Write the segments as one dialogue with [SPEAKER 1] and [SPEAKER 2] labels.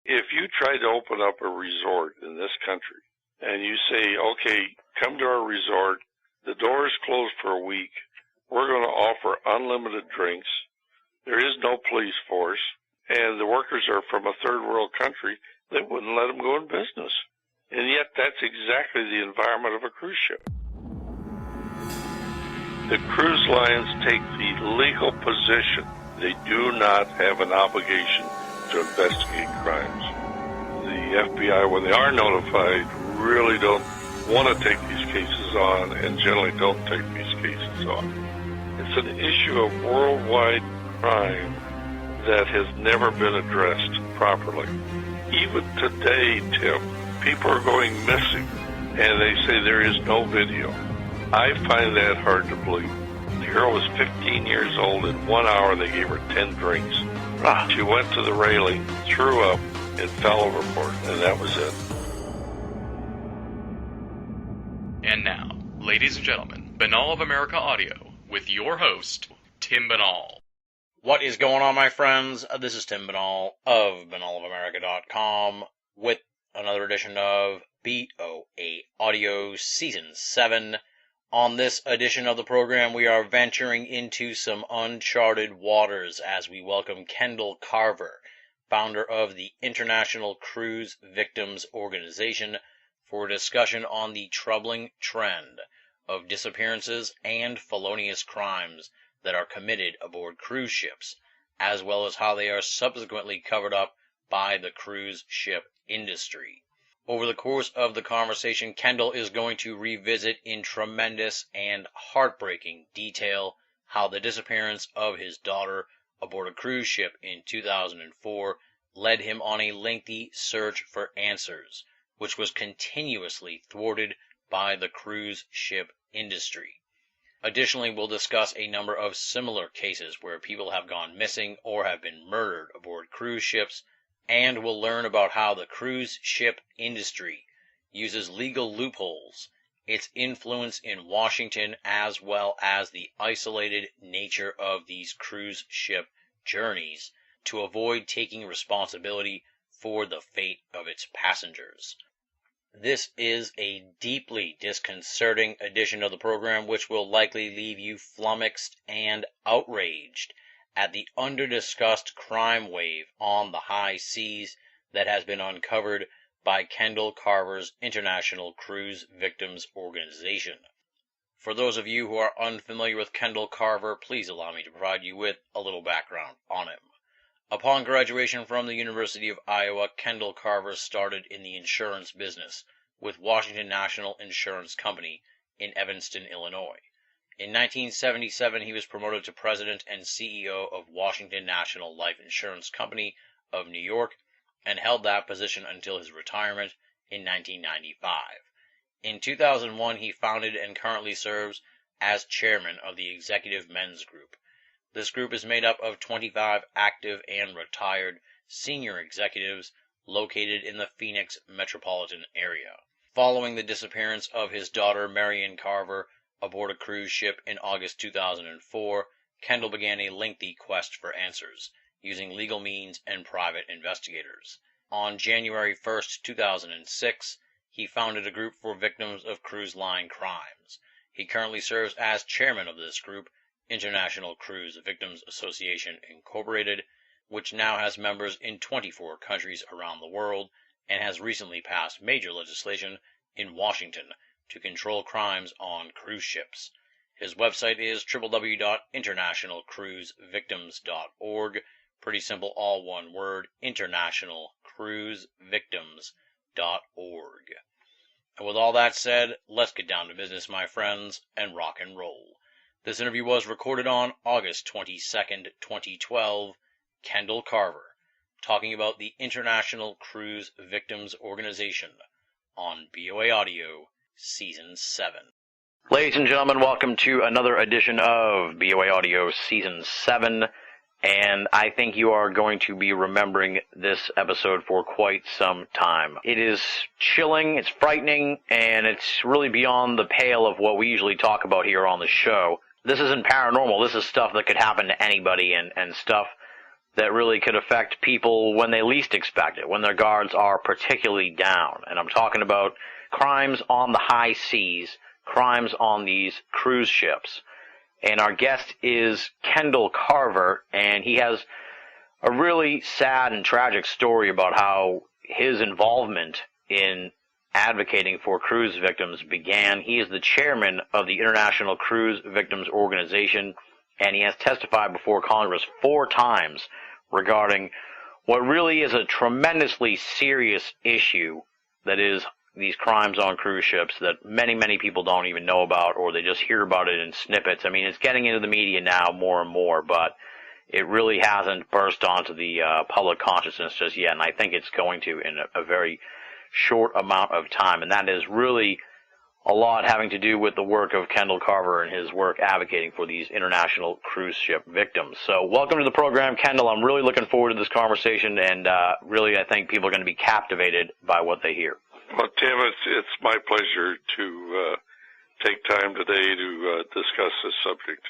[SPEAKER 1] if you try to open up a resort in this country and you say, okay, come to our resort, the door is closed for a week, we're going to offer unlimited drinks, there is no police force, and the workers are from a third world country, they wouldn't let them go in business. And yet that's exactly the environment of a cruise ship. The cruise lines take the legal position they do not have an obligation to investigate crimes. The FBI, when they are notified, really don't want to take these cases on and generally don't take these cases on. It's an issue of worldwide crime that has never been addressed properly. Even today, Tim, people are going missing and they say there is no video. I find that hard to believe. The girl was 15 years old. In 1 hour, they gave her 10 drinks. She went to the railing, threw up, and fell overboard, and that was it.
[SPEAKER 2] And now, ladies and gentlemen, Banal of America Audio, with your host, Tim Banal.
[SPEAKER 3] What is going on, my friends? This is Tim Banal of banalofamerica.com with another edition of BoAAudio Season 7. On this edition of the program, we are venturing into some uncharted waters as we welcome Kendall Carver, founder of the International Cruise Victims Organization, for a discussion on the troubling trend of disappearances and felonious crimes that are committed aboard cruise ships, as well as how they are subsequently covered up by the cruise ship industry. Over the course of the conversation, Kendall is going to revisit in tremendous and heartbreaking detail how the disappearance of his daughter aboard a cruise ship in 2004 led him on a lengthy search for answers, which was continuously thwarted by the cruise ship industry. Additionally, we'll discuss a number of similar cases where people have gone missing or have been murdered aboard cruise ships, and we'll learn about how the cruise ship industry uses legal loopholes, its influence in Washington, as well as the isolated nature of these cruise ship journeys to avoid taking responsibility for the fate of its passengers. This is a deeply disconcerting edition of the program which will likely leave you flummoxed and outraged at the under-discussed crime wave on the high seas that has been uncovered by Kendall Carver's International Cruise Victims Organization. For those of you who are unfamiliar with Kendall Carver, please allow me to provide you with a little background on him. Upon graduation from the University of Iowa, Kendall Carver started in the insurance business with Washington National Insurance Company in Evanston, Illinois. In 1977, he was promoted to president and CEO of Washington National Life Insurance Company of New York and held that position until his retirement in 1995. In 2001, he founded and currently serves as chairman of the Executive Men's Group. This group is made up of 25 active and retired senior executives located in the Phoenix metropolitan area. Following the disappearance of his daughter, Marion Carver, aboard a cruise ship in August 2004, Kendall began a lengthy quest for answers, using legal means and private investigators. On January 1, 2006, he founded a group for victims of cruise line crimes. He currently serves as chairman of this group, International Cruise Victims Association Incorporated, which now has members in 24 countries around the world and has recently passed major legislation in Washington to control crimes on cruise ships. His website is www.internationalcruisevictims.org. Pretty simple, all one word, internationalcruisevictims.org. And with all that said, let's get down to business, my friends, and rock and roll. This interview was recorded on August 22nd, 2012. Kendall Carver, talking about the International Cruise Victims Organization on BoAAudio Season 7. Ladies and gentlemen, welcome to another edition of BoAAudio Season 7, and I think you are going to be remembering this episode for quite some time. It is chilling, it's frightening, and it's really beyond the pale of what we usually talk about here on the show. This isn't paranormal, this is stuff that could happen to anybody, and stuff that really could affect people when they least expect it, when their guards are particularly down. And I'm talking about crimes on the high seas, crimes on these cruise ships. And our guest is Kendall Carver, and he has a really sad and tragic story about how his involvement in advocating for cruise victims began. He is the chairman of the International Cruise Victims Organization, and he has testified before Congress 4 times regarding what really is a tremendously serious issue that is these crimes on cruise ships that many, many people don't even know about, or they just hear about it in snippets. I mean, it's getting into the media now more and more, but it really hasn't burst onto the public consciousness just yet, and I think it's going to in a very short amount of time, and that is really a lot having to do with the work of Kendall Carver and his work advocating for these international cruise ship victims. So welcome to the program, Kendall. I'm really looking forward to this conversation, and really I think people are going to be captivated by what they hear.
[SPEAKER 1] Well, Tim, it's my pleasure to take time today to discuss this subject.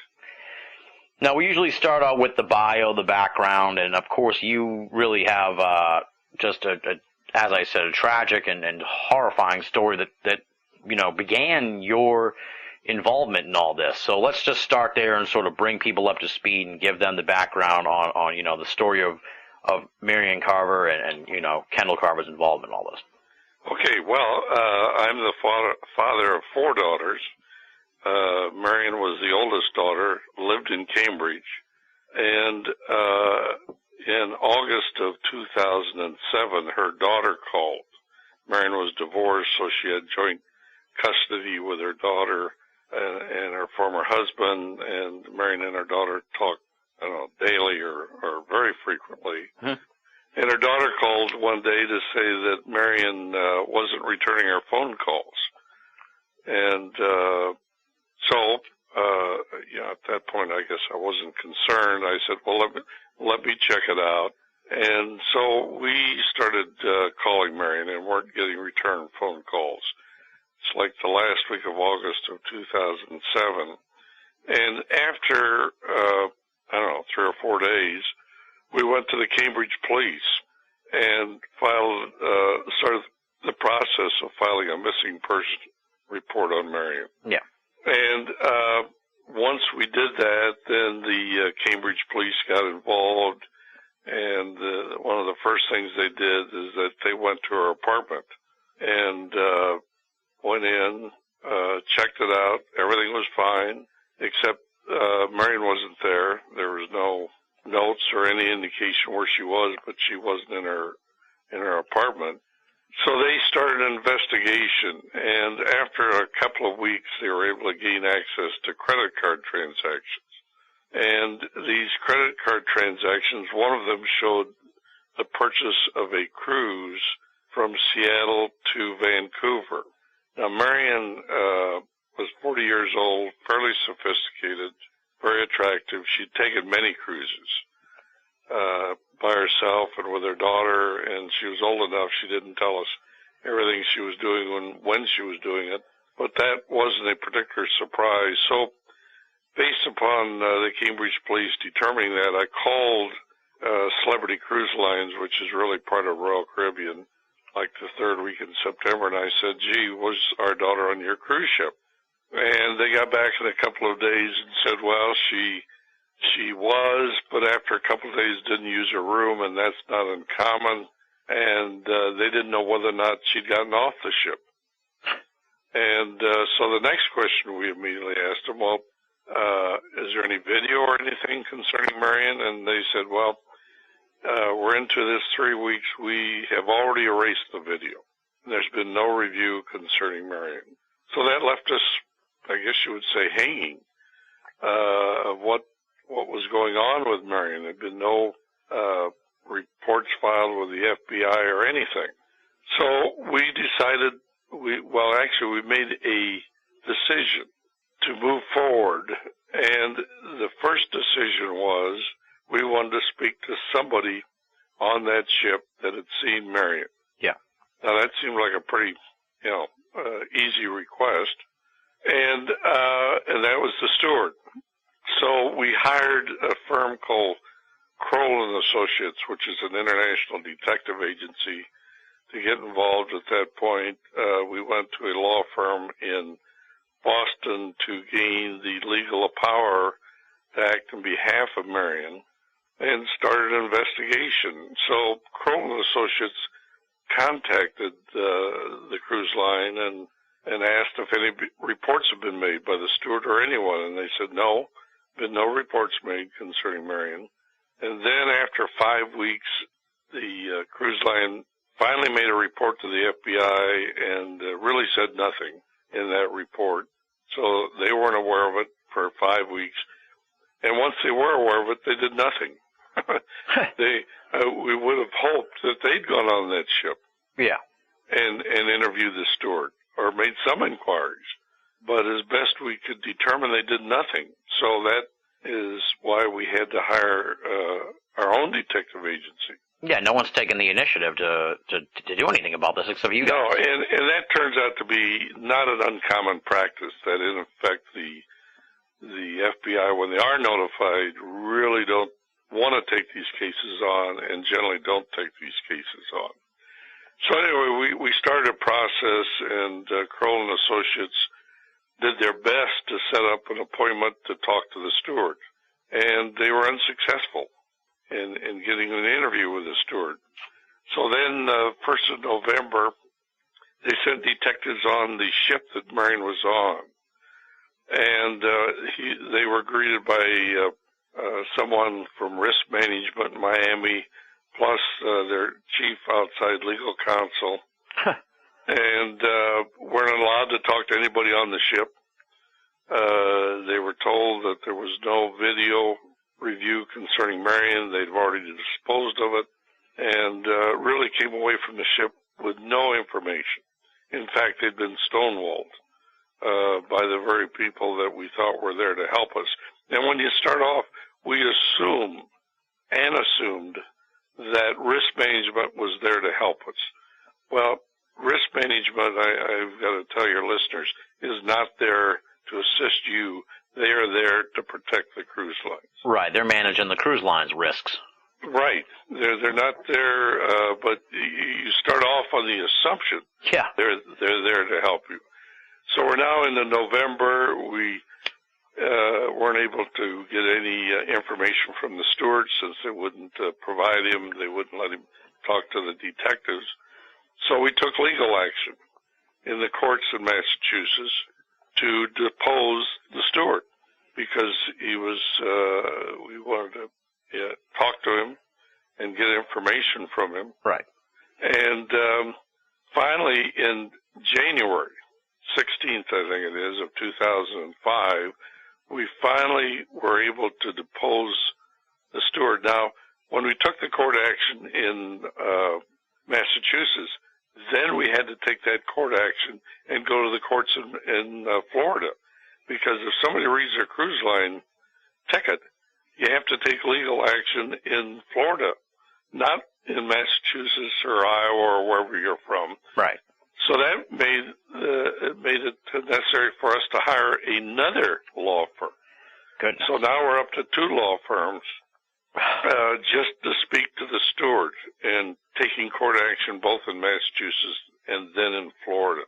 [SPEAKER 3] Now, we usually start out with the bio, the background, and of course you really have just as I said, a tragic and horrifying story that began your involvement in all this. So let's just start there and sort of bring people up to speed and give them the background on the story of Marion Carver and Kendall Carver's involvement in all this.
[SPEAKER 1] Okay, well, I'm the father of 4 daughters. Marion was the oldest daughter, lived in Cambridge, and in August of 2007, her daughter called. Marion was divorced, so she had joint custody with her daughter and her former husband, and Marion and her daughter talked, daily or very frequently. Mm-hmm. And her daughter called one day to say that Marion wasn't returning her phone calls. And at that point, I guess I wasn't concerned. I said, well, let me check it out. And so we started calling Marion and weren't getting return phone calls. It's like the last week of August of 2007. And after, 3 or 4 days, we went to the Cambridge police and started the process of filing a missing person report on Marion.
[SPEAKER 3] Yeah.
[SPEAKER 1] And once we did that, then the Cambridge police got involved, and one of the first things they did is that they went to her apartment and went in, checked it out. Everything was fine, except Marion wasn't there. There was no notes or any indication where she was, but she wasn't in her apartment. So they started an investigation, and after a couple of weeks, they were able to gain access to credit card transactions. And these credit card transactions, one of them showed the purchase of a cruise from Seattle to Vancouver. Now, Marion was 40 years old, fairly sophisticated, very attractive. She'd taken many cruises by herself and with her daughter, and she was old enough she didn't tell us everything she was doing when she was doing it, but that wasn't a particular surprise. So based upon the Cambridge police determining that, I called Celebrity Cruise Lines, which is really part of Royal Caribbean, like the 3rd week in September, and I said, gee, was our daughter on your cruise ship? And they got back in a couple of days and said, well, she was, but after a couple of days didn't use her room, and that's not uncommon. And they didn't know whether or not she'd gotten off the ship. And so the next question we immediately asked them, well, is there any video or anything concerning Marion? And they said, well, we're into this 3 weeks. We have already erased the video. There's been no review concerning Marion. So that left us, I guess you would say, hanging of what was going on with Marion. There had been no reports filed with the FBI or anything. So we decided, we made a decision to move forward. And the first decision was we wanted to speak to somebody on that ship that had seen Marion.
[SPEAKER 3] Yeah.
[SPEAKER 1] Now that seemed like a pretty, easy request. And that was the steward. So we hired a firm called Kroll and Associates, which is an international detective agency, to get involved at that point. We went to a law firm in Boston to gain the legal power to act on behalf of Marion and started an investigation. So Kroll and Associates contacted the cruise line and asked if any reports have been made by the steward or anyone, and they said no, been no reports made concerning Marion. And then after 5 weeks, the cruise line finally made a report to the FBI and really said nothing in that report. So they weren't aware of it for 5 weeks. And once they were aware of it, they did nothing. We would have hoped that they'd gone on that ship.
[SPEAKER 3] Yeah.
[SPEAKER 1] And interviewed the steward or made some inquiries. But as best we could determine, they did nothing. So that is why we had to hire our own detective agency.
[SPEAKER 3] Yeah, no one's taken the initiative to do anything about this except you guys.
[SPEAKER 1] No, and that turns out to be not an uncommon practice, that in effect the FBI, when they are notified, really don't want to take these cases on and generally don't take these cases on. So anyway, we started a process, and Kroll and Associates did their best to set up an appointment to talk to the steward, and they were unsuccessful in getting an interview with the steward. So then, 1st of November, they sent detectives on the ship that Marion was on, and they were greeted by someone from risk management in Miami, plus their chief outside legal counsel, and weren't allowed to talk to anybody on the ship. They were told that there was no video review concerning Marion. They'd already disposed of it, and really came away from the ship with no information. In fact, they'd been stonewalled by the very people that we thought were there to help us. And when you start off, we assumed that risk management was there to help us. Well, risk management, I've got to tell your listeners, is not there to assist you. They are there to protect the cruise lines.
[SPEAKER 3] Right, they're managing the cruise line's risks.
[SPEAKER 1] Right. They're not there, but you start off on the assumption they're there to help you. So we're now into November. We weren't able to get any information from the steward since they wouldn't provide him. They wouldn't let him talk to the detectives. So we took legal action in the courts in Massachusetts to depose the steward because he was, we wanted to talk to him and get information from him.
[SPEAKER 3] Right.
[SPEAKER 1] And finally, in January 16th, I think it is, of 2005, we finally were able to depose the steward. Now, when we took the court action in Massachusetts, then we had to take that court action and go to the courts in Florida, because if somebody reads their cruise line ticket, you have to take legal action in Florida, not in Massachusetts or Iowa or wherever you're from.
[SPEAKER 3] Right.
[SPEAKER 1] So that made it necessary for us to hire another law firm.
[SPEAKER 3] Goodness.
[SPEAKER 1] So now we're up to 2 law firms just to speak to the steward and taking court action both in Massachusetts and then in Florida.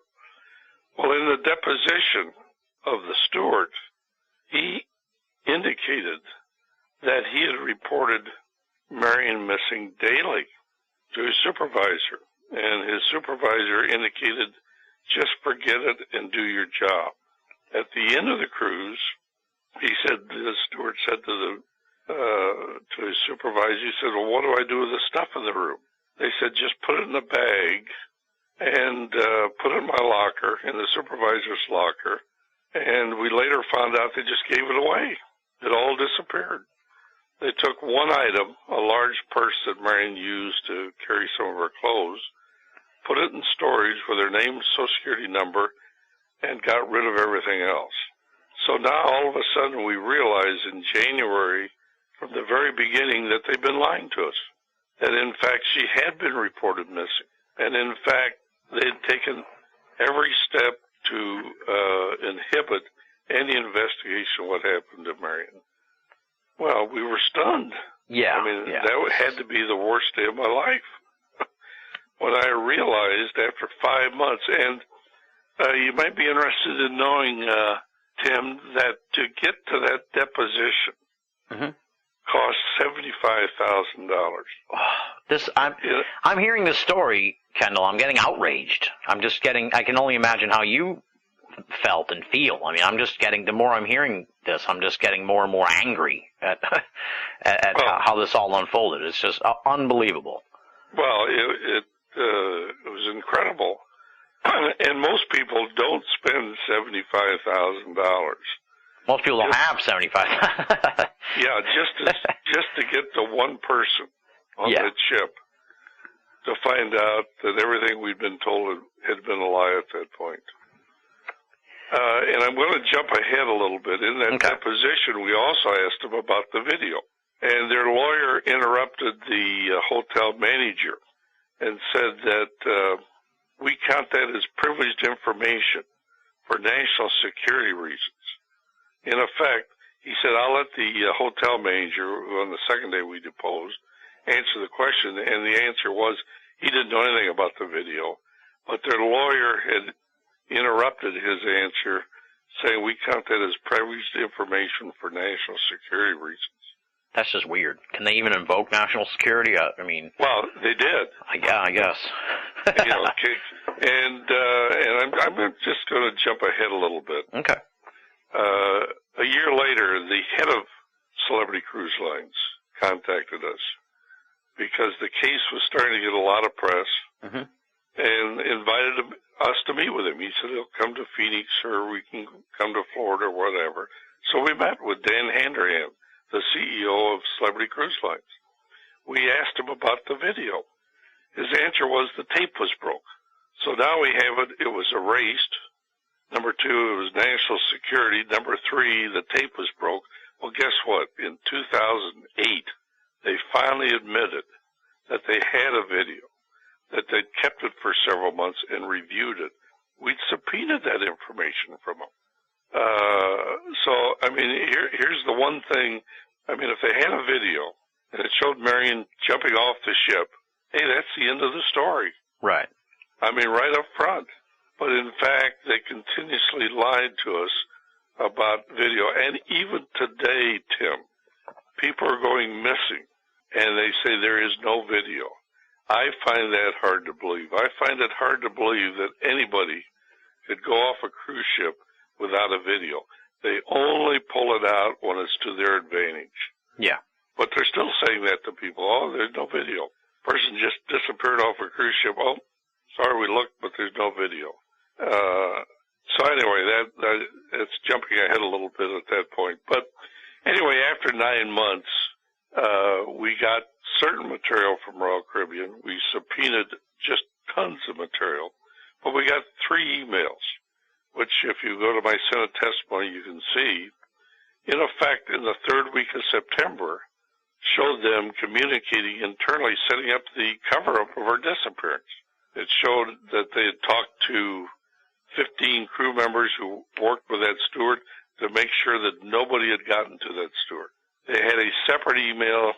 [SPEAKER 1] Well, in the deposition of the steward, he indicated that he had reported Marion missing daily to his supervisor, and his supervisor indicated, just forget it and do your job. At the end of the cruise, the steward said to his supervisor, he said, well, what do I do with the stuff in the room? They said, just put it in a bag and put it in my locker, in the supervisor's locker. And we later found out they just gave it away. It all disappeared. They took one item, a large purse that Marion used to carry some of her clothes, put it in storage with her name, social security number, and got rid of everything else. So now all of a sudden we realize in January from the very beginning that they've been lying to us, that in fact she had been reported missing. And in fact, they'd taken every step to inhibit any investigation of what happened to Marion. Well, we were stunned.
[SPEAKER 3] Yeah.
[SPEAKER 1] I mean, that had to be the worst day of my life. When I realized after 5 months, and you might be interested in knowing, Tim, that to get to that deposition cost $75,000.
[SPEAKER 3] I'm hearing this story, Kendall. I'm getting outraged. I can only imagine how you felt and feel. I mean, the more I'm hearing this, I'm just getting more and more angry at how this all unfolded. It's just unbelievable.
[SPEAKER 1] Well, it was incredible. And most people don't spend $75,000.
[SPEAKER 3] Most people don't have $75,000.
[SPEAKER 1] Yeah, just to get to one person on that ship to find out that everything we'd been told had been a lie at that point. And I'm going to jump ahead a little bit. In that deposition, we also asked them about the video. And their lawyer interrupted the hotel manager and said that we count that as privileged information for national security reasons. In effect, he said, I'll let the hotel manager, who on the second day we deposed, answer the question. And the answer was he didn't know anything about the video. But their lawyer had interrupted his answer, saying we count that as privileged information for national security reasons.
[SPEAKER 3] That's just weird. Can they even invoke national security? I mean... Well,
[SPEAKER 1] they did.
[SPEAKER 3] Yeah, I guess.
[SPEAKER 1] Okay. And I'm just going to jump ahead a little bit.
[SPEAKER 3] Okay.
[SPEAKER 1] A year later, the head of Celebrity Cruise Lines contacted us because the case was starting to get a lot of press and invited us to meet with him. He said he'll come to Phoenix or we can come to Florida or whatever. So we met with Dan Handerhan, the CEO of Celebrity Cruise Lines. We asked him about the video. His answer was the tape was broke. So now we have it. It was erased. Number two, it was national security. Number three, the tape was broke. Well, guess what? In 2008, they finally admitted that they had a video, that they'd kept it for several months and reviewed it. We'd subpoenaed that information from them. So, I mean, here's the one thing. I mean, if they had a video and it showed Marion jumping off the ship, hey, that's the end of the story.
[SPEAKER 3] Right.
[SPEAKER 1] I mean, right up front. But in fact, they continuously lied to us about video. And even today, Tim, people are going missing and they say there is no video. I find that hard to believe. I find it hard to believe that anybody could go off a cruise ship without a video. They only pull it out when it's to their advantage.
[SPEAKER 3] Yeah.
[SPEAKER 1] But they're still saying that to people. Oh, there's no video. Person just disappeared off a cruise ship. Oh, sorry, we looked, but there's no video. So anyway, that's jumping ahead a little bit at that point. But anyway, after 9 months, we got certain material from Royal Caribbean. We subpoenaed just tons of material. But we got 3 emails, which if you go to my Senate testimony, you can see, in effect, in the 3rd week of September, showed them communicating internally, setting up the cover-up of our disappearance. It showed that they had talked to 15 crew members who worked with that steward to make sure that nobody had gotten to that steward. They had a separate email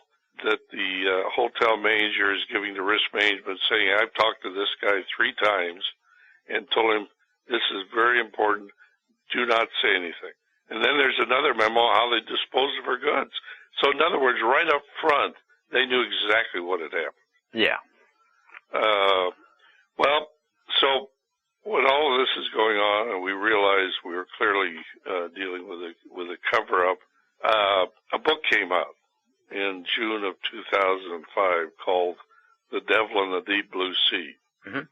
[SPEAKER 1] that the hotel manager is giving to risk management saying, I've talked to this guy 3 times and told him this is very important, do not say anything. And then there's another memo how they disposed of her goods. So in other words, right up front, they knew exactly what had happened.
[SPEAKER 3] Yeah.
[SPEAKER 1] Well, so when all of this is going on and we realized we were clearly dealing with a cover-up, a book came out in June of 2005 called The Devil in the Deep Blue Sea. Mm-hmm.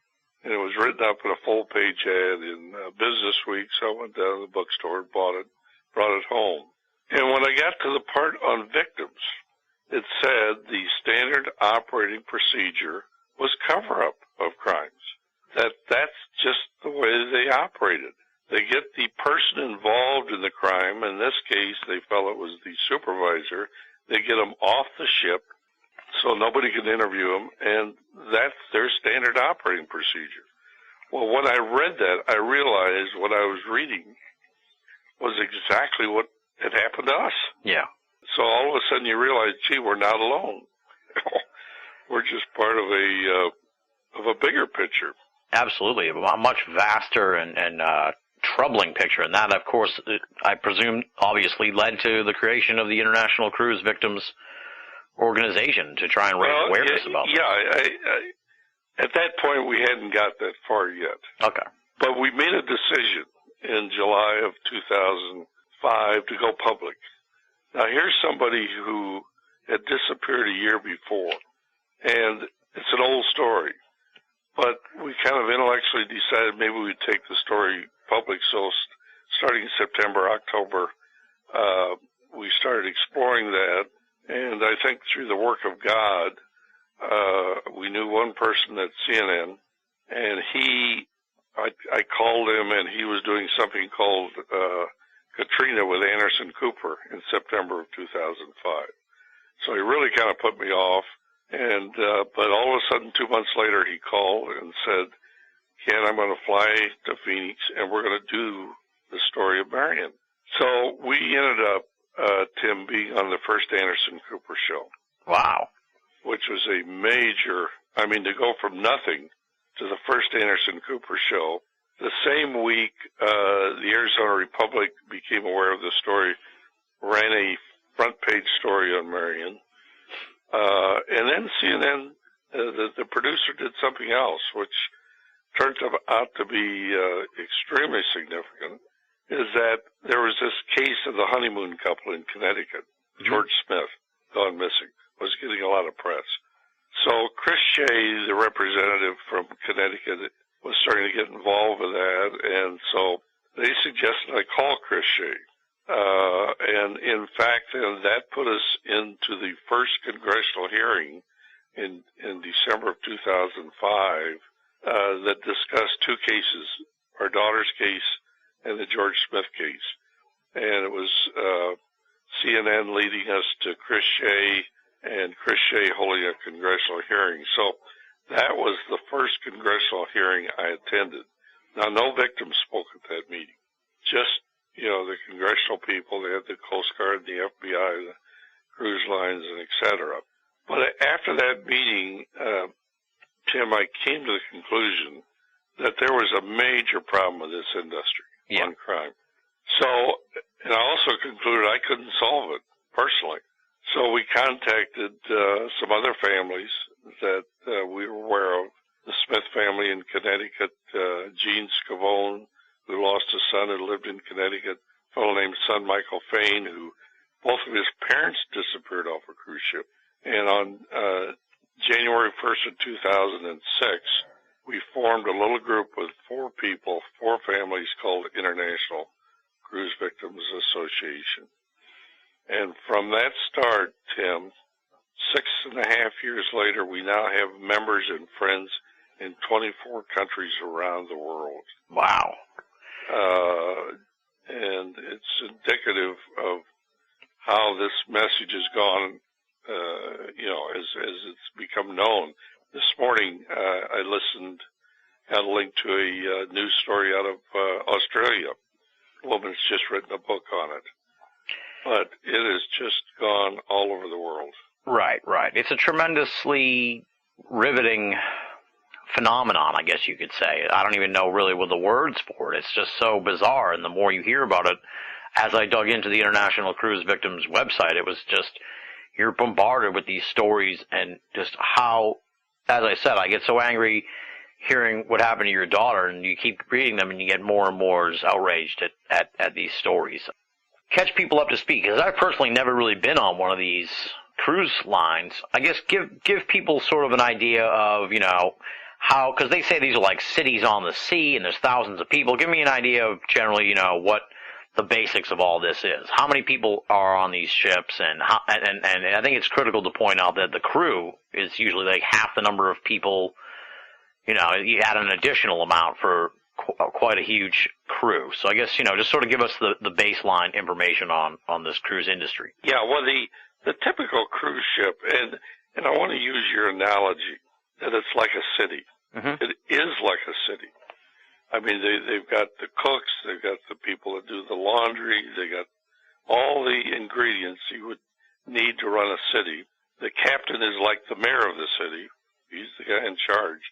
[SPEAKER 1] And it was written up in a full-page ad in Business Week, so I went down to the bookstore and bought it home. And when I got to the part on victims, it said the standard operating procedure was cover-up of crimes. That's just the way they operated. They get the person involved in the crime. In this case, they felt it was the supervisor. They get them off the ship so nobody can interview them, and that's their standard operating procedure. Well, when I read that, I realized what I was reading was exactly what had happened to us.
[SPEAKER 3] Yeah.
[SPEAKER 1] So all of a sudden you realize, gee, we're not alone. We're just part of a bigger picture.
[SPEAKER 3] Absolutely, a much vaster and troubling picture, and that, of course, I presume, obviously led to the creation of the International Cruise Victims Organization to try and raise awareness about this.
[SPEAKER 1] Yeah, at that point we hadn't got that far yet.
[SPEAKER 3] Okay.
[SPEAKER 1] But we made a decision in July of 2005 to go public. Now here's somebody who had disappeared a year before, and it's an old story. But we kind of intellectually decided maybe we'd take the story public. So starting September, October, we started exploring that. And I think through the work of God, we knew one person at CNN, and I called him, and he was doing something called Katrina with Anderson Cooper in September of 2005. So he really kind of put me off. And but all of a sudden, 2 months later, he called and said, Ken, I'm going to fly to Phoenix, and we're going to do the story of Marion. So we ended up, Tim, being on the first Anderson Cooper show.
[SPEAKER 3] Wow.
[SPEAKER 1] Which was a major, to go from nothing to the first Anderson Cooper show. The same week, the Arizona Republic became aware of the story, ran a front-page story on Marion. And then CNN, the producer, did something else, which turned out to be extremely significant, is that there was this case of the honeymoon couple in Connecticut, George Smith, gone missing, was getting a lot of press. So Chris Shea, the representative from Connecticut, was starting to get involved with that, and so they suggested I call Chris Shea. And in fact, that put us into the first congressional hearing in December of 2005 that discussed two cases, our daughter's case and the George Smith case. And it was CNN leading us to Chris Shea, and Chris Shea holding a congressional hearing. So that was the first congressional hearing I attended. Now, no victims spoke at that meeting, just the congressional people. They had the Coast Guard, the FBI, the cruise lines, and et cetera. But after that meeting, Tim, I came to the conclusion that there was a major problem with this industry on crime. So, and I also concluded I couldn't solve it personally. So we contacted some other families that we were aware of. The Smith family in Connecticut, Gene Scavone, who lost a son who lived in Connecticut, a fellow named son Michael Fain, who both of his parents disappeared off a cruise ship. And on January 1st of 2006, we formed a little group with four families called International Cruise Victims Association. And from that start, Tim, 6.5 years later, we now have members and friends in 24 countries around the world.
[SPEAKER 3] Wow.
[SPEAKER 1] And it's indicative of how this message has gone, as it's become known. This morning, I had a link to a news story out of Australia. A woman's just written a book on it. But it has just gone all over the world.
[SPEAKER 3] Right. It's a tremendously riveting phenomenon, I guess you could say. I don't even know really what the words for it. It's just so bizarre, and the more you hear about it, as I dug into the International Cruise Victims website, it was just, you're bombarded with these stories, and just how, as I said, I get so angry hearing what happened to your daughter, and you keep reading them, and you get more and more just outraged at these stories. Catch people up to speed, because I've personally never really been on one of these cruise lines. I guess give people sort of an idea of, how, because they say these are like cities on the sea and there's thousands of people. Give me an idea of generally, what the basics of all this is. How many people are on these ships, and I think it's critical to point out that the crew is usually like half the number of people. You add an additional amount for quite a huge crew. So I guess, just sort of give us the baseline information on this cruise industry.
[SPEAKER 1] Yeah, well, the typical cruise ship, and I want to use your analogy, that it's like a city.
[SPEAKER 3] Mm-hmm.
[SPEAKER 1] It is like a city. They've got the cooks, they've got the people that do the laundry, they got all the ingredients you would need to run a city. The captain is like the mayor of the city. He's the guy in charge.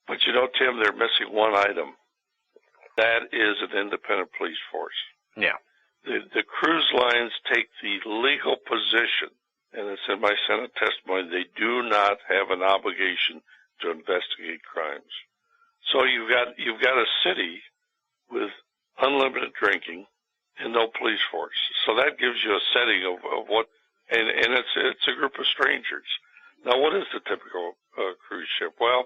[SPEAKER 1] But you know, Tim, they're missing one item. That is an independent police force.
[SPEAKER 3] Yeah.
[SPEAKER 1] The cruise lines take the legal position, and it's in my Senate testimony, they do not have an obligation to investigate crimes. So you've got a city with unlimited drinking and no police force. So that gives you a setting of what, and it's a group of strangers. Now, what is the typical cruise ship? Well,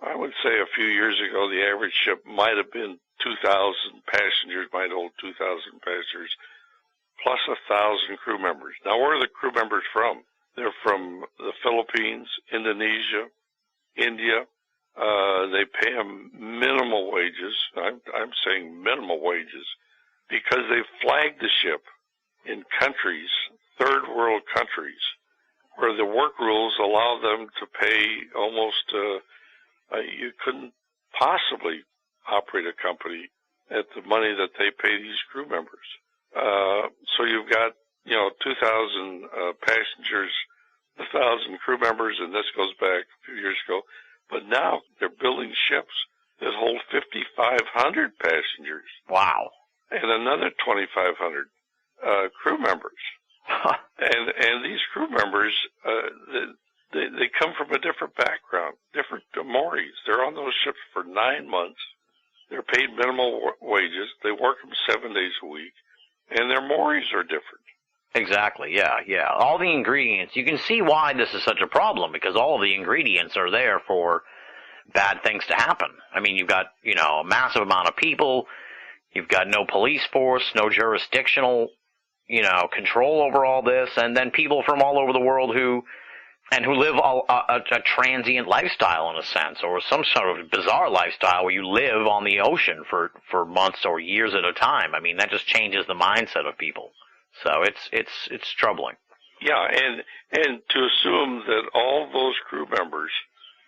[SPEAKER 1] I would say a few years ago, the average ship might have been 2,000 passengers, might hold 2,000 passengers, plus 1,000 crew members. Now, where are the crew members from? They're from the Philippines, Indonesia, India. They pay them minimal wages. I'm saying minimal wages because they flagged the ship in countries, third world countries, where the work rules allow them to pay almost, you couldn't possibly operate a company at the money that they pay these crew members. So you've got, 2,000 passengers, 1,000 crew members, and this goes back a few years ago. But now they're building ships that hold 5,500 passengers.
[SPEAKER 3] Wow.
[SPEAKER 1] And another 2,500 crew members. and these crew members, they come from a different background, different mores. They're on those ships for 9 months. They're paid minimal wages. They work them 7 days a week, and their mores are different.
[SPEAKER 3] Exactly, yeah. All the ingredients. You can see why this is such a problem, because all of the ingredients are there for bad things to happen. I mean, you've got, a massive amount of people. You've got no police force, no jurisdictional, control over all this, and then people from all over the world who live a transient lifestyle in a sense, or some sort of bizarre lifestyle where you live on the ocean for months or years at a time. I mean, that just changes the mindset of people. So it's troubling.
[SPEAKER 1] Yeah, and to assume that all those crew members,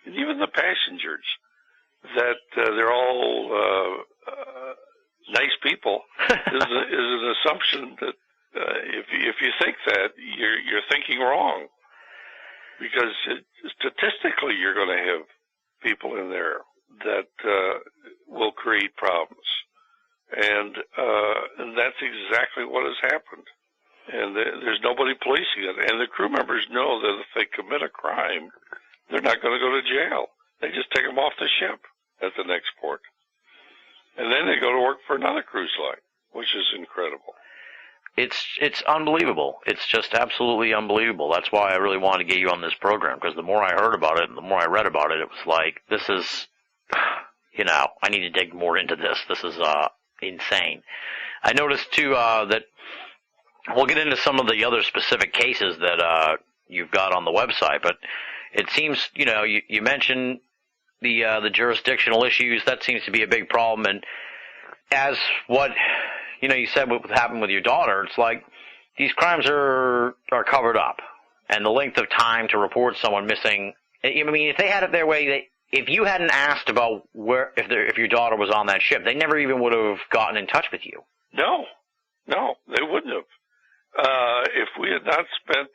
[SPEAKER 1] and even the passengers, that they're all nice people is an assumption that if you think that, you're thinking wrong. Because statistically, you're going to have people in there that will create problems, and that's exactly what has happened. And there's nobody policing it, and the crew members know that if they commit a crime, they're not going to go to jail. They just take them off the ship at the next port, and then they go to work for another cruise line, which is incredible.
[SPEAKER 3] It's unbelievable. It's just absolutely unbelievable. That's why I really wanted to get you on this program, because the more I heard about it and the more I read about it, it was like, this is, I need to dig more into this. This is insane. I noticed, too, that we'll get into some of the other specific cases that you've got on the website, but it seems, you mentioned the jurisdictional issues. That seems to be a big problem, and as what you said what happened with your daughter, it's like these crimes are covered up, and the length of time to report someone missing. I mean, if they had it their way, if you hadn't asked about if your daughter was on that ship, they never even would have gotten in touch with you.
[SPEAKER 1] No, they wouldn't have. If we had not spent,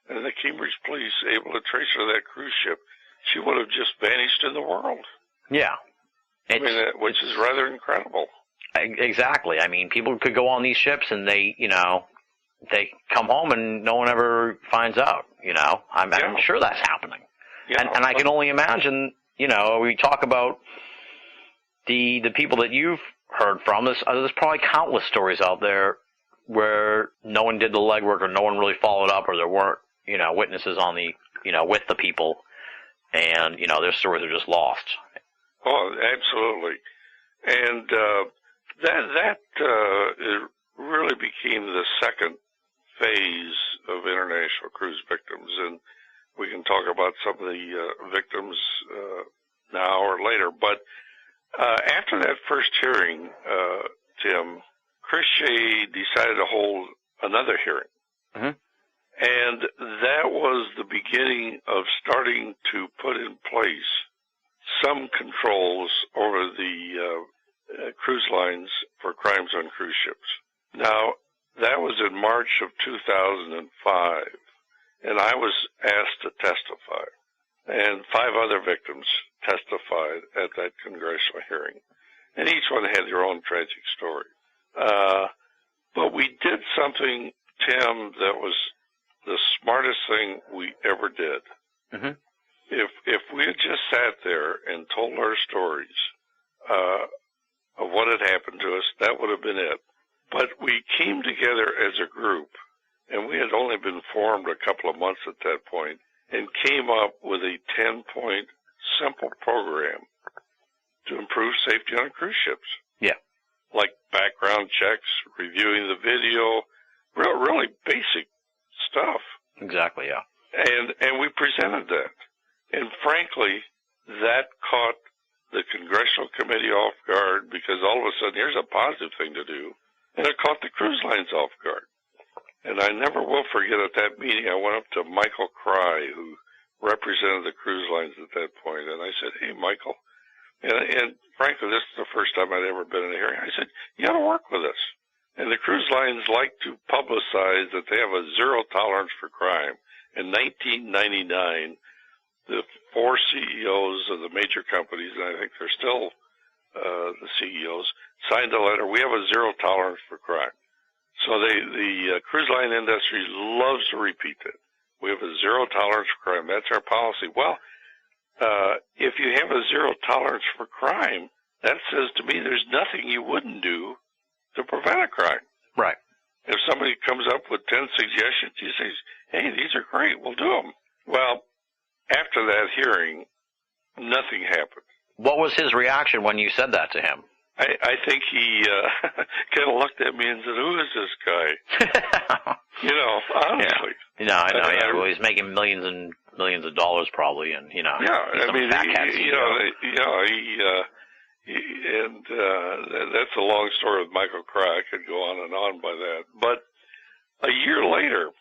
[SPEAKER 1] and the Cambridge police able to trace her to that cruise ship, she would have just vanished in the world.
[SPEAKER 3] Yeah.
[SPEAKER 1] Which is rather incredible.
[SPEAKER 3] Exactly. I mean, people could go on these ships and they come home and no one ever finds out, I'm sure that's happening. Yeah. And I can only imagine, we talk about the people that you've heard from. There's probably countless stories out there where no one did the legwork or no one really followed up, or there weren't, witnesses on the, with the people, and, their stories are just lost.
[SPEAKER 1] Oh, absolutely. And, that really became the second phase of international cruise victims, and we can talk about some of the victims now or later. But after that first hearing, Tim, Chris Shea decided to hold another hearing. Mm-hmm. And that was the beginning of starting to put in place some controls over the cruise lines for crimes on cruise ships. Now, That was in March of 2005, and I was asked to testify. And 5 other victims testified at that congressional hearing. And each one had their own tragic story. But we did something, Tim, that was the smartest thing we ever did.
[SPEAKER 3] Mm-hmm.
[SPEAKER 1] If we had just sat there and told our stories of what had happened to us, that would have been it. But we came together as a group, and we had only been formed a couple of months at that point, and came up with a 10-point simple program to improve safety on cruise ships.
[SPEAKER 3] Yeah.
[SPEAKER 1] Like background checks, reviewing the video, really basic stuff.
[SPEAKER 3] Exactly, yeah.
[SPEAKER 1] And we presented that. And frankly, that caught the Congressional Committee off guard, because all of a sudden, here's a positive thing to do. And it caught the cruise lines off guard. And I never will forget at that meeting, I went up to Michael Cry, who represented the cruise lines at that point, and I said, hey, Michael, and frankly, this is the first time I'd ever been in a hearing. I said, you got to work with us. And the cruise lines like to publicize that they have a zero tolerance for crime. In 1999, the 4 CEOs of the major companies, and I think they're still the CEOs, signed a letter, we have a zero tolerance for crime. So the cruise line industry loves to repeat that. We have a zero tolerance for crime. That's our policy. Well, if you have a zero tolerance for crime, that says to me there's nothing you wouldn't do to prevent a crime.
[SPEAKER 3] Right.
[SPEAKER 1] If somebody comes up with 10 suggestions, you say, hey, these are great, we'll do them. Well, after that hearing, nothing happened.
[SPEAKER 3] What was his reaction when you said that to him?
[SPEAKER 1] I think he kind of looked at me and said, who is this guy? Honestly.
[SPEAKER 3] Yeah. I know. Yeah. Well, he's making millions and millions of dollars probably, and
[SPEAKER 1] Yeah,
[SPEAKER 3] I mean,
[SPEAKER 1] that's a long story with Michael Cry. I could go on and on by that. But a year later,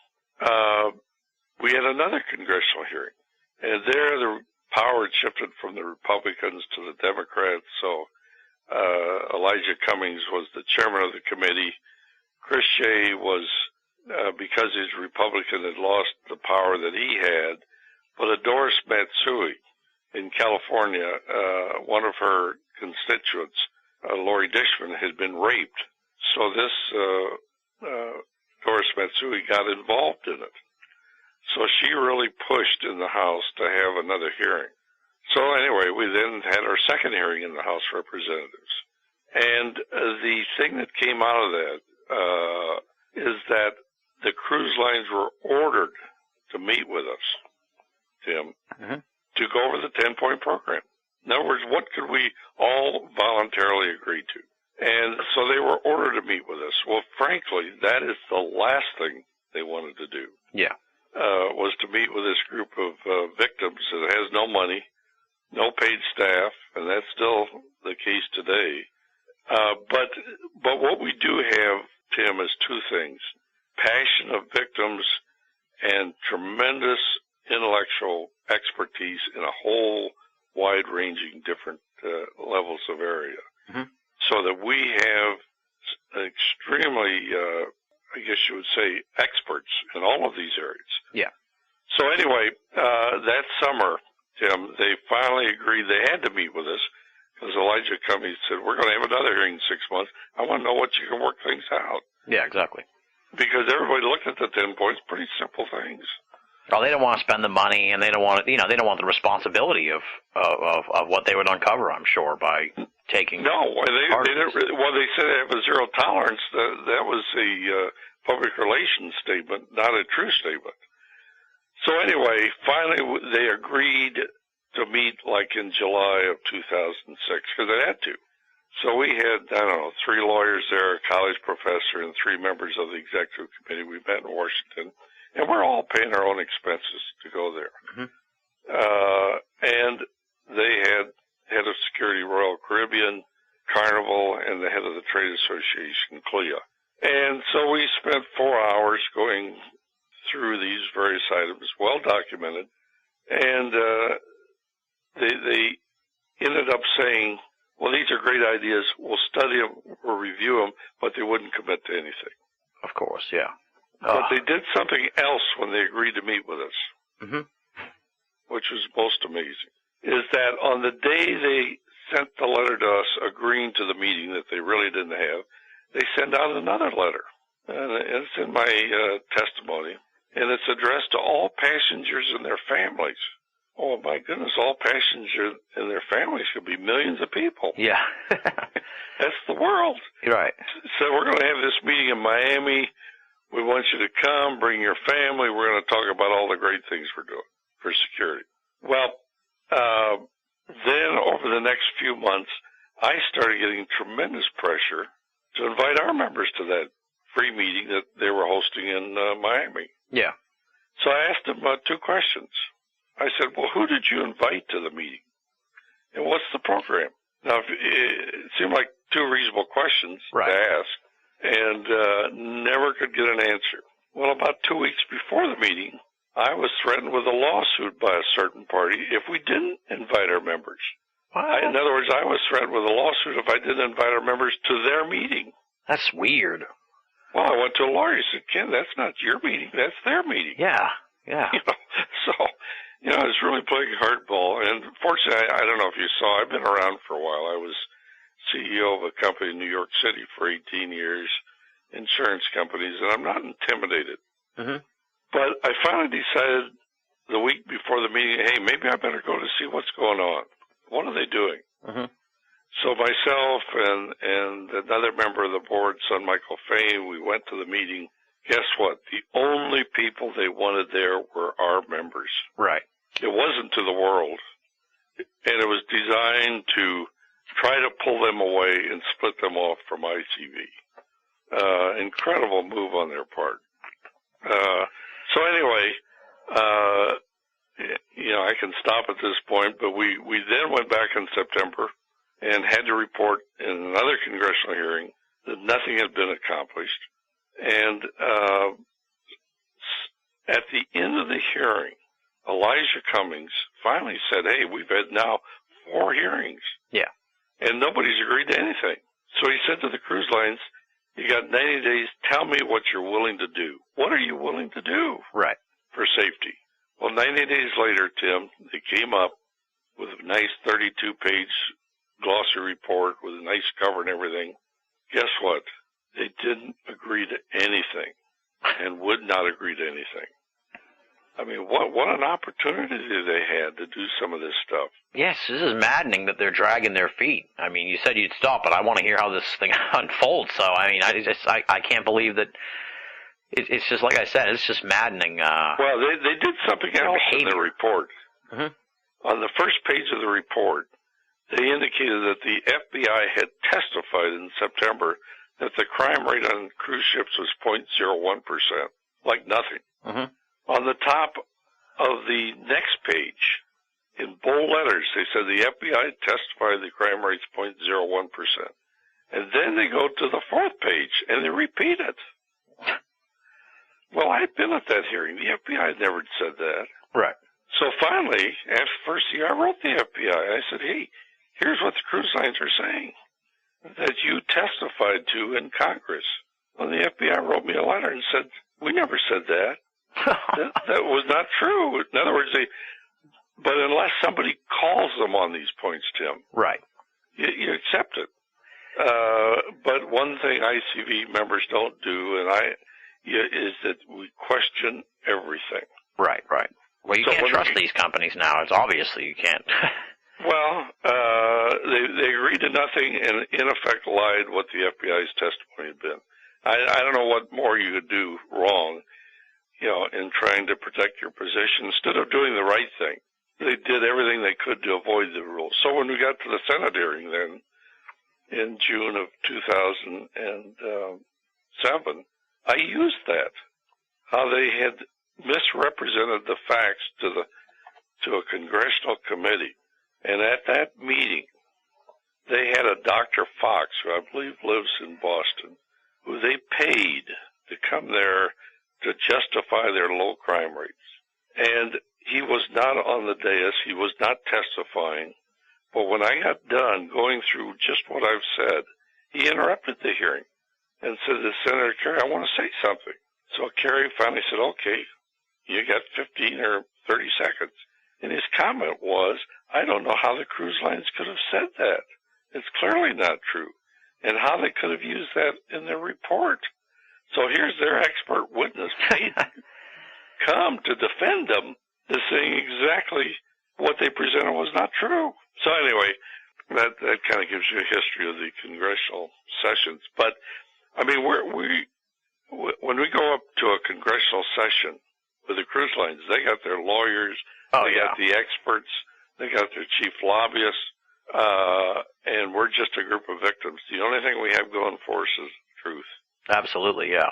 [SPEAKER 1] we had another congressional hearing, and there the power had shifted from the Republicans to the Democrats. So Elijah Cummings was the chairman of the committee. Chris Shea was, because he's Republican, had lost the power that he had. But Doris Matsui in California, one of her constituents, Lori Dishman, had been raped. So this Doris Matsui got involved in it. So she really pushed in the House to have another hearing. So anyway, we then had our second hearing in the House of Representatives. And the thing that came out of that is that the cruise lines were ordered to meet with us, Tim, to go over the 10-point program. In other words, what could we all voluntarily agree to? And so they were ordered to meet with us. Well, frankly, that is the last thing they wanted to do.
[SPEAKER 3] Yeah.
[SPEAKER 1] Was to meet with this group of victims that has no money, no paid staff, and that's still the case today. But what we do have, Tim, is 2 things: passion of victims and tremendous intellectual expertise in a whole wide-ranging different levels of area. So that we have extremely, I guess you would say, experts in all of these areas.
[SPEAKER 3] Yeah.
[SPEAKER 1] So anyway, that summer, Tim, they finally agreed they had to meet with us, because Elijah Cummings said, we're going to have another hearing in 6 months. I want to know what you can work things out.
[SPEAKER 3] Yeah, exactly.
[SPEAKER 1] Because everybody looked at the 10 points, pretty simple things.
[SPEAKER 3] Well, they don't want to spend the money, and they don't want, they don't want the responsibility of what they would uncover, I'm sure, by taking.
[SPEAKER 1] No, they didn't. Well, they said they have a zero tolerance. That was a public relations statement, not a true statement. So anyway, finally they agreed to meet like in July of 2006, because they had to. So we had, 3 lawyers there, a college professor, and 3 members of the executive committee. We met in Washington, and we're all paying our own expenses to go there. And they had head of security Royal Caribbean, Carnival, and the head of the trade association, CLIA. And so we spent 4 hours going through these various items, well documented, and they ended up saying, well, these are great ideas, we'll study them, we'll review them, but they wouldn't commit to anything.
[SPEAKER 3] Of course, yeah.
[SPEAKER 1] But they did something else when they agreed to meet with us, which was most amazing, is that on the day they sent the letter to us agreeing to the meeting that they really didn't have, they sent out another letter. And it's in my testimony, and it's addressed to all passengers and their families. Oh, my goodness, all passengers and their families could be millions of people.
[SPEAKER 3] Yeah.
[SPEAKER 1] That's the world.
[SPEAKER 3] Right.
[SPEAKER 1] So we're going to have this meeting in Miami. We want you to come, bring your family. We're going to talk about all the great things we're doing for security. Well, then over the next few months, I started getting tremendous pressure to invite our members to that free meeting that they were hosting in Miami.
[SPEAKER 3] Yeah.
[SPEAKER 1] So I asked them 2 questions. I said, well, who did you invite to the meeting? And what's the program? Now, it seemed like 2 reasonable questions to ask, and never could get an answer. Well, about 2 weeks before the meeting, I was threatened with a lawsuit by a certain party if we didn't invite our members. In other words, I was threatened with a lawsuit if I didn't invite our members to their meeting.
[SPEAKER 3] That's weird.
[SPEAKER 1] Well, I went to a lawyer and said, Ken, that's not your meeting, that's their meeting.
[SPEAKER 3] Yeah.
[SPEAKER 1] So, it's really playing hardball. And fortunately, I don't know if you saw, I've been around for a while. I was CEO of a company in New York City for 18 years, insurance companies, and I'm not intimidated. But I finally decided the week before the meeting, hey, maybe I better go to see what's going on. What are they doing? So myself and another member of the board, son Michael Fain, we went to the meeting. Guess what? The only people they wanted there were our members.
[SPEAKER 3] Right.
[SPEAKER 1] It wasn't to the world. And it was designed to try to pull them away and split them off from ICV. Incredible move on their part. So anyway, I can stop at this point, but we then went back in September and had to report in another congressional hearing that nothing had been accomplished. And at the end of the hearing, Elijah Cummings finally said, hey, we've had now 4 hearings.
[SPEAKER 3] Yeah.
[SPEAKER 1] And nobody's agreed to anything. So he said to the cruise lines, you got 90 days, tell me what you're willing to do. What are you willing to do?
[SPEAKER 3] Right.
[SPEAKER 1] For safety? Well, 90 days later, Tim, they came up with a nice 32-page glossary report with a nice cover and everything. Guess what? They didn't agree to anything and would not agree to anything. I mean, what an opportunity they had to do some of this stuff.
[SPEAKER 3] Yes, this is maddening that they're dragging their feet. I mean, you said you'd stop, but I want to hear how this thing unfolds. So, I mean, I can't believe that. It's just like I said. It's just maddening.
[SPEAKER 1] Well, they did something else in the report. On the first page of the report, they indicated that the FBI had testified in September that the crime rate on cruise ships was 0.01%, like nothing. On the top of the next page, in bold letters, they said the FBI testified the crime rate's 0.01%. And then they go to the 4th page, and they repeat it. Well, I've been at that hearing. The FBI never said that.
[SPEAKER 3] Right.
[SPEAKER 1] So finally, after the first year, I wrote the FBI. I said, hey, here's what the cruise lines are saying that you testified to in Congress. Well, the FBI wrote me a letter and said, we never said that. that was not true. In other words, but unless somebody calls them on these points, Tim,
[SPEAKER 3] right,
[SPEAKER 1] you accept it. But one thing ICV members don't do, is that we question everything.
[SPEAKER 3] Right. Well, you can't trust these companies now. It's obviously you can't.
[SPEAKER 1] Well, they agreed to nothing and, in effect, lied what the FBI's testimony had been. I don't know what more you could do wrong, in trying to protect your position. Instead of doing the right thing, they did everything they could to avoid the rules. So when we got to the Senate hearing then, in June of 2007, I used that, how they had misrepresented the facts to a congressional committee. And at that meeting, they had a Dr. Fox, who I believe lives in Boston, who they paid to come there to justify their low crime rates. And he was not on the dais. He was not testifying. But when I got done going through just what I've said, he interrupted the hearing and said to Senator Kerry, I want to say something. So Kerry finally said, okay, you got 15 or 30 seconds. And his comment was, I don't know how the cruise lines could have said that. It's clearly not true. And how they could have used that in their report. So here's their expert witness paid come to defend them, to saying exactly what they presented was not true. So anyway, that kind of gives you a history of the congressional sessions. But, I mean, when we go up to a congressional session with the cruise lines, they got their lawyers, they got the experts, they got their chief lobbyists, and we're just a group of victims. The only thing we have going for us is truth.
[SPEAKER 3] Absolutely, yeah.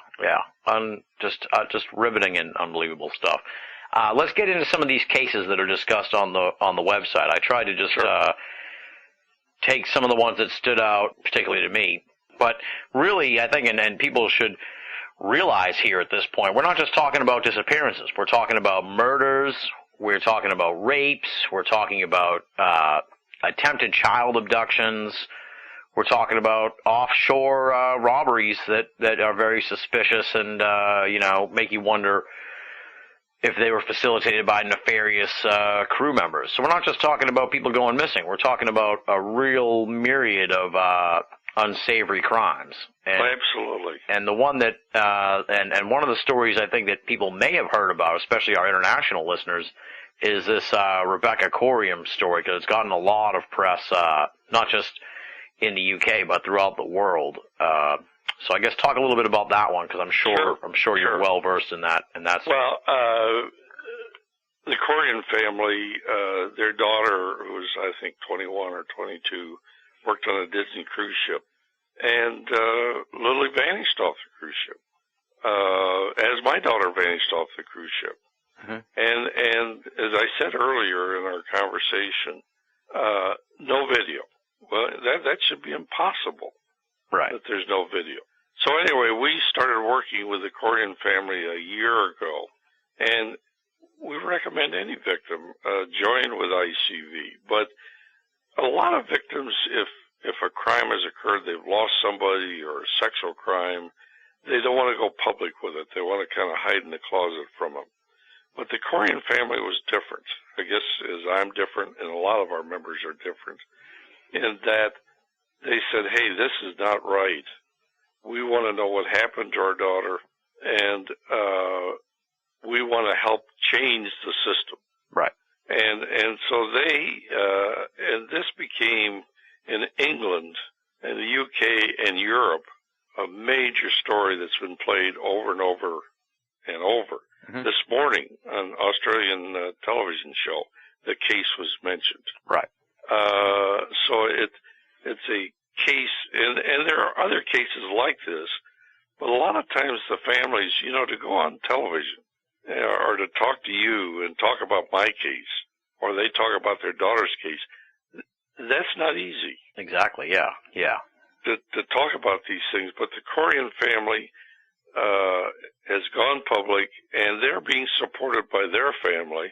[SPEAKER 3] Just riveting and unbelievable stuff. Let's get into some of these cases that are discussed on the website. I tried to just take some of the ones that stood out, particularly to me. But really, I think, and people should realize here at this point, we're not just talking about disappearances. We're talking about murders. We're talking about rapes. We're talking about attempted child abductions. We're talking about offshore robberies that are very suspicious and make you wonder if they were facilitated by nefarious crew members. So we're not just talking about people going missing. We're talking about a real myriad of unsavory crimes. And,
[SPEAKER 1] absolutely.
[SPEAKER 3] And the one that and one of the stories I think that people may have heard about, especially our international listeners, is this Rebecca Corium story, because it's gotten a lot of press, not just in the UK but throughout the world. So I guess talk a little bit about that one, because I'm sure you're well versed in that.
[SPEAKER 1] Well, the Corium family, their daughter, who was I think 21 or 22, worked on a Disney cruise ship, and literally vanished off the cruise ship, as my daughter vanished off the cruise ship. Mm-hmm. And as I said earlier in our conversation, no video. Well, that should be impossible.
[SPEAKER 3] Right.
[SPEAKER 1] That there's no video. So anyway, we started working with the Corium family a year ago, and we recommend any victim join with ICV. But a lot of victims, if a crime has occurred, they've lost somebody or a sexual crime, they don't want to go public with it. They want to kind of hide in the closet from them. But the Corium family was different. I guess as I'm different, and a lot of our members are different, in that they said, hey, this is not right. We want to know what happened to our daughter, and we want to help change the system.
[SPEAKER 3] Right.
[SPEAKER 1] And so and this became, in England and the UK and Europe, a major story that's been played over and over and over. Mm-hmm. This morning on Australian television show, the case was mentioned.
[SPEAKER 3] Right.
[SPEAKER 1] So it's a case, and there are other cases like this, but a lot of times the families, to go on television or to talk to you and talk about my case, or they talk about their daughter's case, that's not easy.
[SPEAKER 3] Exactly, yeah.
[SPEAKER 1] To talk about these things, but the Corium family has gone public, and they're being supported by their family,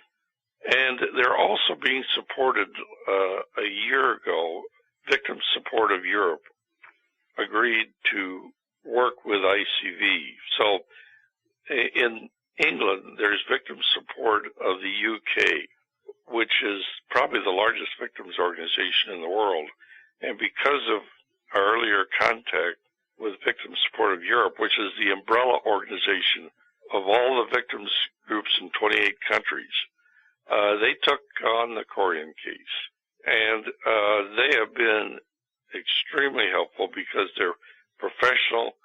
[SPEAKER 1] and they're also being supported a year ago. Victim Support of Europe agreed to work with ICV. So in England, there's Victim Support of the UK, which is probably the largest victims organization in the world. And because of our earlier contact with Victim Support of Europe, which is the umbrella organization of all the victims groups in 28 countries, they took on the Corium case. And they have been extremely helpful because they're professional,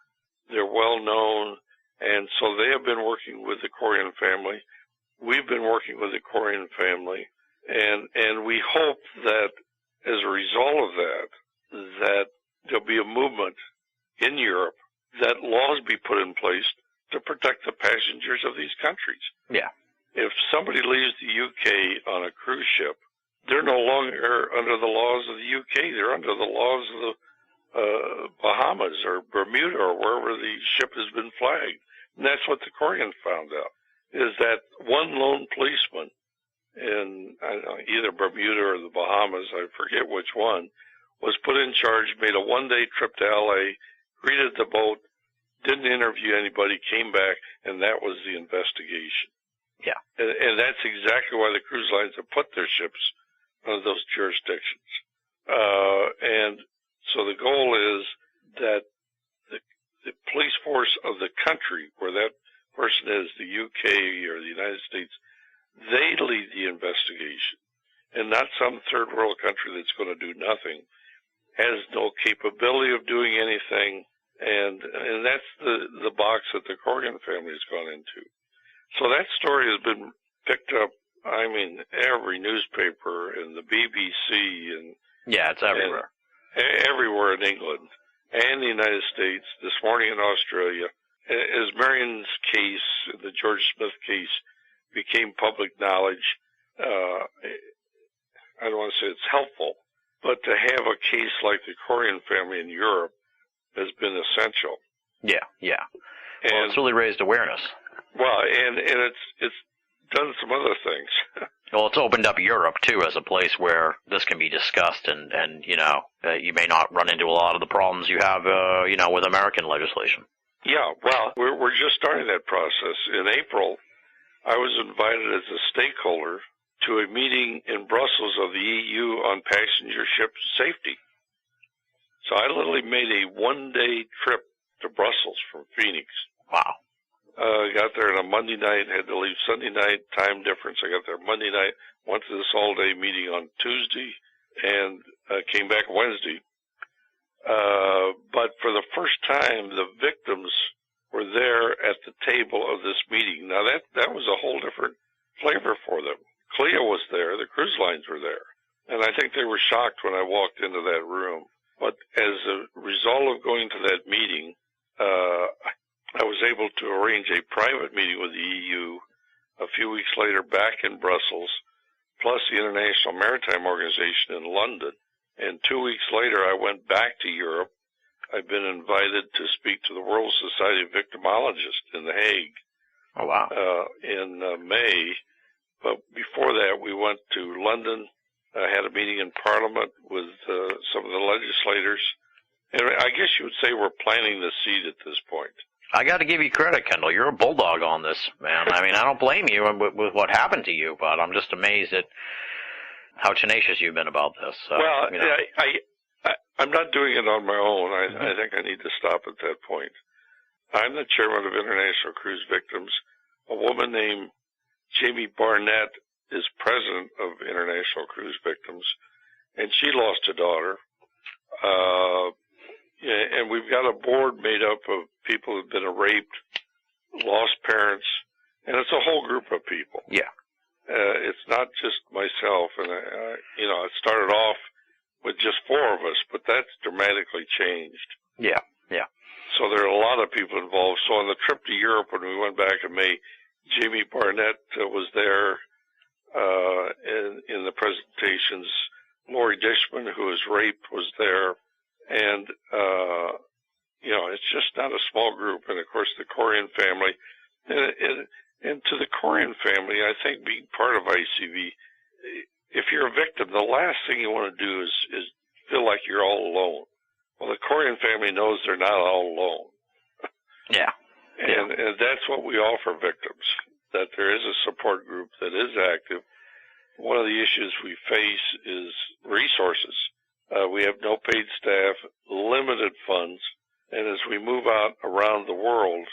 [SPEAKER 1] they're well-known, and so they have been working with the Corium family. We've been working with the Corium family, and we hope that as a result of that there'll be a movement in Europe that laws be put in place to protect the passengers of these countries.
[SPEAKER 3] Yeah.
[SPEAKER 1] If somebody leaves the UK on a cruise ship, they're no longer under the laws of the UK. They're under the laws of the Bahamas or Bermuda or wherever the ship has been flagged. And that's what the Corium found out, is that one lone policeman in either Bermuda or the Bahamas, I forget which one, was put in charge, made a one-day trip to L.A., greeted the boat, didn't interview anybody, came back, and that was the investigation.
[SPEAKER 3] Yeah.
[SPEAKER 1] And that's exactly why the cruise lines have put their ships under those jurisdictions. And so the goal is that the police force of the country where that person is, the UK or the United States, they lead the investigation, and not some third world country that's going to do nothing, has no capability of doing anything, and that's the box that the Corrigan family has gone into. So that story has been picked up, I mean, every newspaper and the BBC and
[SPEAKER 3] yeah, it's everywhere.
[SPEAKER 1] Everywhere in England and the United States, this morning in Australia. As Marion's case, the George Smith case, became public knowledge, I don't want to say it's helpful, but to have a case like the Corrigan family in Europe has been essential.
[SPEAKER 3] Yeah, yeah.
[SPEAKER 1] And,
[SPEAKER 3] well, it's really raised awareness.
[SPEAKER 1] Well, and it's done some other things.
[SPEAKER 3] Well, it's opened up Europe, too, as a place where this can be discussed, and you know, you may not run into a lot of the problems you have, you know, with American legislation.
[SPEAKER 1] Yeah, well, we're just starting that process. In April, I was invited as a stakeholder to a meeting in Brussels of the EU on passenger ship safety. So I literally made a one-day trip to Brussels from Phoenix.
[SPEAKER 3] Wow.
[SPEAKER 1] Got there on a Monday night, had to leave Sunday night, time difference. I got there Monday night, went to this all-day meeting on Tuesday, and came back Wednesday. But for the first time, the victims were there at the table of this meeting. Now, that was a whole different flavor for them. Cleo was there. The cruise lines were there. And I think they were shocked when I walked into that room. But as a result of going to that meeting, I was able to arrange a private meeting with the EU a few weeks later back in Brussels, plus the International Maritime Organization in London. And 2 weeks later, I went back to Europe. I've been invited to speak to the World Society of Victimologists in The Hague.
[SPEAKER 3] Oh, wow.
[SPEAKER 1] In May. But before that, we went to London. I had a meeting in Parliament with some of the legislators. And I guess you would say we're planting the seed at this point.
[SPEAKER 3] I got to give you credit, Kendall. You're a bulldog on this, man. I mean, I don't blame you with what happened to you, but I'm just amazed at how tenacious you've been about this.
[SPEAKER 1] Well,
[SPEAKER 3] you know.
[SPEAKER 1] I'm not doing it on my own. I think I need to stop at that point. I'm the chairman of International Cruise Victims. A woman named Jamie Barnett is president of International Cruise Victims, and she lost a daughter. And we've got a board made up of people who've been raped, lost parents, and it's a whole group of people.
[SPEAKER 3] Yeah.
[SPEAKER 1] It's not just myself, and it started off with just 4 of us, but that's dramatically changed.
[SPEAKER 3] Yeah, yeah.
[SPEAKER 1] So there are a lot of people involved. So on the trip to Europe, when we went back in May, Jamie Barnett was there in the presentations. Lori Dishman, who was raped, was there. And, it's just not a small group. And, of course, the Corrigan family. And to the Corrigan family, I think being part of ICV, if you're a victim, the last thing you want to do is feel like you're all alone. Well, the Corrigan family knows they're not all alone.
[SPEAKER 3] Yeah.
[SPEAKER 1] And that's what we offer victims, that there is a support group that is active. One of the issues we face is resources. We have no paid staff, limited funds, and as we move out around the world,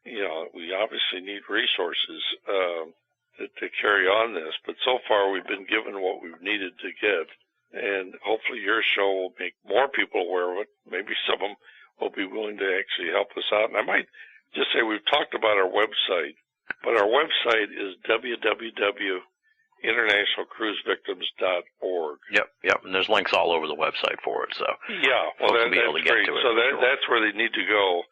[SPEAKER 1] we obviously need resources to carry on this. But so far, we've been given what we've needed to get, and hopefully your show will make more people aware of it. Maybe some of them will be willing to actually help us out. And I might just say we've talked about our website, but our website is www.internationalcruisevictims.org.
[SPEAKER 3] Yep, and there's links all over the website for it, so
[SPEAKER 1] yeah, well, that's great.
[SPEAKER 3] To it,
[SPEAKER 1] so
[SPEAKER 3] sure.
[SPEAKER 1] That's where they need to go,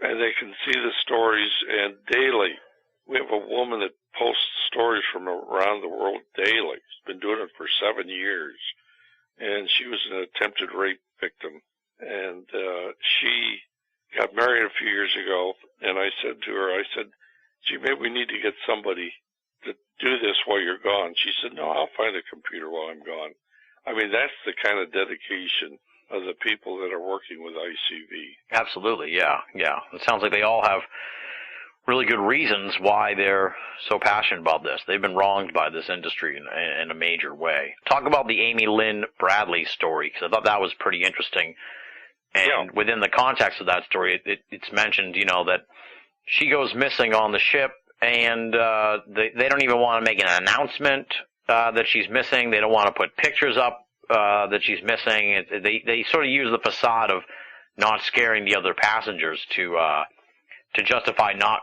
[SPEAKER 1] and they can see the stories. And daily, we have a woman that posts stories from around the world daily. She's been doing it for 7 years, and she was an attempted rape victim, and she got married a few years ago. And I said to her, gee, maybe we need to get somebody to do this while you're gone. She said, no, I'll find a computer while I'm gone. I mean, that's the kind of dedication of the people that are working with ICV.
[SPEAKER 3] Absolutely, yeah. It sounds like they all have really good reasons why they're so passionate about this. They've been wronged by this industry in a major way. Talk about the Amy Lynn Bradley story, because I thought that was pretty interesting. And within the context of that story, it's mentioned, that she goes missing on the ship, and they don't even want to make an announcement that she's missing. They don't want to put pictures up that she's missing. They sort of use the facade of not scaring the other passengers to justify not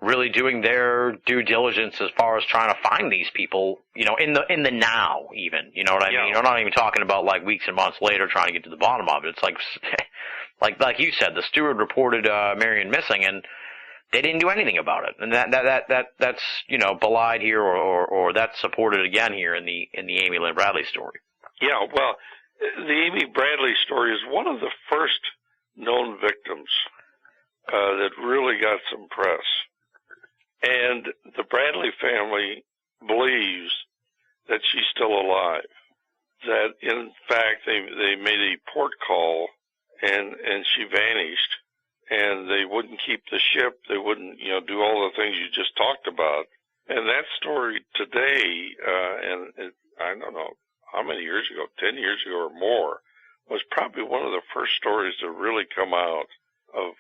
[SPEAKER 3] really doing their due diligence as far as trying to find these people, in the now even, you know what I mean? I'm not even talking about like weeks and months later trying to get to the bottom of it. It's like you said, the steward reported Marion missing, and they didn't do anything about it. And that's belied here or that's supported again here in the Amy Lynn Bradley story.
[SPEAKER 1] Yeah, well, the Amy Bradley story is one of the first known victims that really got some press. And the Bradley family believes that she's still alive. That, in fact, they made a port call and she vanished. And they wouldn't keep the ship. They wouldn't, do all the things you just talked about. And that story today, I don't know how many years ago, 10 years ago or more, was probably one of the first stories to really come out of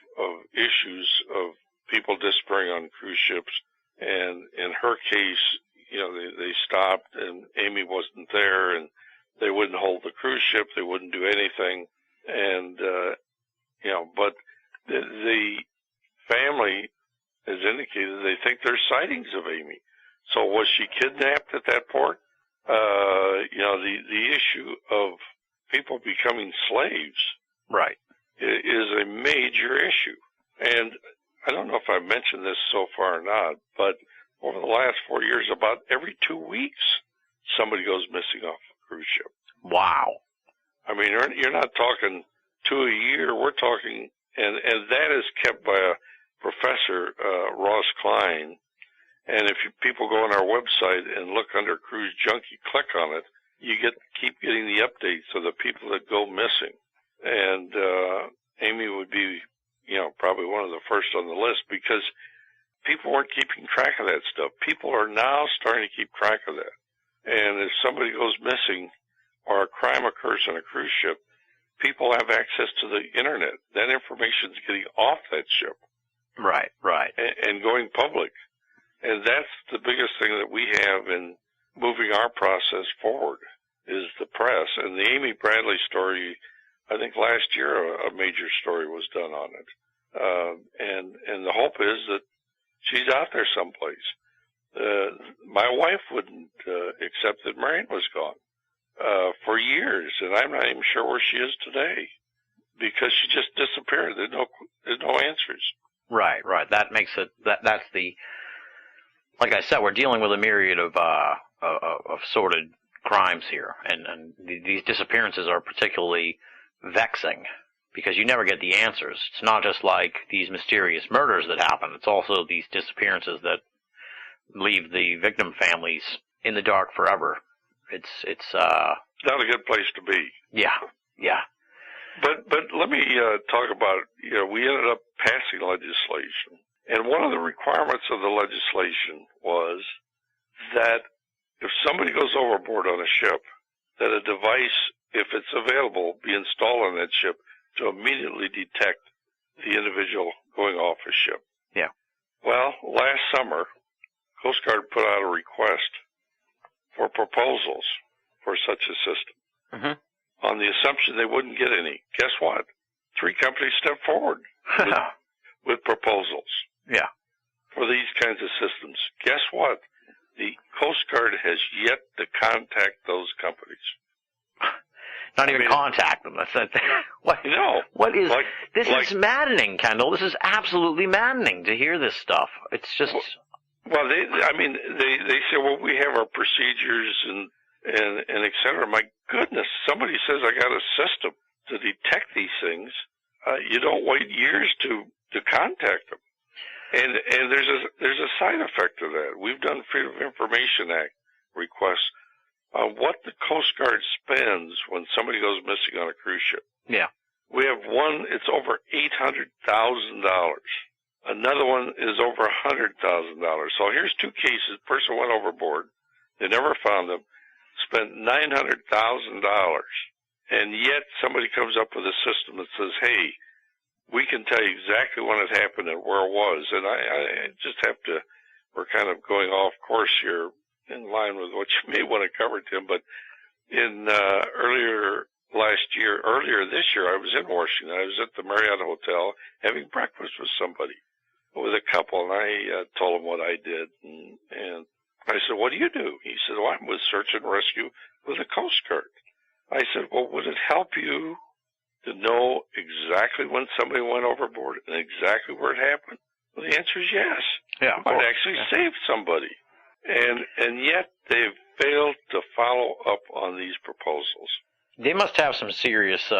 [SPEAKER 1] issues of people disappearing on cruise ships. And in her case, they stopped and Amy wasn't there and they wouldn't hold the cruise ship. They wouldn't do anything. And, but the family has indicated they think there's sightings of Amy. So was she kidnapped at that port? The issue of people becoming slaves,
[SPEAKER 3] right,
[SPEAKER 1] is a major issue. And I don't know if I've mentioned this so far or not, but over the last 4 years, about every 2 weeks, somebody goes missing off a cruise ship.
[SPEAKER 3] Wow.
[SPEAKER 1] I mean, you're not talking 2 a year. We're talking, and that is kept by a professor, Ross Klein. And if people go on our website and look under Cruise Junkie, click on it, you keep getting the updates of the people that go missing. And Amy would be, probably one of the first on the list because people weren't keeping track of that stuff. People are now starting to keep track of that. And if somebody goes missing or a crime occurs on a cruise ship, people have access to the internet. That information is getting off that ship.
[SPEAKER 3] Right.
[SPEAKER 1] And going public. And that's the biggest thing that we have in moving our process forward is the press. And the Amy Bradley story, I think last year a major story was done on it. And the hope is that she's out there someplace. My wife wouldn't accept that Marion was gone for years, and I'm not even sure where she is today because she just disappeared. There's no answers. Right.
[SPEAKER 3] That makes it that's the, like I said, we're dealing with a myriad of sordid crimes here, and these disappearances are particularly vexing because you never get the answers. It's not just like these mysterious murders that happen. It's also these disappearances that leave the victim families in the dark forever. It's
[SPEAKER 1] not a good place to be.
[SPEAKER 3] Yeah.
[SPEAKER 1] But let me talk about, we ended up passing legislation. And one of the requirements of the legislation was that if somebody goes overboard on a ship, that a device, if it's available, be installed on that ship to immediately detect the individual going off a ship.
[SPEAKER 3] Yeah.
[SPEAKER 1] Well, last summer, Coast Guard put out a request for proposals for such a system.
[SPEAKER 3] Mm-hmm.
[SPEAKER 1] On the assumption they wouldn't get any. Guess what? 3 companies stepped forward with proposals.
[SPEAKER 3] Yeah.
[SPEAKER 1] For these kinds of systems. Guess what? The Coast Guard has yet to contact those companies.
[SPEAKER 3] Not even contact them. That's what?
[SPEAKER 1] No.
[SPEAKER 3] What is this? Is maddening, Kendall. This is absolutely maddening to hear this stuff. It's just.
[SPEAKER 1] Well, they say, well, we have our procedures and et cetera. My goodness, somebody says I got a system to detect these things. You don't wait years to contact them. And there's a side effect to that. We've done Freedom of Information Act requests on what the Coast Guard spends when somebody goes missing on a cruise ship.
[SPEAKER 3] Yeah.
[SPEAKER 1] We have one, it's over $800,000. Another one is over $100,000. So here's two cases. Person went overboard. They never found them. Spent $900,000. And yet somebody comes up with a system that says, hey, we can tell you exactly when it happened and where it was. And I just have to, we're kind of going off course here in line with what you may want to cover, Tim. But in earlier this year, I was in Washington. I was at the Marriott Hotel having breakfast with somebody, with a couple, and I told them what I did. And I said, what do you do? He said, well, I'm with search and rescue with the Coast Guard. I said, well, would it help you to know exactly when somebody went overboard and exactly where it happened? Well, the answer is yes.
[SPEAKER 3] Yeah,
[SPEAKER 1] it might actually save somebody. And yet they've failed to follow up on these proposals.
[SPEAKER 3] They must have some serious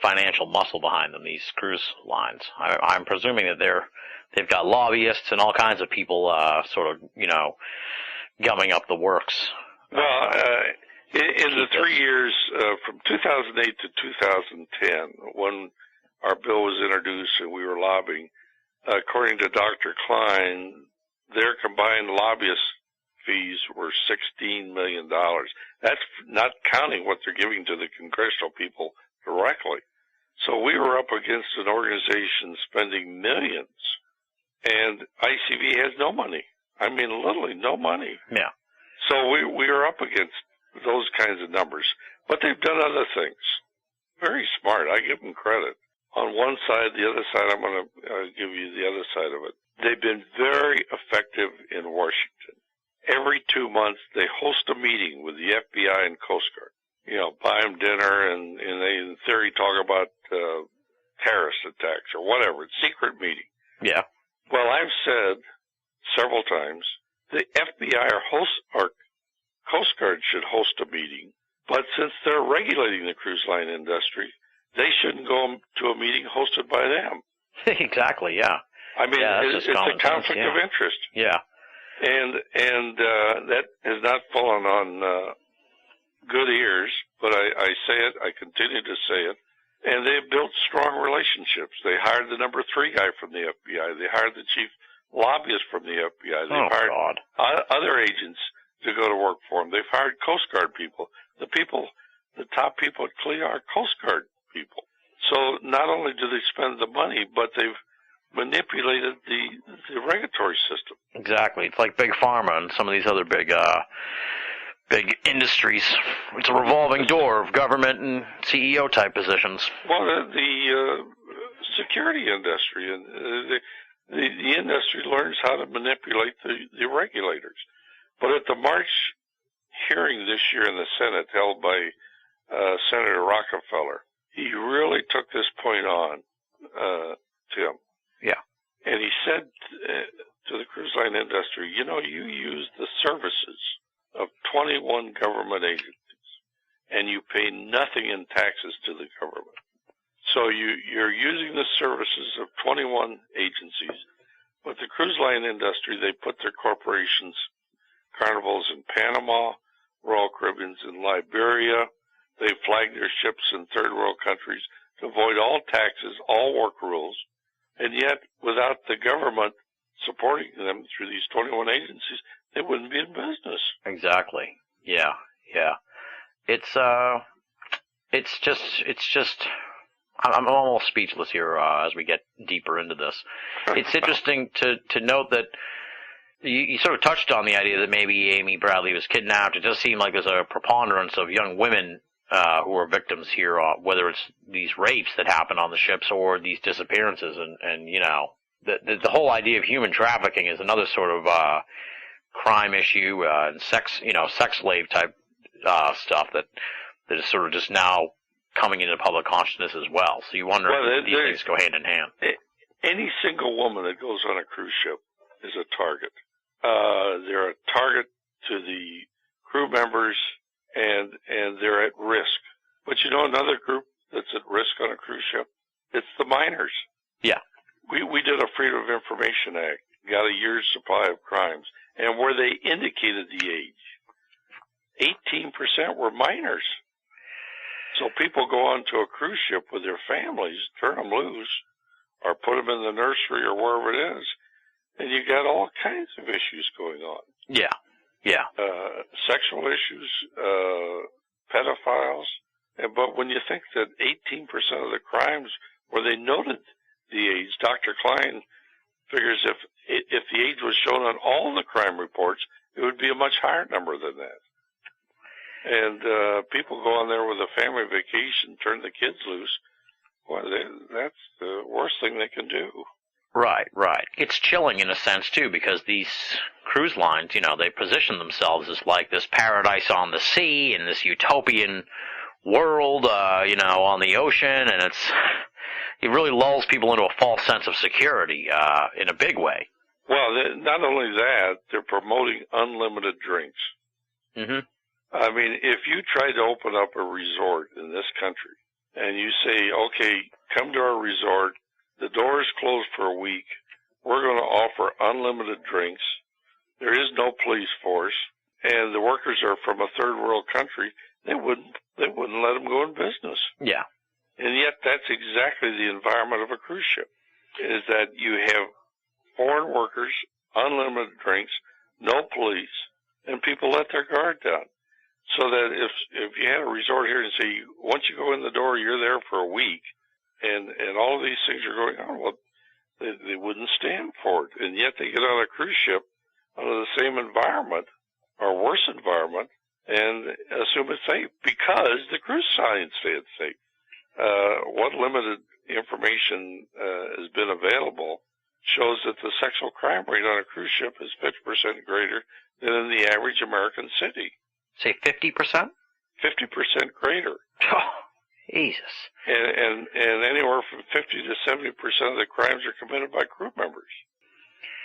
[SPEAKER 3] financial muscle behind them, these cruise lines. I'm presuming that they've got lobbyists and all kinds of people sort of, gumming up the works.
[SPEAKER 1] Well, in the 3 years from 2008 to 2010, when our bill was introduced and we were lobbying, according to Dr. Klein, their combined lobbyist fees were $16 million. That's not counting what they're giving to the congressional people directly. So we were up against an organization spending millions, and ICV has no money. I mean, literally no money.
[SPEAKER 3] Yeah.
[SPEAKER 1] So we are up against those kinds of numbers. But they've done other things. Very smart. I give them credit. On one side, the other side, I'm going to give you the other side of it. They've been very effective in Washington. Every 2 months, they host a meeting with the FBI and Coast Guard. Buy them dinner, and they, in theory, talk about terrorist attacks or whatever. It's a secret meeting.
[SPEAKER 3] Yeah.
[SPEAKER 1] Well, I've said several times the FBI or Coast Guard should host a meeting, but since they're regulating the cruise line industry, they shouldn't go to a meeting hosted by them.
[SPEAKER 3] Exactly, yeah.
[SPEAKER 1] I mean, it's a conflict of interest.
[SPEAKER 3] Yeah.
[SPEAKER 1] And that has not fallen on good ears, but I say it, I continue to say it, and they've built strong relationships. They hired the number 3 guy from the FBI. They hired the chief lobbyist from the FBI. They've hired other agents to go to work for them. They've hired Coast Guard people. The top people at CLIA are Coast Guard people. So not only do they spend the money, but they've manipulated the regulatory system.
[SPEAKER 3] Exactly. It's like Big Pharma and some of these other big industries. It's a revolving door of government and CEO type positions.
[SPEAKER 1] Well, the security industry and the industry learns how to manipulate the regulators. But at the March hearing this year in the Senate held by Senator Rockefeller, he really took this point on, Tim.
[SPEAKER 3] Yeah.
[SPEAKER 1] And he said to the cruise line industry, you use the services of 21 government agencies, and you pay nothing in taxes to the government. So you're using the services of 21 agencies, but the cruise line industry, they put their corporations, Carnivals in Panama, Royal Caribbeans in Liberia. They flag their ships in third world countries to avoid all taxes, all work rules, and yet without the government supporting them through these 21 agencies, they wouldn't be in business.
[SPEAKER 3] Exactly. Yeah. It's just I'm almost speechless here as we get deeper into this. It's interesting to note that you sort of touched on the idea that maybe Amy Bradley was kidnapped. It does seem like there's a preponderance of young women who are victims here, whether it's these rapes that happen on the ships or these disappearances, and the whole idea of human trafficking is another sort of crime issue and sex slave type stuff that is sort of just now coming into public consciousness as well. So you wonder if these things go hand in hand.
[SPEAKER 1] Any single woman that goes on a cruise ship is a target. They're a target to the crew members, and they're at risk. But another group that's at risk on a cruise ship? It's the minors. Yeah. We did a Freedom of Information Act, got a year's supply of crimes, and where they indicated the age, 18% were minors. So people go onto a cruise ship with their families, turn them loose, or put them in the nursery or wherever it is, and you got all kinds of issues going on.
[SPEAKER 3] Yeah, yeah.
[SPEAKER 1] Sexual issues, pedophiles. But when you think that 18% of the crimes where they noted the age, Dr. Klein figures if the age was shown on all the crime reports, it would be a much higher number than that. And people go on there with a family vacation, turn the kids loose. Well, that's the worst thing they can do.
[SPEAKER 3] Right, right. It's chilling in a sense, too, because these cruise lines, they position themselves as like this paradise on the sea and this utopian world, on the ocean, and it really lulls people into a false sense of security in a big way.
[SPEAKER 1] Well, not only that, they're promoting unlimited drinks.
[SPEAKER 3] Mm-hmm.
[SPEAKER 1] I mean, if you try to open up a resort in this country and you say, okay, come to our resort, the door is closed for a week, we're going to offer unlimited drinks, there is no police force, and the workers are from a third world country, they wouldn't let them go in business.
[SPEAKER 3] Yeah.
[SPEAKER 1] And yet that's exactly the environment of a cruise ship, is that you have foreign workers, unlimited drinks, no police, and people let their guard down. So that if you had a resort here and say, once you go in the door, you're there for a week, and all of these things are going on, well, they wouldn't stand for it. And yet they get on a cruise ship under the same environment, or worse environment, and assume it's safe because the cruise signs say it's safe. What limited information has been available shows that the sexual crime rate on a cruise ship is 50% greater than in the average American city.
[SPEAKER 3] Say 50%?
[SPEAKER 1] 50% greater.
[SPEAKER 3] Oh, Jesus.
[SPEAKER 1] And anywhere from 50 to 70% of the crimes are committed by crew members.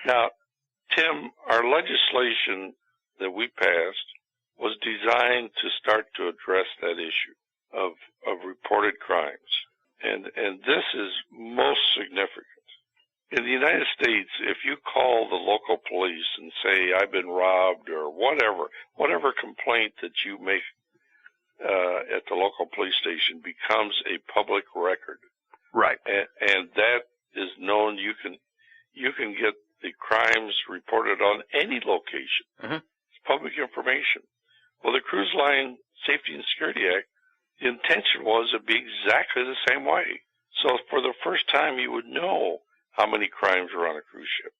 [SPEAKER 1] Now, Tim, our legislation that we passed was designed to start to address that issue of reported crimes. And this is most significant. In the United States, if you call the local police and say, I've been robbed or whatever complaint that you make at the local police station becomes a public record.
[SPEAKER 3] Right.
[SPEAKER 1] And that is known. You can get the crimes reported on any location.
[SPEAKER 3] Mm-hmm.
[SPEAKER 1] It's public information. Well, the Cruise Line Safety and Security Act, the intention was it'd be exactly the same way. So for the first time, you would know how many crimes were on a cruise ship,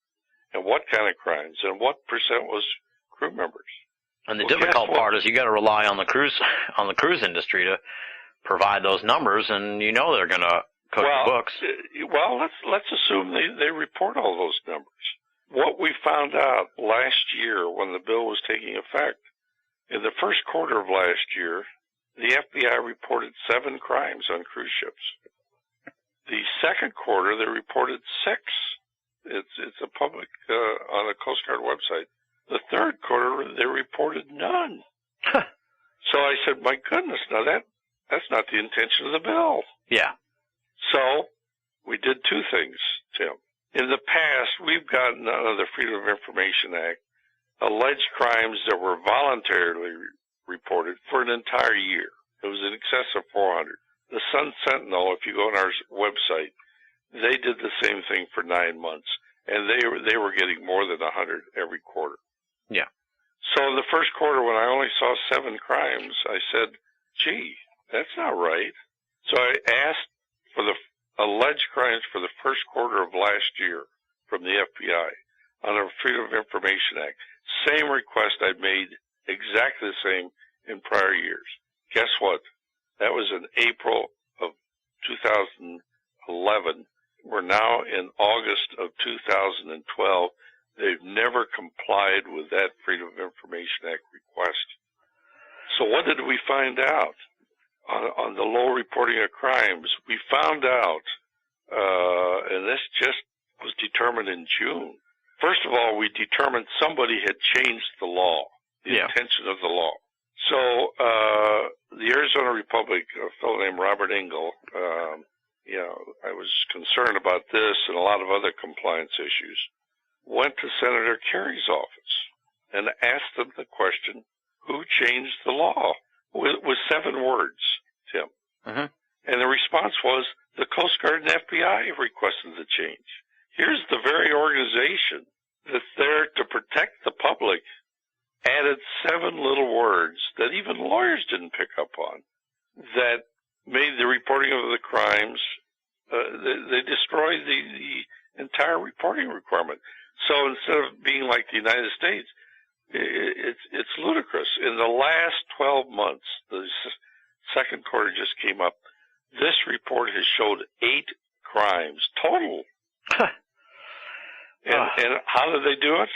[SPEAKER 1] and what kind of crimes, and what percent was crew members.
[SPEAKER 3] And the difficult part is you got to rely on the cruise industry to provide those numbers, and they're going to cook the books.
[SPEAKER 1] Well, let's assume they report all those numbers. What we found out last year when the bill was taking effect, in the first quarter of last year, the FBI reported 7 crimes on cruise ships. The second quarter, they reported 6. It's a public on the Coast Guard website. The third quarter, they reported none.
[SPEAKER 3] Huh.
[SPEAKER 1] So I said, my goodness, now that's not the intention of the bill.
[SPEAKER 3] Yeah.
[SPEAKER 1] So we did 2 things, Tim. In the past, we've gotten under the Freedom of Information Act alleged crimes that were voluntarily reported for an entire year. It was in excess of 400. The Sun Sentinel, if you go on our website, they did the same thing for 9 months, and they were getting more than 100 every quarter.
[SPEAKER 3] Yeah.
[SPEAKER 1] So in the first quarter, when I only saw 7 crimes, I said, gee, that's not right. So I asked for the alleged crimes for the first quarter of last year from the FBI under Freedom of Information Act. Same request I'd made, exactly the same in prior years. Guess what? That was in April of 2011. We're now in August of 2012. They've never complied with that Freedom of Information Act request. So what did we find out on the low reporting of crimes? We found out, and this just was determined in June. First of all, we determined somebody had changed the law, the intention of the law. So the Arizona Republic, a fellow named Robert Engel, I was concerned about this and a lot of other compliance issues, went to Senator Kerry's office and asked them the question, who changed the law with 7 words, Tim.
[SPEAKER 3] Mm-hmm.
[SPEAKER 1] And the response was the Coast Guard and FBI requested the change. Here's the very organization that's there to protect the public added 7 little words that even lawyers didn't pick up on that made the reporting of the crimes, they destroyed the entire reporting requirement. So instead of being like the United States, it's ludicrous. In the last 12 months, the second quarter just came up, this report has showed 8 crimes total. And how did they do it?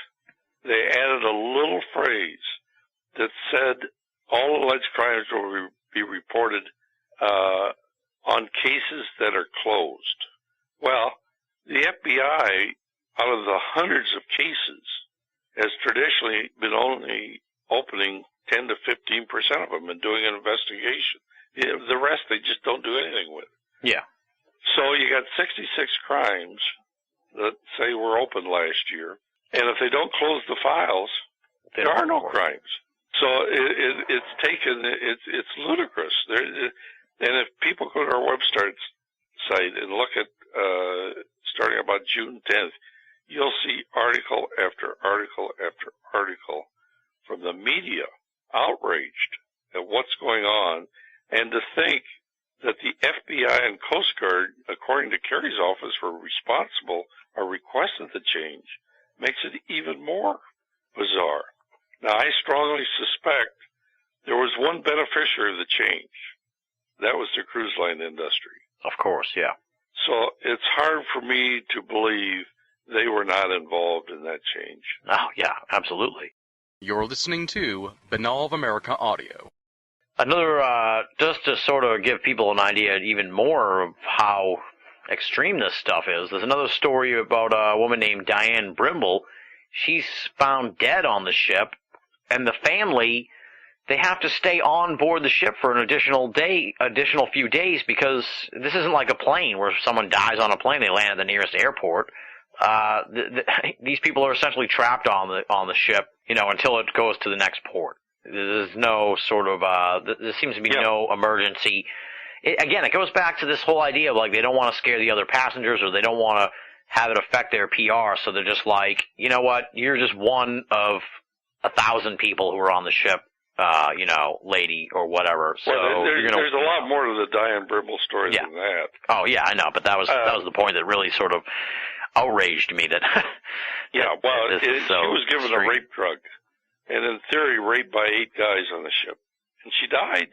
[SPEAKER 1] They added a little phrase that said all alleged crimes will be reported on cases that are closed. Well, the FBI, out of the hundreds of cases, has traditionally been only opening 10 to 15% of them and doing an investigation. The rest they just don't do anything with.
[SPEAKER 3] Yeah.
[SPEAKER 1] So you got 66 crimes that say were open last year, and if they don't close the files, there are no crimes. So it's ludicrous. And if people go to our website and look at starting about June 10th, you'll see article after article after article from the media outraged at what's going on, and to think that the FBI and Coast Guard, according to Kerry's office, were responsible or requested the change makes it even more bizarre. Now, I strongly suspect there was one beneficiary of the change. That was the cruise line industry.
[SPEAKER 3] Of course, yeah.
[SPEAKER 1] So it's hard for me to believe they were not involved in that change.
[SPEAKER 3] Oh, yeah, absolutely.
[SPEAKER 2] You're listening to Banal of America Audio.
[SPEAKER 3] Another, just to sort of give people an idea even more of how extreme this stuff is, there's another story about a woman named Diane Brimble. She's found dead on the ship, and the family, they have to stay on board the ship for an additional few days, because this isn't like a plane where if someone dies on a plane, they land at the nearest airport. These people are essentially trapped on the ship, until it goes to the next port. There's no sort of, there seems to be no emergency. It goes back to this whole idea of, like, they don't want to scare the other passengers, or they don't want to have it affect their PR, so they're just like, you know what, you're just one of 1,000 people who are on the ship, lady, or whatever. So
[SPEAKER 1] well, there's a lot more to the Diane Brimble story than that.
[SPEAKER 3] Oh, yeah, I know, but that was the point that really sort of outraged me. That
[SPEAKER 1] she was given
[SPEAKER 3] extreme.
[SPEAKER 1] A rape drug, and in theory raped by 8 guys on the ship, and she died.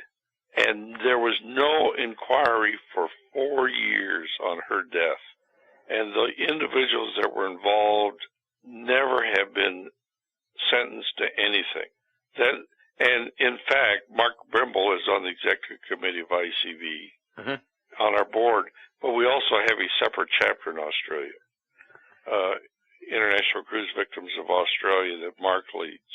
[SPEAKER 1] And there was no inquiry for 4 years on her death, and the individuals that were involved never have been sentenced to anything. And in fact, Mark Brimble is on the executive committee of ICV on our board, but we also have a separate chapter in Australia, International Cruise Victims of Australia, that Mark leads.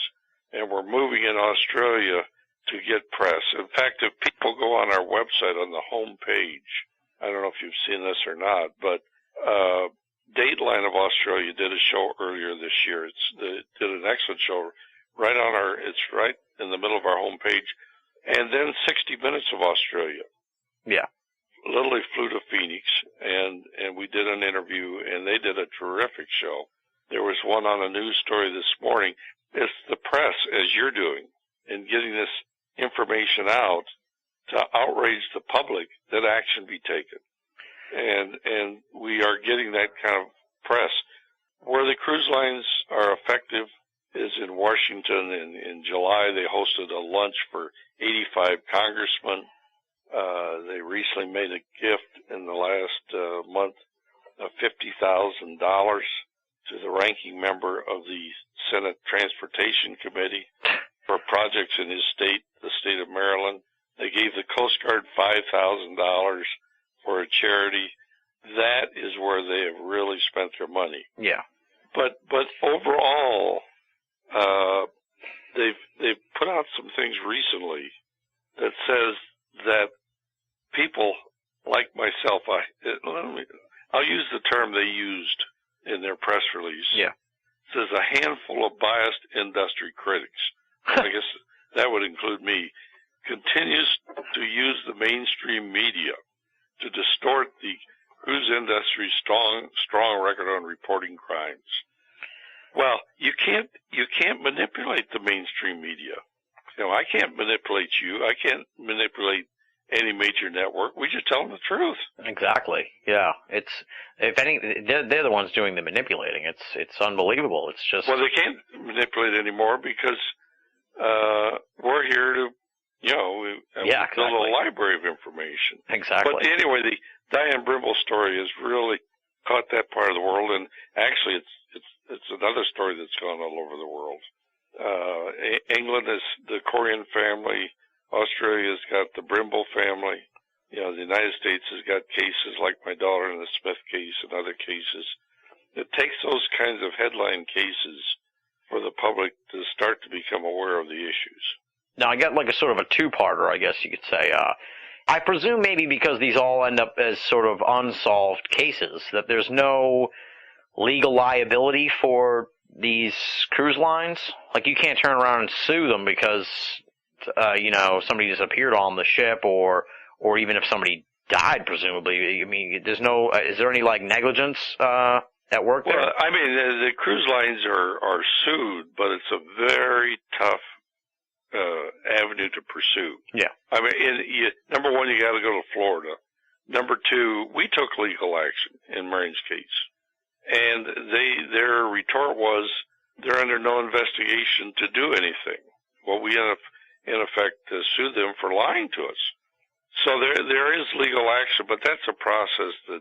[SPEAKER 1] And we're moving in Australia to get press. In fact, if people go on our website on the home page, I don't know if you've seen this or not, but Dateline of Australia did a show earlier this year. Did an excellent show it's right in the middle of our home page. And then 60 Minutes of Australia.
[SPEAKER 3] Yeah.
[SPEAKER 1] Literally flew to Phoenix, and we did an interview, and they did a terrific show. There was one on a news story this morning. It's the press, as you're doing, and getting this information out to outrage the public that action be taken. And we are getting that kind of press. Where the cruise lines are effective is in Washington. In July, they hosted a lunch for 85 congressmen. They recently made a gift in the last month of $50,000 to the ranking member of the Senate Transportation Committee for projects in his state, the state of Maryland. They gave the Coast Guard $5,000 for a charity. That is where they have really spent their money.
[SPEAKER 3] Yeah.
[SPEAKER 1] But overall, they've put out some things recently that says that people like myself, I'll use the term they used in their press release.
[SPEAKER 3] Yeah.
[SPEAKER 1] It says a handful of biased industry critics. I guess that would include me, continues to use the mainstream media to distort the cruise industry's strong record on reporting crimes. Well, you can't manipulate the mainstream media. You know, I can't manipulate you. I can't manipulate any major network. We just tell them the truth.
[SPEAKER 3] Exactly. Yeah. It's, if any, they're the ones doing the manipulating. It's unbelievable. It's just.
[SPEAKER 1] Well, they can't manipulate anymore because we're here to, you know, build a library of information.
[SPEAKER 3] Exactly.
[SPEAKER 1] But anyway, the Diane Brimble story has really caught that part of the world, and actually, it's another story that's gone all over the world. England is the Korean family. Australia's got the Brimble family. You know, the United States has got cases like my daughter in the Smith case and other cases. It takes those kinds of headline cases for the public to start to become aware of the issues.
[SPEAKER 3] Now, I got like a sort of a two-parter, I guess you could say. I presume maybe because these all end up as sort of unsolved cases, that there's no legal liability for these cruise lines. Like, you can't turn around and sue them because, you know, somebody disappeared on the ship, or even if somebody died, presumably. I mean, there's no, is there any, like, negligence at work there?
[SPEAKER 1] Well, I mean, the cruise lines are sued, but it's a very tough avenue to pursue. Yeah. I mean, number one, you got to go to Florida. Number two, we took legal action in Marion's case, and their retort was they're under no investigation to do anything. Well, we in effect sued them for lying to us. So there is legal action, but that's a process that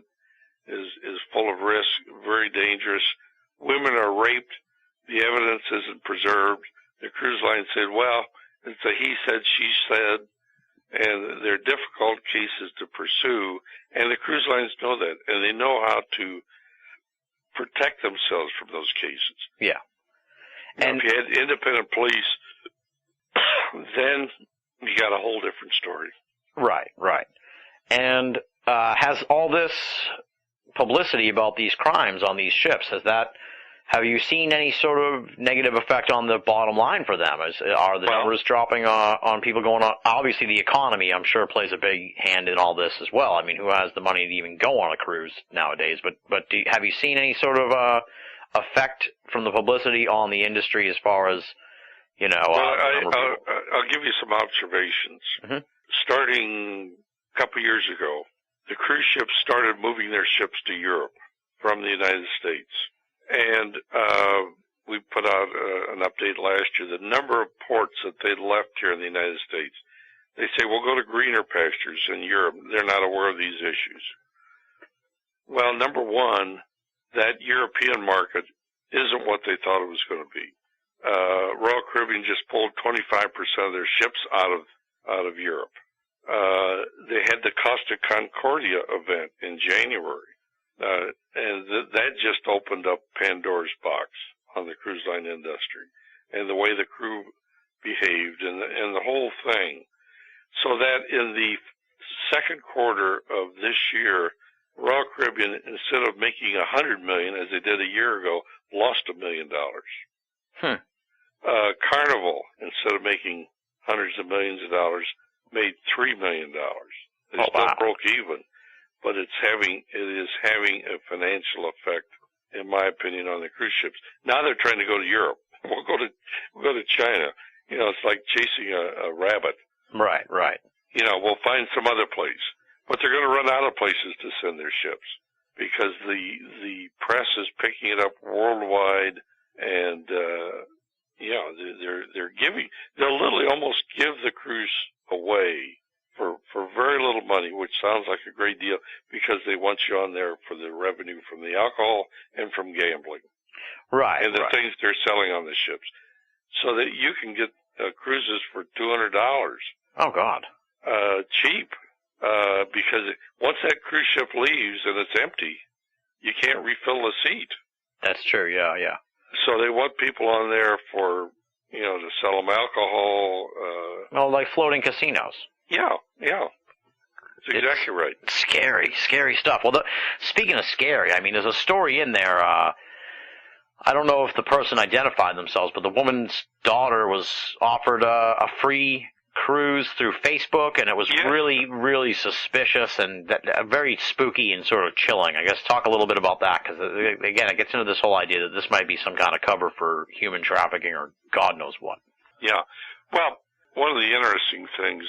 [SPEAKER 1] is full of risk, very dangerous. Women are raped. The evidence isn't preserved. The cruise line said, well, it's a he said, she said, and they're difficult cases to pursue, and the cruise lines know that, and they know how to protect themselves from those cases.
[SPEAKER 3] Yeah.
[SPEAKER 1] Now, if you had independent police, then you got a whole different story.
[SPEAKER 3] Right, right. And has all this publicity about these crimes on these ships, have you seen any sort of negative effect on the bottom line for them? Are the numbers dropping on people going on? Obviously, the economy, I'm sure, plays a big hand in all this as well. I mean, who has the money to even go on a cruise nowadays? But have you seen any sort of effect from the publicity on the industry as far as, you know?
[SPEAKER 1] Well, I'll give you some observations. Mm-hmm. Starting a couple years ago, the cruise ships started moving their ships to Europe from the United States. And we put out an update last year. The number of ports that they left here in the United States, they say, we'll go to greener pastures in Europe. They're not aware of these issues. Well, number one, that European market isn't what they thought it was going to be. Royal Caribbean just pulled 25% of their ships out of Europe. They had the Costa Concordia event in January. And that just opened up Pandora's box on the cruise line industry and the way the crew behaved and the whole thing. So that in the second quarter of this year, Royal Caribbean, instead of making $100 million as they did a year ago, lost $1 million. Carnival, instead of making hundreds of millions of dollars, made $3 million. They still broke even. But it is having a financial effect, in my opinion, on the cruise ships. Now they're trying to go to Europe. We'll go to China. You know, it's like chasing a rabbit.
[SPEAKER 3] Right, right.
[SPEAKER 1] You know, we'll find some other place, but they're going to run out of places to send their ships because the press is picking it up worldwide, and you know, they'll literally almost give the cruise away for very little money, which sounds like a great deal because they want you on there for the revenue from the alcohol and from gambling.
[SPEAKER 3] Right.
[SPEAKER 1] And the things they're selling on the ships. So that you can get cruises for $200.
[SPEAKER 3] Oh, God.
[SPEAKER 1] Cheap. Because once that cruise ship leaves and it's empty, you can't refill the seat.
[SPEAKER 3] That's true, yeah, yeah.
[SPEAKER 1] So they want people on there for, you know, to sell them alcohol.
[SPEAKER 3] Well, like floating casinos.
[SPEAKER 1] Yeah, yeah. That's exactly right.
[SPEAKER 3] Scary, scary stuff. Well, speaking of scary, I mean, there's a story in there. I don't know if the person identified themselves, but the woman's daughter was offered a free cruise through Facebook, and it was really, really suspicious and very spooky and sort of chilling. I guess talk a little bit about that, because, again, it gets into this whole idea that this might be some kind of cover for human trafficking or God knows what.
[SPEAKER 1] Yeah. Well, one of the interesting things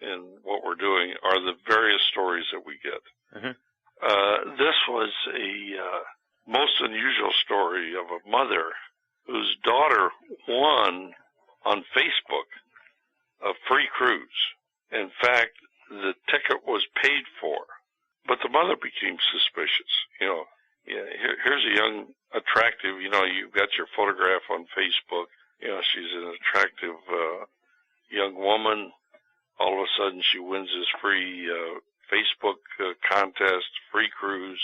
[SPEAKER 1] in what we're doing are the various stories that we get. Mm-hmm. This was a most unusual story of a mother whose daughter won on Facebook a free cruise. In fact, the ticket was paid for, but the mother became suspicious. Here's a young, attractive, you've got your photograph on Facebook. She's an attractive young woman. All of a sudden, she wins this free Facebook contest, free cruise,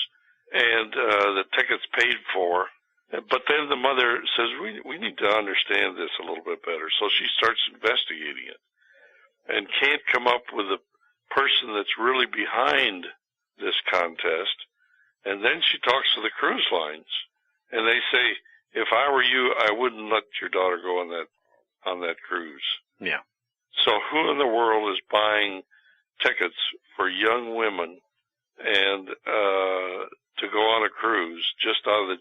[SPEAKER 1] and the ticket's paid for. But then the mother says, we need to understand this a little bit better. So she starts investigating it and can't come up with a person that's really behind this contest. And then she talks to the cruise lines, and they say, if I were you, I wouldn't let your daughter go on that cruise.
[SPEAKER 3] Yeah.
[SPEAKER 1] So who in the world is buying tickets for young women and to go on a cruise just out of the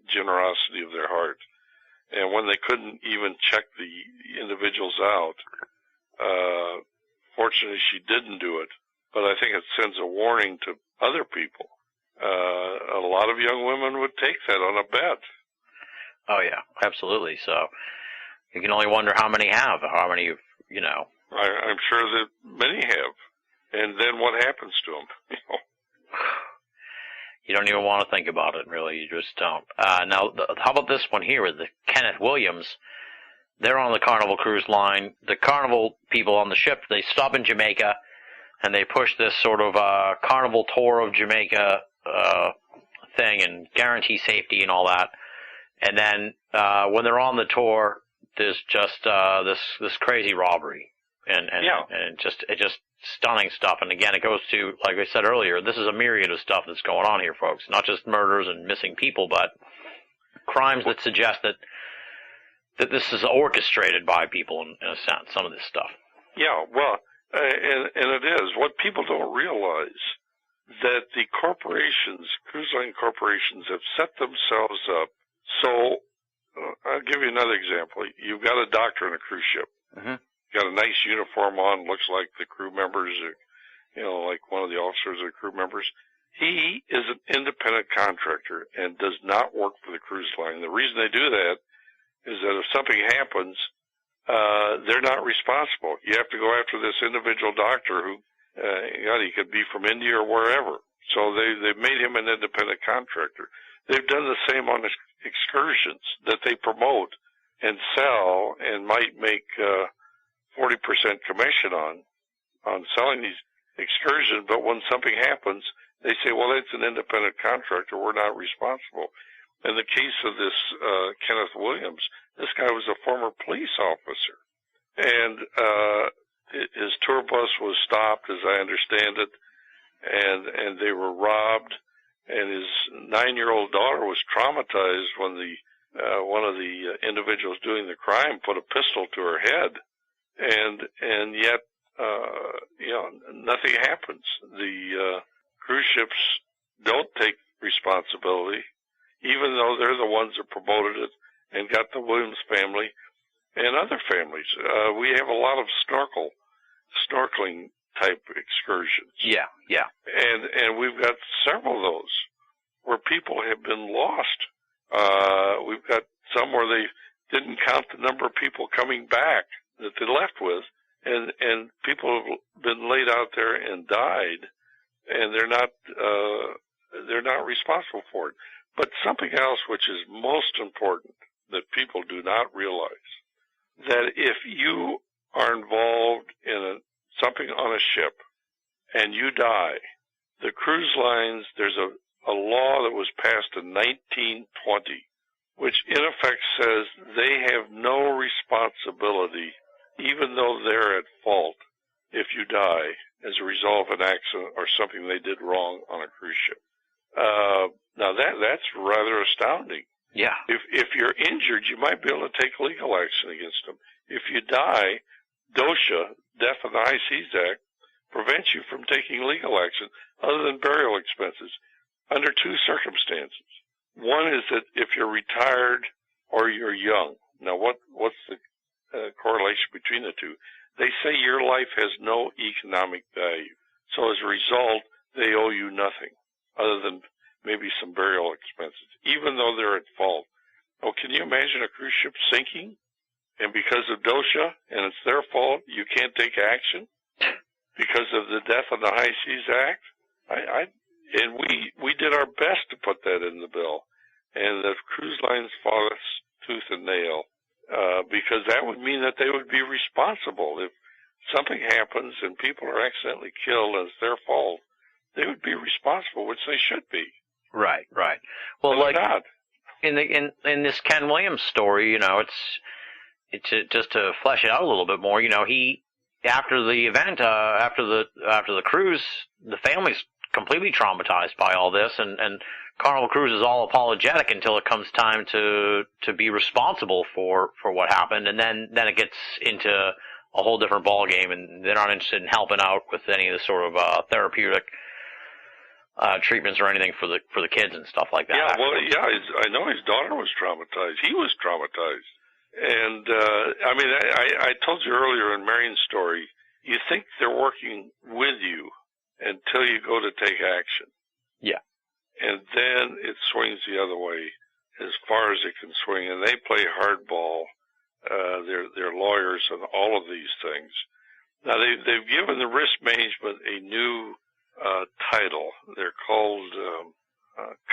[SPEAKER 1] generosity of their heart? And when they couldn't even check the individuals out, fortunately she didn't do it, but I think it sends a warning to other people. A lot of young women would take that on a bet.
[SPEAKER 3] Oh, yeah, absolutely. So you can only wonder how many have, how many,
[SPEAKER 1] I'm sure that many have. And then what happens to them?
[SPEAKER 3] You don't even want to think about it, really. You just don't. Now, how about this one here with the Kenneth Williams? They're on the Carnival Cruise Line. The Carnival people on the ship, they stop in Jamaica, and they push this sort of Carnival tour of Jamaica thing and guarantee safety and all that. And then when they're on the tour, there's just this crazy robbery and just stunning stuff. And again, it goes to, like I said earlier, this is a myriad of stuff that's going on here, folks. Not just murders and missing people, but crimes that suggest that this is orchestrated by people in a sense. Some of this stuff.
[SPEAKER 1] Yeah, well, and it is. What people don't realize that the corporations, cruise line corporations, have set themselves up. So I'll give you another example. You've got a doctor on a cruise ship. Mm-hmm. Got a nice uniform on, looks like the crew members, like one of the officers or crew members. He is an independent contractor and does not work for the cruise line. The reason they do that is that if something happens, they're not responsible. You have to go after this individual doctor who, he could be from India or wherever. So they've made him an independent contractor. They've done the same on excursions that they promote and sell and might make 40% commission on selling these excursions. But when something happens, they say, well, it's an independent contractor. We're not responsible. In the case of this Kenneth Williams, this guy was a former police officer. And his tour bus was stopped, as I understand it, and they were robbed. And his 9-year-old daughter was traumatized when one of the individuals doing the crime put a pistol to her head, and yet nothing happens. The cruise ships don't take responsibility, even though they're the ones that promoted it and got the Williams family and other families. We have a lot of snorkeling type excursions.
[SPEAKER 3] Yeah.
[SPEAKER 1] And we've got several of those where people have been lost. We've got some where they didn't count the number of people coming back that they left with, and people have been laid out there and died, and they're not responsible for it. But something else which is most important that people do not realize, that if you are involved in something on a ship and you die, the cruise lines, there's a law that was passed in 1920, which in effect says they have no responsibility, even though they're at fault, if you die as a result of an accident or something they did wrong on a cruise ship. Now that's rather astounding.
[SPEAKER 3] Yeah.
[SPEAKER 1] If you're injured, you might be able to take legal action against them. If you die, DOSHA, Death in the High Seas Act, prevents you from taking legal action other than burial expenses under two circumstances. One is that if you're retired or you're young. Now, what's the correlation between the two? They say your life has no economic value. So as a result, they owe you nothing other than maybe some burial expenses, even though they're at fault. Oh, can you imagine a cruise ship sinking? And because of DOSHA, and it's their fault, you can't take action? Because of the Death on the High Seas Act? And we did our best to put that in the bill. And the cruise lines fought us tooth and nail, because that would mean that they would be responsible. If something happens and people are accidentally killed and it's their fault, they would be responsible, which they should be.
[SPEAKER 3] Right. Well,
[SPEAKER 1] but
[SPEAKER 3] like
[SPEAKER 1] not.
[SPEAKER 3] in this Ken Williams story, it's just to flesh it out a little bit more. He after the event, after the cruise, the family's completely traumatized by all this, and Carnival Cruise is all apologetic until it comes time to be responsible for what happened, and then it gets into a whole different ball game, and they're not interested in helping out with any of the sort of therapeutic treatments or anything for the kids and stuff like that.
[SPEAKER 1] Yeah, well, I know his daughter was traumatized. He was traumatized. And, I told you earlier in Marion's story, you think they're working with you until you go to take action.
[SPEAKER 3] Yeah.
[SPEAKER 1] And then it swings the other way as far as it can swing. And they play hardball. They're lawyers on all of these things. Now, they've given the risk management a new title. They're called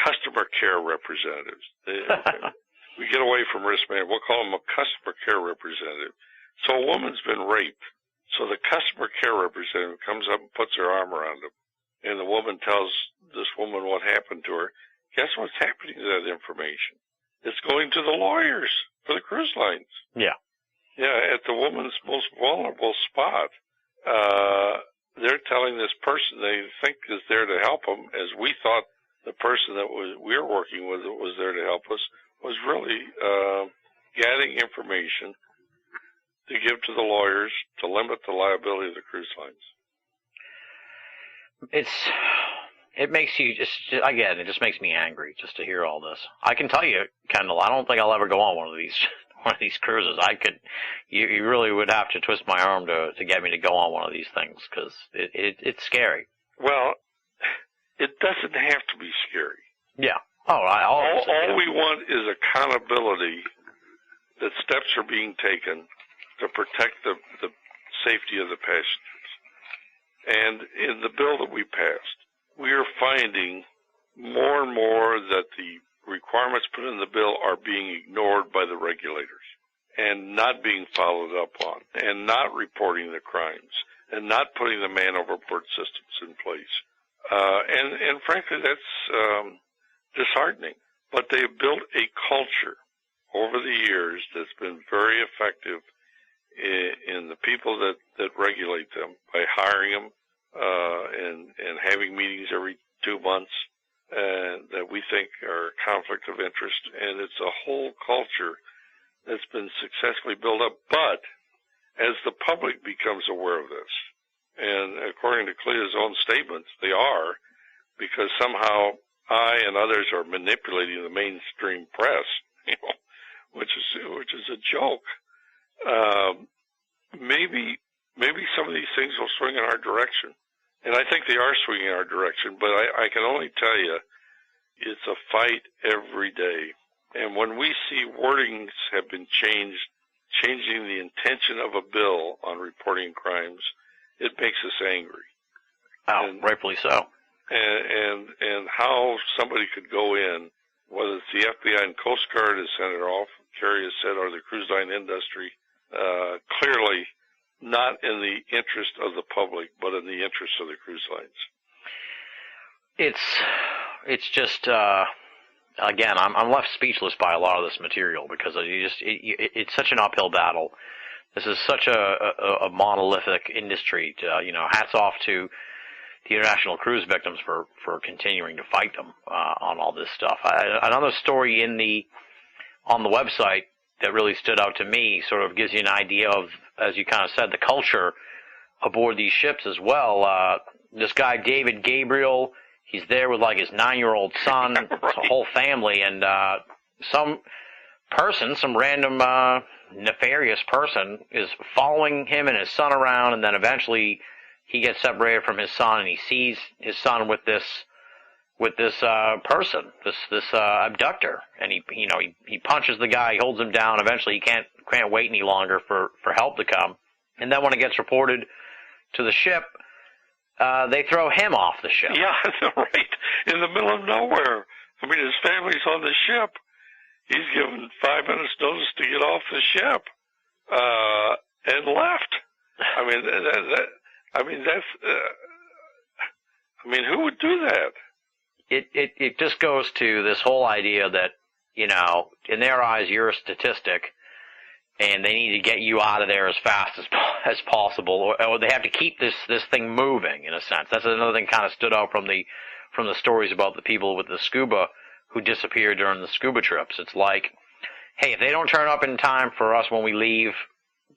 [SPEAKER 1] customer care representatives. We get away from risk management. We'll call them a customer care representative. So a woman's been raped. So the customer care representative comes up and puts her arm around him. And the woman tells this woman what happened to her. Guess what's happening to that information? It's going to the lawyers for the cruise lines.
[SPEAKER 3] Yeah.
[SPEAKER 1] Yeah, at the woman's most vulnerable spot. They're telling this person they think is there to help them, as we thought the person that we were working with that was there to help us, was really gathering information to give to the lawyers to limit the liability of the cruise lines.
[SPEAKER 3] It makes you it just makes me angry just to hear all this. I can tell you, Kendall, I don't think I'll ever go on one of these cruises. You really would have to twist my arm to get me to go on one of these things, because it's scary.
[SPEAKER 1] Well, it doesn't have to be scary.
[SPEAKER 3] Yeah.
[SPEAKER 1] All we want is accountability, that steps are being taken to protect the safety of the passengers. And in the bill that we passed, we are finding more and more that the requirements put in the bill are being ignored by the regulators and not being followed up on and not reporting the crimes and not putting the man overboard systems in place. And frankly, that's disheartening. But they've built a culture over the years that's been very effective in the people that regulate them, by hiring them and having meetings every 2 months that we think are conflict of interest. And it's a whole culture that's been successfully built up. But as the public becomes aware of this, and according to CLIA's own statements, they are, because somehow I and others are manipulating the mainstream press, which is a joke. Maybe some of these things will swing in our direction, and I think they are swinging in our direction. But I can only tell you, it's a fight every day. And when we see wordings have been changing the intention of a bill on reporting crimes, it makes us angry.
[SPEAKER 3] Oh, and rightfully so.
[SPEAKER 1] And how somebody could go in, whether it's the FBI and Coast Guard, as Senator Kerry has said, or the cruise line industry, clearly not in the interest of the public, but in the interest of the cruise lines.
[SPEAKER 3] It's just again, I'm left speechless by a lot of this material, because it's such an uphill battle. This is such a monolithic industry. Hats off to international cruise victims for continuing to fight them on all this stuff. Another story on the website that really stood out to me sort of gives you an idea of, as you kind of said, the culture aboard these ships as well. This guy, David Gabriel, he's there with like his 9-year-old son,
[SPEAKER 1] Right.
[SPEAKER 3] It's a whole family, and some random nefarious person is following him and his son around, and then eventually he gets separated from his son, and he sees his son with this person, this abductor, and he punches the guy, he holds him down. Eventually, he can't wait any longer for help to come, and then when it gets reported to the ship, they throw him off the ship.
[SPEAKER 1] Yeah, right. In the middle of nowhere. I mean, his family's on the ship. He's given 5 minutes notice to get off the ship, and left. Who would do that?
[SPEAKER 3] It just goes to this whole idea that, in their eyes, you're a statistic, and they need to get you out of there as fast as possible, or they have to keep this thing moving, in a sense. That's another thing kind of stood out from the stories about the people with the scuba who disappeared during the scuba trips. It's like, hey, if they don't turn up in time for us when we leave,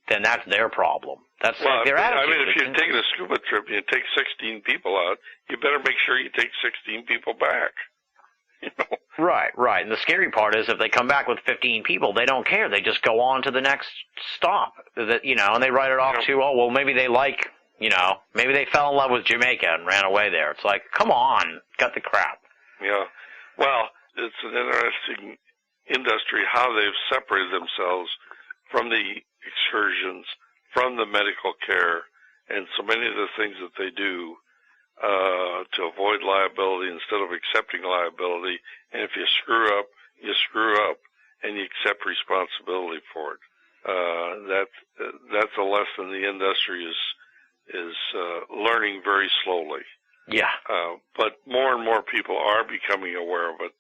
[SPEAKER 3] then that's their problem. That's like their attitude.
[SPEAKER 1] If you're taking a scuba trip and you take 16 people out, you better make sure you take 16 people back.
[SPEAKER 3] Right. And the scary part is if they come back with 15 people, they don't care. They just go on to the next stop. And they write it off to, oh, well, maybe they maybe they fell in love with Jamaica and ran away there. It's like, come on, cut the crap.
[SPEAKER 1] Yeah. Well, it's an interesting industry how they've separated themselves from the excursions, from the medical care, and so many of the things that they do to avoid liability instead of accepting liability. And if you screw up, and you accept responsibility for it. That's a lesson the industry is learning very slowly.
[SPEAKER 3] Yeah.
[SPEAKER 1] But more and more people are becoming aware of it,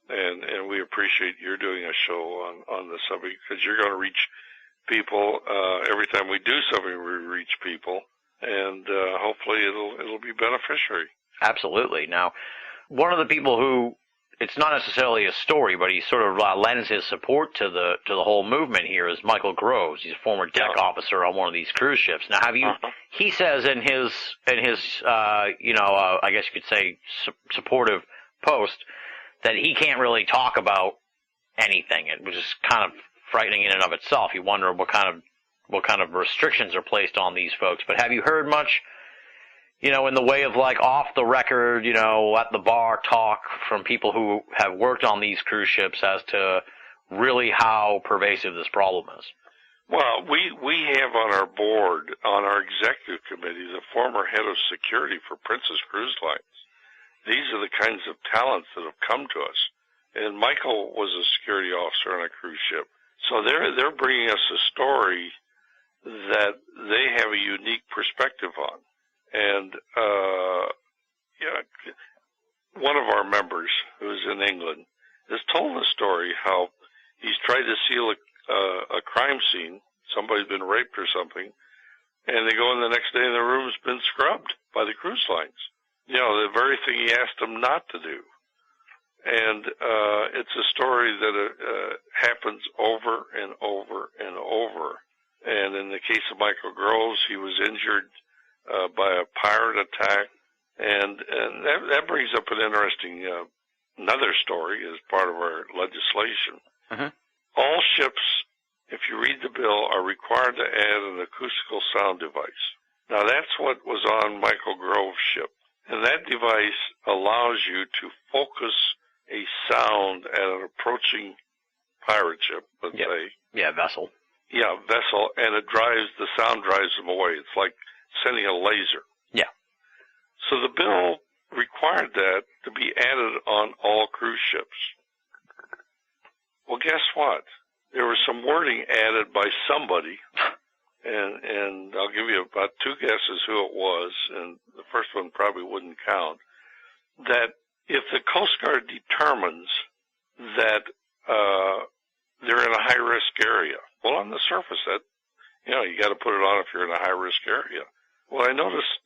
[SPEAKER 1] and we appreciate you're doing a show on the subject, because you're going to reach people every time we do something. We reach people, and hopefully it'll be beneficiary.
[SPEAKER 3] Absolutely. Now, one of the people who, it's not necessarily a story, but he sort of lends his support to the whole movement here, is Michael Groves. He's a former deck officer on one of these cruise ships. Now, have you? He says in his I guess you could say supportive post that he can't really talk about anything, which is kind of frightening in and of itself. You wonder what kind of restrictions are placed on these folks. But have you heard much, in the way of like off the record, at the bar talk from people who have worked on these cruise ships as to really how pervasive this problem is?
[SPEAKER 1] Well, we have on our board, on our executive committee, the former head of security for Princess Cruise Lines. These are the kinds of talents that have come to us. And Michael was a security officer on a cruise ship. So they're bringing us a story that they have a unique perspective on. And one of our members, who's in England, has told the story how he's tried to seal a crime scene. Somebody's been raped or something, and they go in the next day and the room's been scrubbed by the cruise lines. The very thing he asked them not to do. And it's a story that happens over and over and over. And in the case of Michael Groves, he was injured by a pirate attack. And that brings up an interesting another story as part of our legislation.
[SPEAKER 3] Mm-hmm.
[SPEAKER 1] All ships, if you read the bill, are required to add an acoustical sound device. Now, that's what was on Michael Grove's ship. And that device allows you to focus a sound at an approaching pirate ship, let's say.
[SPEAKER 3] Yeah, vessel.
[SPEAKER 1] Yeah, vessel, and the sound drives them away. It's like sending a laser.
[SPEAKER 3] Yeah.
[SPEAKER 1] So the bill required that to be added on all cruise ships. Well, guess what? There was some wording added by somebody, and I'll give you about 2 guesses who it was, and the first one probably wouldn't count, that if the Coast Guard determines that they're in a high-risk area, well, on the surface, that you got to put it on if you're in a high-risk area. Well, I noticed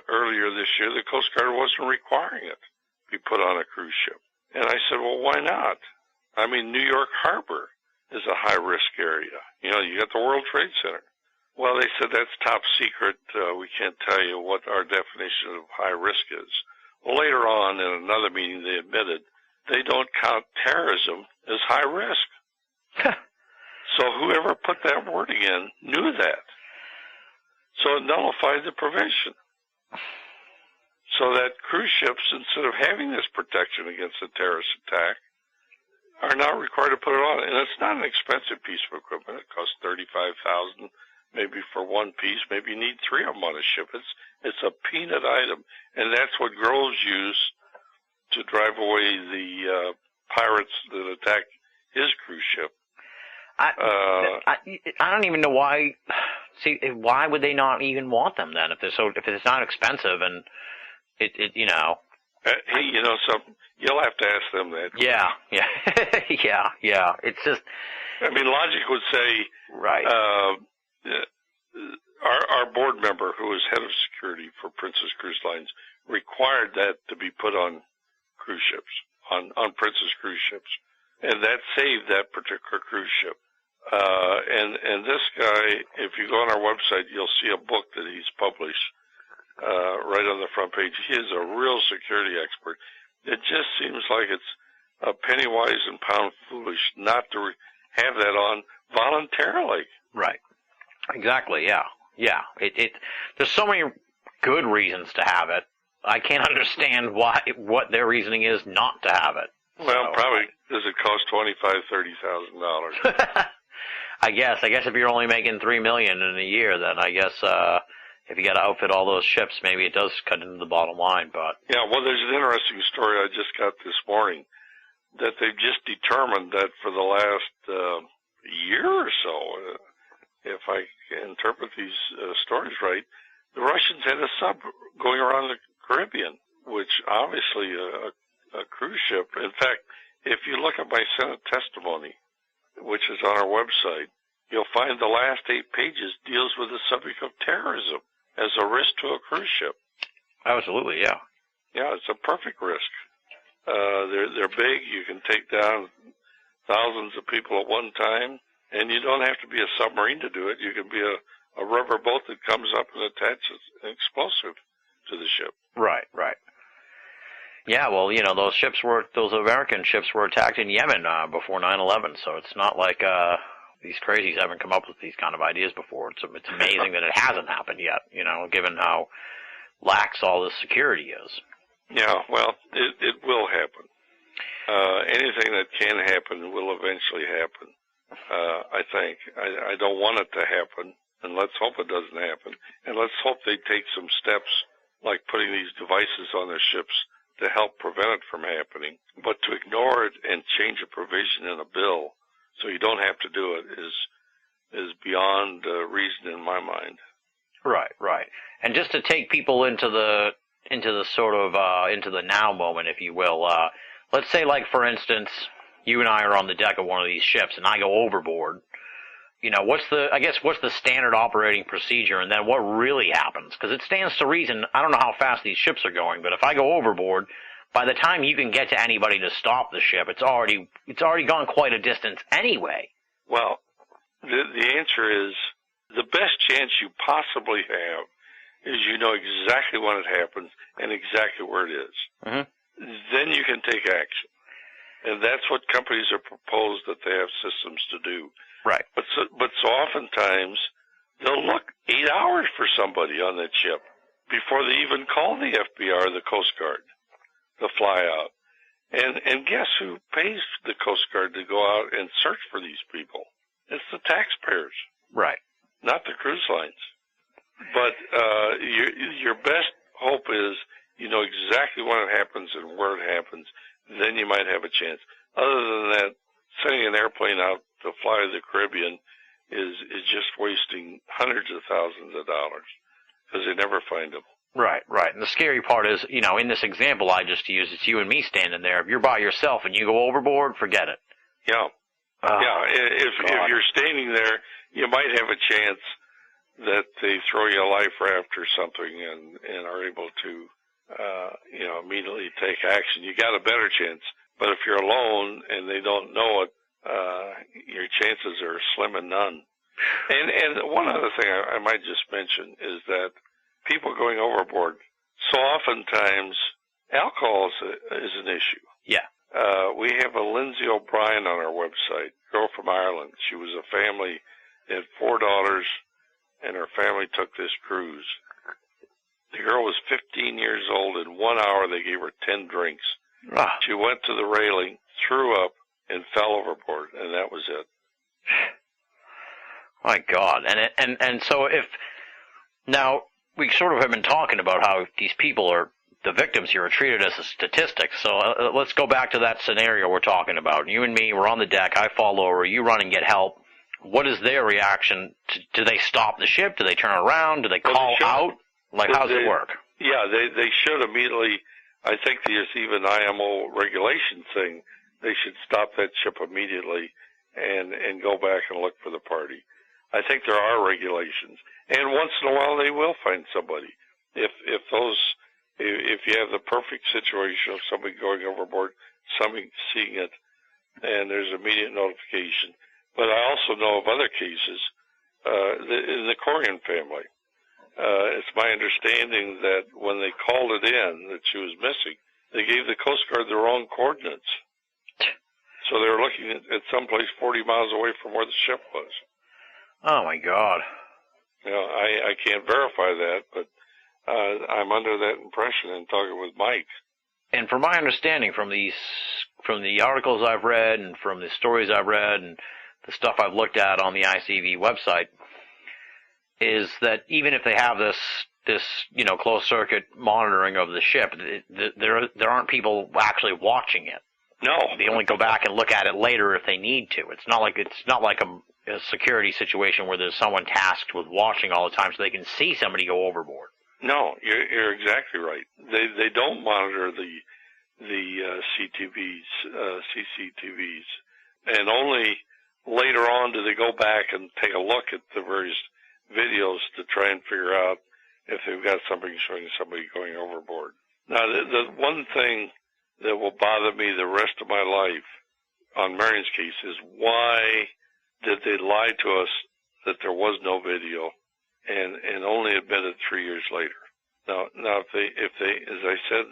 [SPEAKER 1] earlier this year, the Coast Guard wasn't requiring it be put on a cruise ship. And I said, well, why not? I mean, New York Harbor is a high-risk area. You know, you got the World Trade Center. Well, they said that's top secret. We can't tell you what our definition of high risk is. Well, later on in another meeting, they admitted they don't count terrorism as high risk. So whoever put that wording in knew that. So it nullified the provision. So that cruise ships, instead of having this protection against a terrorist attack, are now required to put it on. And it's not an expensive piece of equipment. It costs $35,000 maybe for one piece. Maybe you need three of them on a ship. It's a peanut item. And that's what Groves used to drive away the pirates that attacked his cruise ship.
[SPEAKER 3] I don't even know why. See, why would they not even want them then? If it's not expensive and it you know.
[SPEAKER 1] Hey, you know something? You'll have to ask them that.
[SPEAKER 3] Yeah. Yeah. It's just.
[SPEAKER 1] I mean, logic would say.
[SPEAKER 3] Right.
[SPEAKER 1] Our board member, who was head of security for Princess Cruise Lines, required that to be put on cruise ships, on Princess cruise ships, and that saved that particular cruise ship. And this guy, if you go on our website, you'll see a book that he's published right on the front page. He is a real security expert. It just seems like it's a penny wise and pound foolish not to have that on voluntarily.
[SPEAKER 3] Right. Exactly. Yeah. There's so many good reasons to have it. I can't understand what their reasoning is not to have it.
[SPEAKER 1] Well, probably does it cost $25,000-$30,000?
[SPEAKER 3] I guess if you're only making $3 million in a year, then I guess if you got to outfit all those ships, maybe it does cut into the bottom line. But
[SPEAKER 1] yeah, well, there's an interesting story I just got this morning that they've just determined that for the last year or so, if I interpret these stories right, the Russians had a sub going around the Caribbean, which obviously a cruise ship. In fact, if you look at my Senate testimony, which is on our website, you'll find the last 8 pages deals with the subject of terrorism as a risk to a cruise ship.
[SPEAKER 3] Absolutely, yeah.
[SPEAKER 1] Yeah, it's a perfect risk. They're big. You can take down thousands of people at one time, and you don't have to be a submarine to do it. You can be a rubber boat that comes up and attaches an explosive to the ship. Right.
[SPEAKER 3] Yeah, well, you know, those American ships were attacked in Yemen before 9/11, so it's not like these crazies haven't come up with these kind of ideas before. It's amazing that it hasn't happened yet, you know, given how lax all this security is.
[SPEAKER 1] Yeah, well, it will happen. Anything that can happen will eventually happen, I think. I don't want it to happen, and let's hope it doesn't happen. And let's hope they take some steps like putting these devices on their ships to help prevent it from happening. But to ignore it and change a provision in a bill so you don't have to do it is beyond reason in my mind.
[SPEAKER 3] Right. And just to take people into the sort of into the now moment, if you will, let's say, like, for instance, you and I are on the deck of one of these ships and I go overboard. You know, what's the standard operating procedure, and then what really happens? Because it stands to reason, I don't know how fast these ships are going, but if I go overboard, by the time you can get to anybody to stop the ship, it's already gone quite a distance anyway.
[SPEAKER 1] Well, the answer is the best chance you possibly have is you know exactly when it happens and exactly where it is.
[SPEAKER 3] Mm-hmm.
[SPEAKER 1] Then you can take action. And that's what companies are proposed that they have systems to do.
[SPEAKER 3] Right.
[SPEAKER 1] But so oftentimes they'll look 8 hours for somebody on that ship before they even call the FBI or the Coast Guard to fly out. And guess who pays the Coast Guard to go out and search for these people? It's the taxpayers.
[SPEAKER 3] Right.
[SPEAKER 1] Not the cruise lines. But your best hope is you know exactly when it happens and where it happens. Then you might have a chance. Other than that, sending an airplane out to fly to the Caribbean is just wasting hundreds of thousands of dollars because they never find them.
[SPEAKER 3] Right. And the scary part is, you know, in this example I just used, it's you and me standing there. If you're by yourself and you go overboard, forget it.
[SPEAKER 1] Yeah. If you're standing there, you might have a chance that they throw you a life raft or something and are able to, immediately take action, you got a better chance. But if you're alone and they don't know it, your chances are slim and none. And one other thing I might just mention is that people going overboard, so oftentimes alcohol is an issue.
[SPEAKER 3] Yeah.
[SPEAKER 1] We have a Lindsay O'Brien on our website, girl from Ireland. She was a family, they had 4 daughters, and her family took this cruise. The girl was 15 years old. In 1 hour, they gave her 10 drinks.
[SPEAKER 3] Ah.
[SPEAKER 1] She went to the railing, threw up, and fell overboard, and that was it.
[SPEAKER 3] My God. And so if, now, we sort of have been talking about how these people the victims here are treated as a statistic. So let's go back to that scenario we're talking about. You and me, we're on the deck, I fall over, you run and get help. What is their reaction? Do they stop the ship? Do they turn around? Do they call out? Like, how does it work?
[SPEAKER 1] Yeah, they should immediately. I think there's even IMO regulation thing. They should stop that ship immediately and go back and look for the party. I think there are regulations, and once in a while they will find somebody. If you have the perfect situation of somebody going overboard, somebody seeing it, and there's immediate notification. But I also know of other cases in the Corian family. It's my understanding that when they called it in that she was missing, they gave the Coast Guard the wrong coordinates. So they were looking at someplace 40 miles away from where the ship was.
[SPEAKER 3] Oh, my God.
[SPEAKER 1] I can't verify that, but I'm under that impression in talking with Mike.
[SPEAKER 3] And from my understanding, from the articles I've read and from the stories I've read and the stuff I've looked at on the ICV website, is that even if they have this closed circuit monitoring of the ship, there aren't people actually watching it.
[SPEAKER 1] No,
[SPEAKER 3] they only go back and look at it later if they need to. It's not like a security situation where there's someone tasked with watching all the time so they can see somebody go overboard.
[SPEAKER 1] No, you're exactly right. They don't monitor the CCTVs, and only later on do they go back and take a look at the various videos to try and figure out if they've got something showing somebody going overboard. Now, the one thing that will bother me the rest of my life on Marion's case is why did they lie to us that there was no video and only admit it 3 years later? Now, if they, as I said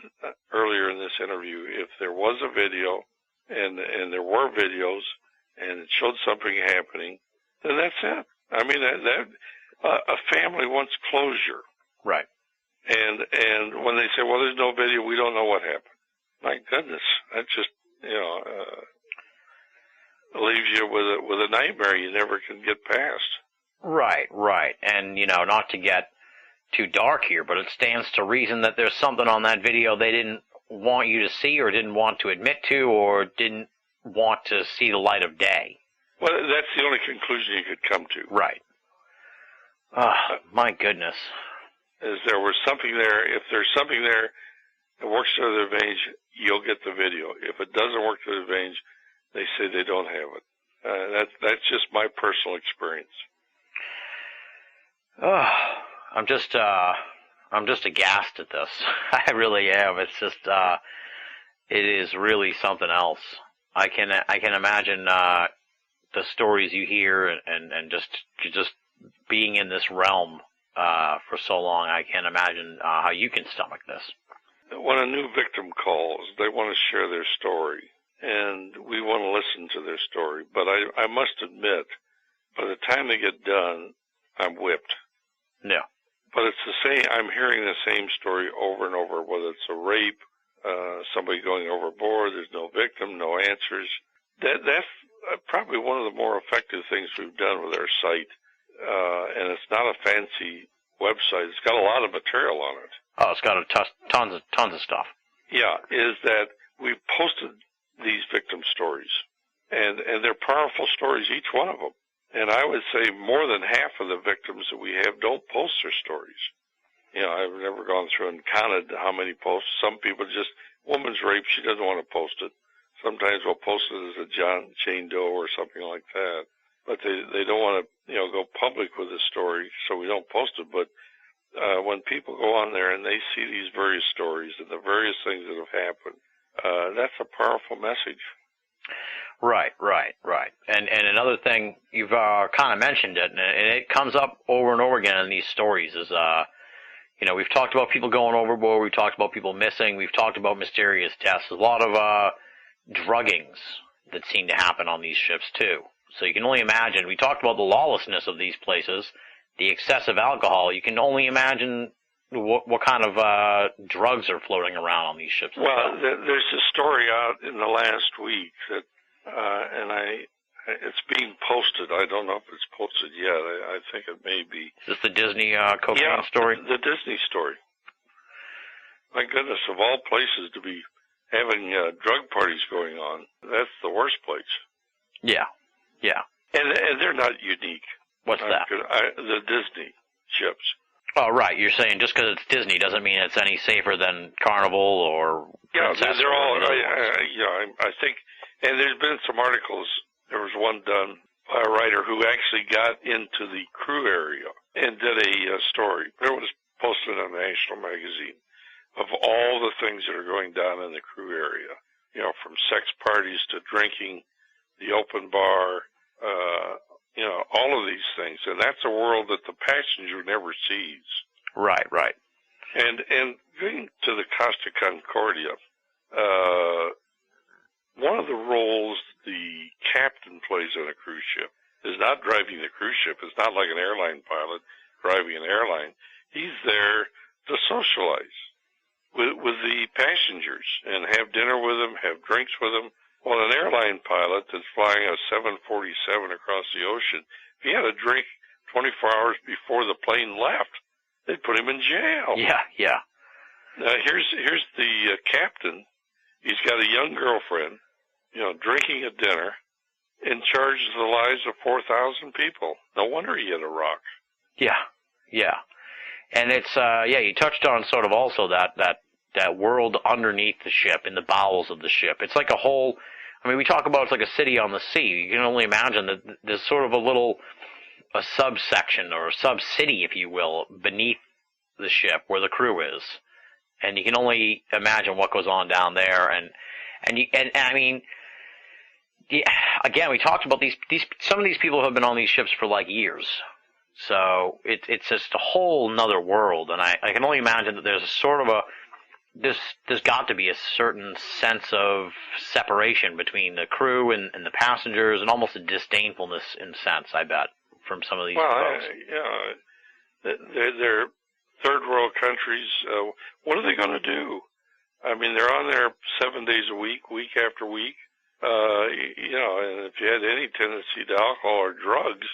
[SPEAKER 1] earlier in this interview, if there was a video and there were videos and it showed something happening, then that's it. I mean, a family wants closure.
[SPEAKER 3] Right.
[SPEAKER 1] And when they say, well, there's no video, we don't know what happened. My goodness, that just, leaves you with a nightmare you never can get past.
[SPEAKER 3] Right. And, not to get too dark here, but it stands to reason that there's something on that video they didn't want you to see or didn't want to admit to or didn't want to see the light of day.
[SPEAKER 1] Well, that's the only conclusion you could come to.
[SPEAKER 3] Right. My goodness.
[SPEAKER 1] Is there was something there. If there's something there that works to their advantage, you'll get the video. If it doesn't work to their advantage, they say they don't have it. That's just my personal experience.
[SPEAKER 3] I'm just aghast at this. I really am. It's just, it is really something else. I can imagine, the stories you hear and just being in this realm, for so long. I can't imagine, how you can stomach this.
[SPEAKER 1] When a new victim calls, they want to share their story, and we want to listen to their story. But I must admit, by the time they get done, I'm whipped.
[SPEAKER 3] Yeah.
[SPEAKER 1] But it's the same. I'm hearing the same story over and over, whether it's a rape, somebody going overboard, there's no victim, no answers. That's probably one of the more effective things we've done with our site. And it's not a fancy website. It's got a lot of material on it.
[SPEAKER 3] Oh, it's got tons of stuff.
[SPEAKER 1] Yeah, is that we've posted these victim stories, and they're powerful stories, each one of them. And I would say more than half of the victims that we have don't post their stories. I've never gone through and counted how many posts. Some people just, woman's rape, she doesn't want to post it. Sometimes we'll post it as a Jane Doe or something like that. But they don't want to, go public with this story, so we don't post it, but when people go on there and they see these various stories and the various things that have happened, that's a powerful message.
[SPEAKER 3] Right. And another thing, you've kind of mentioned it, and it comes up over and over again in these stories, is, we've talked about people going overboard, we've talked about people missing, we've talked about mysterious deaths, a lot of druggings that seem to happen on these ships, too. So you can only imagine, we talked about the lawlessness of these places, the excessive alcohol, you can only imagine what kind of drugs are floating around on these ships.
[SPEAKER 1] Well, there's a story out in the last week that, it's being posted. I don't know if it's posted yet. I think it may be.
[SPEAKER 3] Is this the Disney cocaine story?
[SPEAKER 1] The Disney story. My goodness, of all places to be having drug parties going on, that's the worst place.
[SPEAKER 3] Yeah.
[SPEAKER 1] And they're not unique.
[SPEAKER 3] What's that?
[SPEAKER 1] The Disney ships.
[SPEAKER 3] Oh, right. You're saying just because it's Disney doesn't mean it's any safer than Carnival or...
[SPEAKER 1] Yeah, they're all... I think... And there's been some articles. There was one done by a writer who actually got into the crew area and did a story. It was posted on National Magazine of all the things that are going down in the crew area. From sex parties to drinking, the open bar, all of these things. And that's a world that the passenger never sees.
[SPEAKER 3] Right.
[SPEAKER 1] And going to the Costa Concordia, one of the roles the captain plays on a cruise ship is not driving the cruise ship. It's not like an airline pilot driving an airline. He's there to socialize with the passengers and have dinner with them, have drinks with them. Well, an airline pilot that's flying a 747 across the ocean, if he had a drink 24 hours before the plane left, they'd put him in jail.
[SPEAKER 3] Yeah.
[SPEAKER 1] Now, here's the captain. He's got a young girlfriend, drinking at dinner, and charges the lives of 4,000 people. No wonder he hit a rock.
[SPEAKER 3] Yeah. And it's, you touched on sort of also that world underneath the ship, in the bowels of the ship. It's like a whole, we talk about it's like a city on the sea. You can only imagine that there's sort of a subsection or a sub-city, if you will, beneath the ship where the crew is. And you can only imagine what goes on down there. And again, we talked about these. Some of these people have been on these ships for like years, so it's just a whole nother world. And I can only imagine that there's sort of there's got to be a certain sense of separation between the crew and the passengers, and almost a disdainfulness in sense, I bet, from some of these folks.
[SPEAKER 1] They're third world countries. What are they going to do? They're on there 7 days a week after week. And if you had any tendency to alcohol or drugs,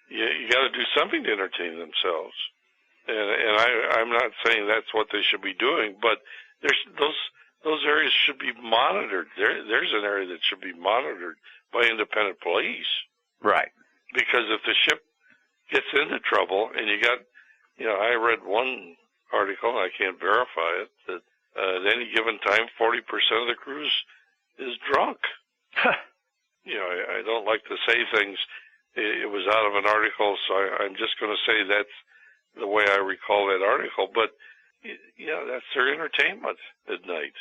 [SPEAKER 1] you got to do something to entertain themselves. And I'm not saying that's what they should be doing, but those areas should be monitored. There's an area that should be monitored by independent police.
[SPEAKER 3] Right.
[SPEAKER 1] Because if the ship gets into trouble, and you got, I read one article, I can't verify it, that at any given time, 40% of the cruise is drunk. I don't like to say things. It was out of an article, so I'm just going to say that's the way I recall that article. But, that's their entertainment at night.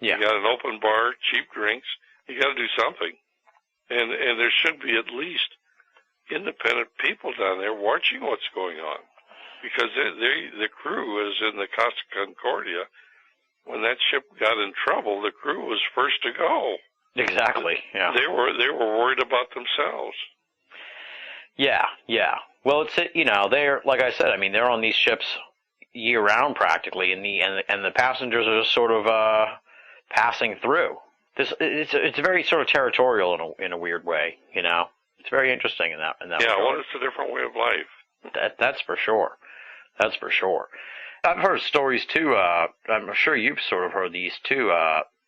[SPEAKER 3] Yeah.
[SPEAKER 1] You got an open bar, cheap drinks. You got to do something. And there should be at least independent people down there watching what's going on. Because the crew is in the Costa Concordia. When that ship got in trouble, the crew was first to go.
[SPEAKER 3] Exactly. Yeah.
[SPEAKER 1] They were worried about themselves.
[SPEAKER 3] Yeah. Well, it's they're like I said. They're on these ships year round practically, and the passengers are just sort of passing through. It's very sort of territorial in a weird way. It's very interesting in that.
[SPEAKER 1] Yeah.
[SPEAKER 3] regard.
[SPEAKER 1] Well, it's a different way of life.
[SPEAKER 3] That's for sure. That's for sure. I've heard stories too. I'm sure you've sort of heard these too.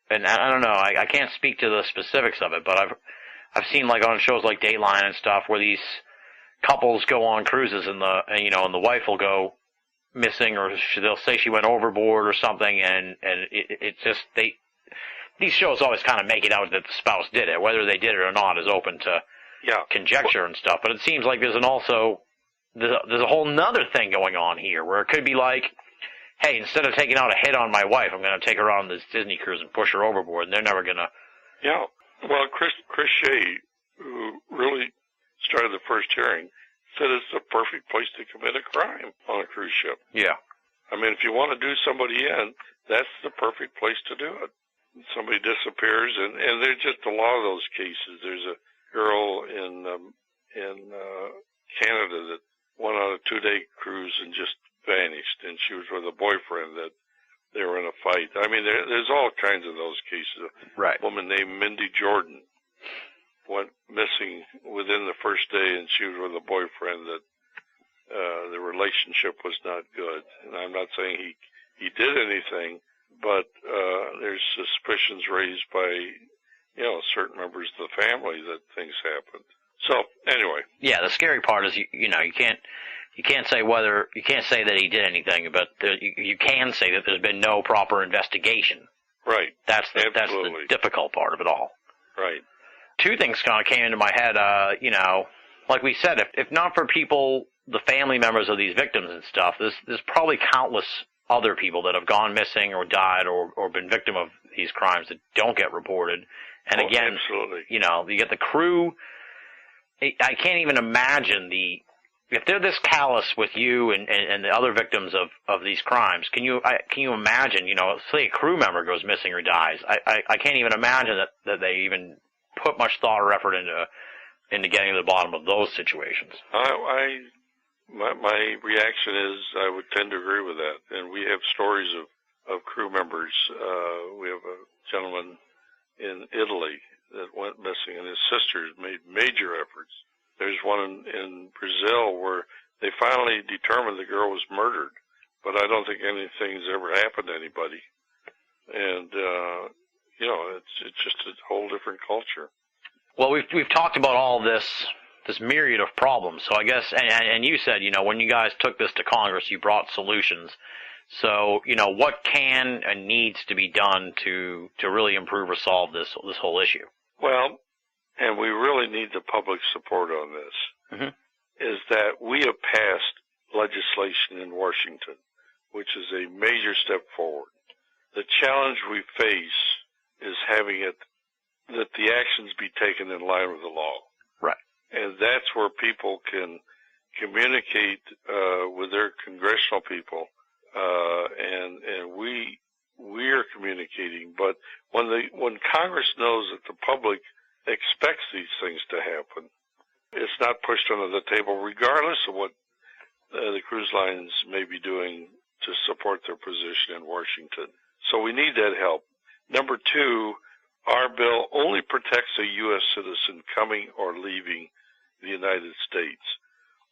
[SPEAKER 3] And I don't know. I can't speak to the specifics of it, but I've seen like on shows like Dateline and stuff where these couples go on cruises and the wife will go missing, or they'll say she went overboard or something, and it's just these shows always kind of make it out that the spouse did it. Whether they did it or not is open to conjecture and stuff. But it seems like there's a whole nother thing going on here where it could be like, hey, instead of taking out a hit on my wife, I'm going to take her on this Disney cruise and push her overboard, and they're never going to...
[SPEAKER 1] Yeah. Well, Chris Shea, who really started the first hearing, said it's the perfect place to commit a crime on a cruise ship.
[SPEAKER 3] Yeah.
[SPEAKER 1] I mean, if you want to do somebody in, that's the perfect place to do it. Somebody disappears, and there's just a lot of those cases. There's a girl in Canada that went on a 2-day cruise and just vanished, and she was with a boyfriend that they were in a fight. I mean, there's all kinds of those cases.
[SPEAKER 3] Right.
[SPEAKER 1] A woman named Mindy Jordan went missing within the first day, and she was with a boyfriend that the relationship was not good. And I'm not saying he did anything, but there's suspicions raised by certain members of the family that things happened. So anyway,
[SPEAKER 3] yeah, the scary part is you can't say that he did anything, but you can say that there's been no proper investigation.
[SPEAKER 1] Right.
[SPEAKER 3] That's the difficult part of it all.
[SPEAKER 1] Right.
[SPEAKER 3] Two things kind of came into my head. Like we said, if not for people, the family members of these victims and stuff, there's probably countless other people that have gone missing or died or been victim of these crimes that don't get reported. And again,
[SPEAKER 1] absolutely.
[SPEAKER 3] You get the crew. I can't even imagine if they're this callous with you and the other victims of these crimes. Can you imagine? Say a crew member goes missing or dies. I can't even imagine that they even put much thought or effort into getting to the bottom of those situations.
[SPEAKER 1] My reaction is I would tend to agree with that. And we have stories of crew members. We have a gentleman in Italy that went missing, and his sisters made major efforts. There's one in Brazil where they finally determined the girl was murdered, but I don't think anything's ever happened to anybody. And, it's just a whole different culture.
[SPEAKER 3] Well, we've talked about all this myriad of problems. So I guess, and you said, when you guys took this to Congress, you brought solutions. So, what can and needs to be done to really improve or solve this whole issue?
[SPEAKER 1] Well, and we really need the public support on this, is that we have passed legislation in Washington, which is a major step forward. The challenge we face is having it that the actions be taken in line with the law.
[SPEAKER 3] Right.
[SPEAKER 1] And that's where people can communicate with their congressional people, and we are communicating. But when Congress knows that the public expects these things to happen, it's not pushed under the table, regardless of what the cruise lines may be doing to support their position in Washington. So we need that help. Number two, our bill only protects a U.S. citizen coming or leaving the United States.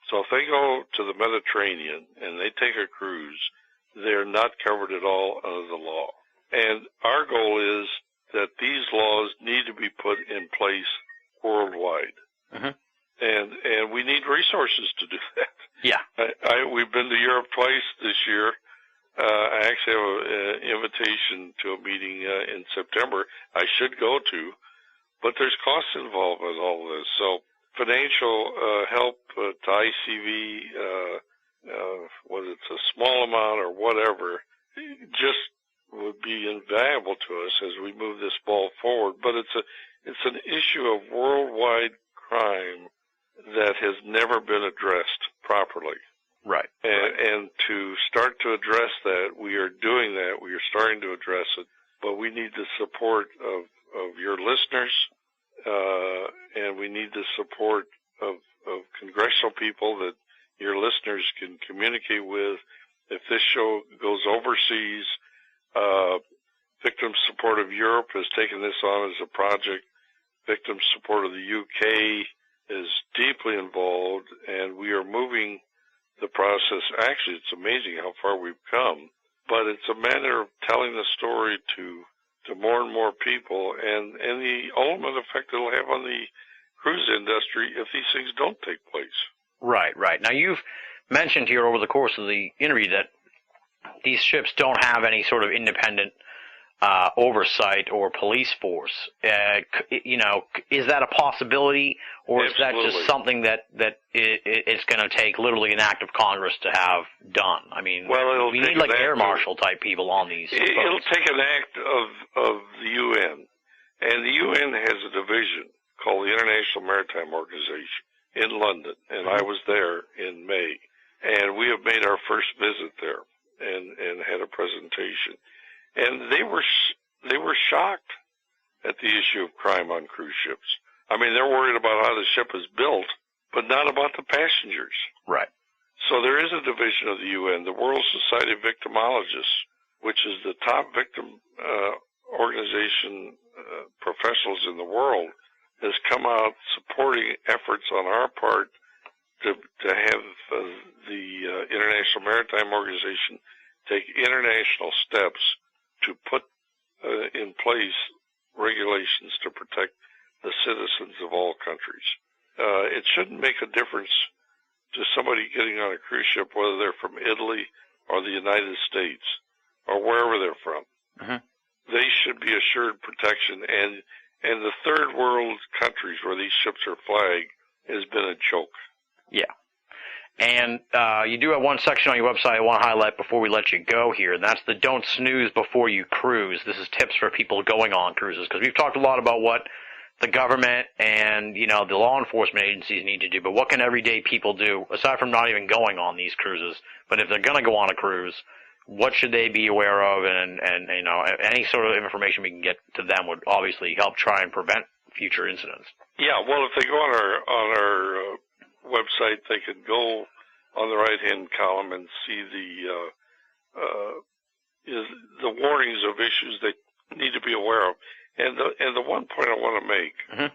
[SPEAKER 1] So if they go to the Mediterranean and they take a cruise, they're not covered at all under the law. And our goal is that these laws need to be put in place worldwide. And we need resources to do that.
[SPEAKER 3] Yeah.
[SPEAKER 1] We've been to Europe twice this year. I actually have an invitation to a meeting in September I should go to, but there's costs involved with all this. So financial help to ICV, whether it's a small amount or whatever, just would be invaluable to us as we move this ball forward. But it's an issue of worldwide crime that has never been addressed properly.
[SPEAKER 3] Right.
[SPEAKER 1] And to start to address that, we are doing that. We are starting to address it, but we need the support of your listeners, and we need the support of congressional people that your listeners can communicate with. If this show goes overseas, Victim Support of Europe has taken this on as a project. Victim Support of the UK is deeply involved, and we are moving the process. Actually, it's amazing how far we've come, but it's a matter of telling the story to more and more people, and the ultimate effect it'll have on the cruise industry if these things don't take place.
[SPEAKER 3] Right. Now, you've mentioned here over the course of the interview that these ships don't have any sort of independent oversight or police force. Is that a possibility, or is that just something that it's going to take literally an act of Congress to have done? I mean, we need like air marshal type people on these.
[SPEAKER 1] It'll take an act of the UN, and the UN has a division called the International Maritime Organization in London, and I was there in May, and we have made our first visit there and had a presentation. And they were shocked at the issue of crime on cruise ships. I mean, they're worried about how the ship is built, but not about the passengers.
[SPEAKER 3] Right.
[SPEAKER 1] So there is a division of the UN, the World Society of Victimologists, which is the top victim organization professionals in the world, has come out supporting efforts on our part to have the International Maritime Organization take international steps to put in place regulations to protect the citizens of all countries. It shouldn't make a difference to somebody getting on a cruise ship, whether they're from Italy or the United States or wherever they're from.
[SPEAKER 3] Mm-hmm.
[SPEAKER 1] They should be assured protection, and the third world countries where these ships are flagged has been a joke.
[SPEAKER 3] Yeah. And you do have one section on your website I want to highlight before we let you go here, and that's the don't snooze before you cruise. This is tips for people going on cruises, because we've talked a lot about what the government and, the law enforcement agencies need to do, but what can everyday people do, aside from not even going on these cruises? But if they're going to go on a cruise, what should they be aware of? And any sort of information we can get to them would obviously help try and prevent future incidents.
[SPEAKER 1] Yeah, well, if they go on our website, they can go on the right-hand column and see the warnings of issues they need to be aware of. And the one point I want to make,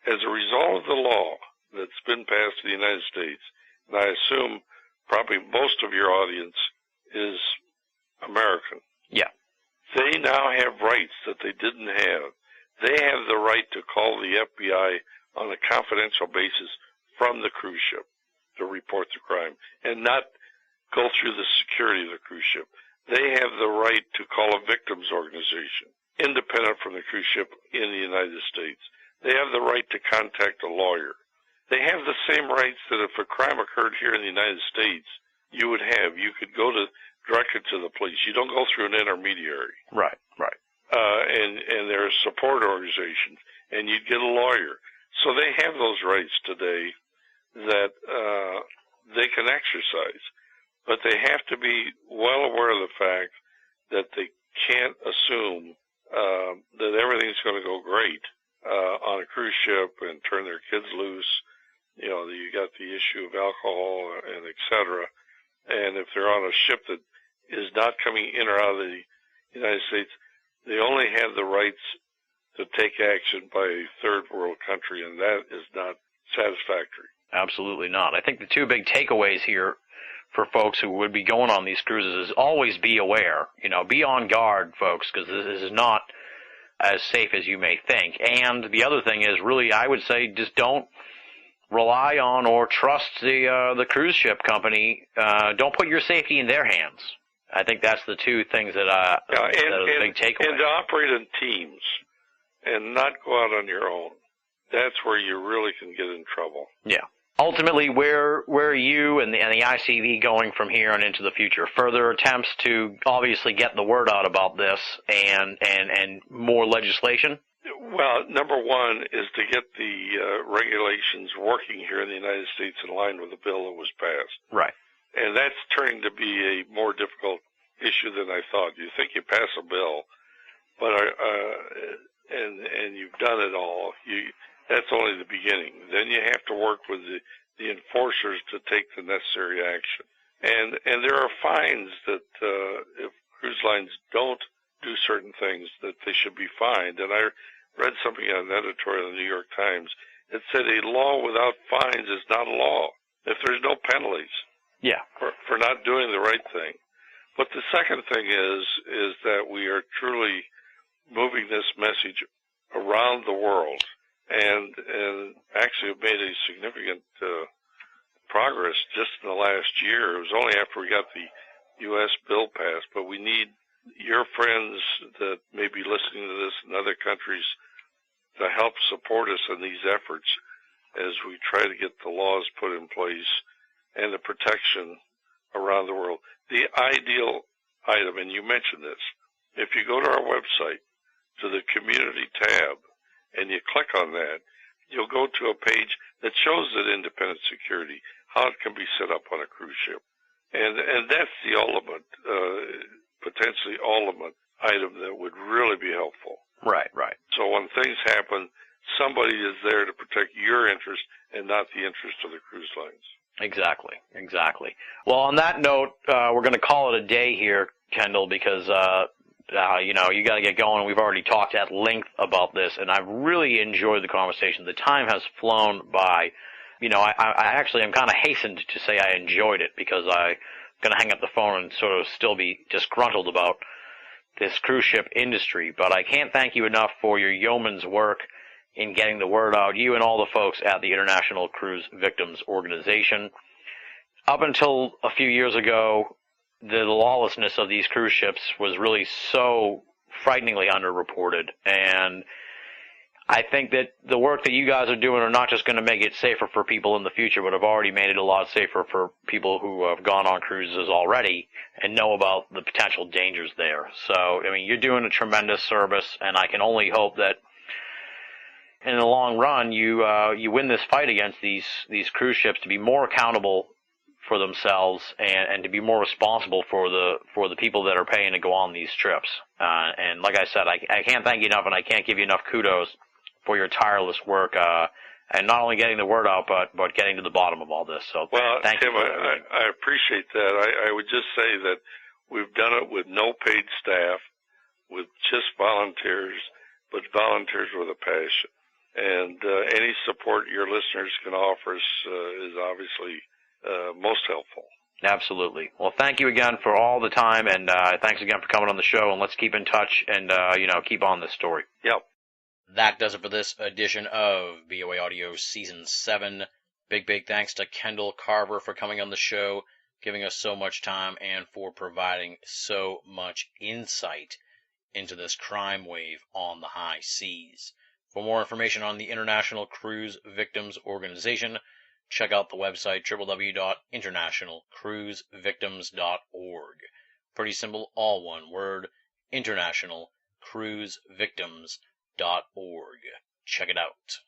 [SPEAKER 1] as a result of the law that's been passed in the United States, and I assume probably most of your audience is American.
[SPEAKER 3] Yeah.
[SPEAKER 1] They now have rights that they didn't have. They have the right to call the FBI on a confidential basis from the cruise ship to report the crime and not go through the security of the cruise ship. They have the right to call a victims organization, independent from the cruise ship in the United States. They have the right to contact a lawyer. They have the same rights that if a crime occurred here in the United States, you would have. You could go directly to the police. You don't go through an intermediary.
[SPEAKER 3] Right.
[SPEAKER 1] And there are support organizations, and you'd get a lawyer. So they have those rights today that they can exercise. But they have to be well aware of the fact that they can't assume that everything's going to go great on a cruise ship and turn their kids loose. You got the issue of alcohol and et cetera. And if they're on a ship that is not coming in or out of the United States, they only have the rights to take action by a third world country, and that is not satisfactory.
[SPEAKER 3] Absolutely not. I think the two big takeaways here for folks who would be going on these cruises is always be aware. Be on guard, folks, because this is not as safe as you may think. And the other thing is, really, I would say, just don't rely on or trust the cruise ship company. Don't put your safety in their hands. I think that's the two things that are the big takeaway.
[SPEAKER 1] And to operate in teams and not go out on your own. That's where you really can get in trouble.
[SPEAKER 3] Yeah. Ultimately, where are you and the ICV going from here and into the future? Further attempts to obviously get the word out about this and more legislation?
[SPEAKER 1] Well, number one is to get the regulations working here in the United States in line with the bill that was passed.
[SPEAKER 3] Right.
[SPEAKER 1] And that's turning to be a more difficult issue than I thought. You think you pass a bill, but and you've done it all. That's only the beginning. Then you have to work with the enforcers to take the necessary action. And there are fines that if cruise lines don't do certain things, that they should be fined. And I read something on an editorial in the New York Times. It said a law without fines is not a law if there's no penalties.
[SPEAKER 3] Yeah.
[SPEAKER 1] For not doing the right thing. But the second thing is that we are truly moving this message around the world, and actually have made a significant progress just in the last year. It was only after we got the U.S. bill passed, but we need your friends that may be listening to this in other countries to help support us in these efforts as we try to get the laws put in place and the protection around the world. The ideal item, and you mentioned this, if you go to our website, to the community tab, and you click on that, you'll go to a page that shows that independent security, how it can be set up on a cruise ship. And that's the ultimate, potentially ultimate item that would really be helpful.
[SPEAKER 3] Right.
[SPEAKER 1] So when things happen, somebody is there to protect your interest and not the interest of the cruise lines.
[SPEAKER 3] Exactly. Well, on that note, we're going to call it a day here, Kendall, because you got to get going. We've already talked at length about this, and I've really enjoyed the conversation. The time has flown by. I actually am kind of hastened to say I enjoyed it, because I'm going to hang up the phone and sort of still be disgruntled about this cruise ship industry. But I can't thank you enough for your yeoman's work in getting the word out, you and all the folks at the International Cruise Victims Organization. Up until a few years ago, the lawlessness of these cruise ships was really so frighteningly underreported, and I think that the work that you guys are doing are not just going to make it safer for people in the future, but have already made it a lot safer for people who have gone on cruises already and know about the potential dangers there. So, you're doing a tremendous service, and I can only hope that in the long run you win this fight against these cruise ships to be more accountable for themselves and to be more responsible for the people that are paying to go on these trips. And like I said, I can't thank you enough, and I can't give you enough kudos for your tireless work, and not only getting the word out, but getting to the bottom of all this. So, thank
[SPEAKER 1] Tim,
[SPEAKER 3] you.
[SPEAKER 1] I appreciate that. I would just say that we've done it with no paid staff, with just volunteers, but volunteers with a passion. And any support your listeners can offer us is obviously most helpful.
[SPEAKER 3] Absolutely. Well, thank you again for all the time, and thanks again for coming on the show, and let's keep in touch and, keep on this story.
[SPEAKER 1] Yep.
[SPEAKER 3] That does it for this edition of BoAAudio Season 7. Big thanks to Kendall Carver for coming on the show, giving us so much time, and for providing so much insight into this crime wave on the high seas. For more information on the International Cruise Victims Organization, check out the website www.internationalcruisevictims.org. Pretty simple, all one word, internationalcruisevictims.org. Check it out.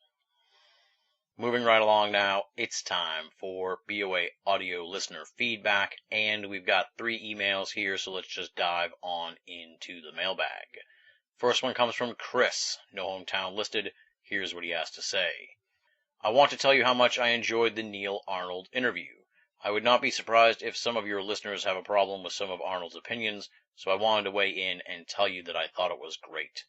[SPEAKER 3] Moving right along now, it's time for BoAAudio listener feedback, and we've got 3 emails here, so let's just dive on into the mailbag. First one comes from Chris, no hometown listed. Here's what he has to say. I want to tell you how much I enjoyed the Neil Arnold interview. I would not be surprised if some of your listeners have a problem with some of Arnold's opinions, so I wanted to weigh in and tell you that I thought it was great.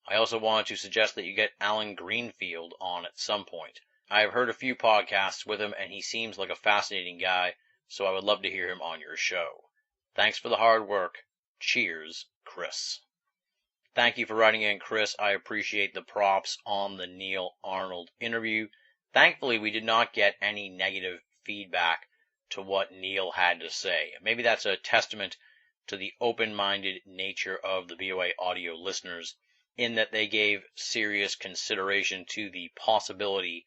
[SPEAKER 3] I also wanted to suggest that you get Alan Greenfield on at some point. I have heard a few podcasts with him, and he seems like a fascinating guy, so I would love to hear him on your show. Thanks for the hard work. Cheers, Chris. Thank you for writing in, Chris. I appreciate the props on the Neil Arnold interview. Thankfully, we did not get any negative feedback to what Neil had to say. Maybe that's a testament to the open-minded nature of the BoAAudio listeners, in that they gave serious consideration to the possibility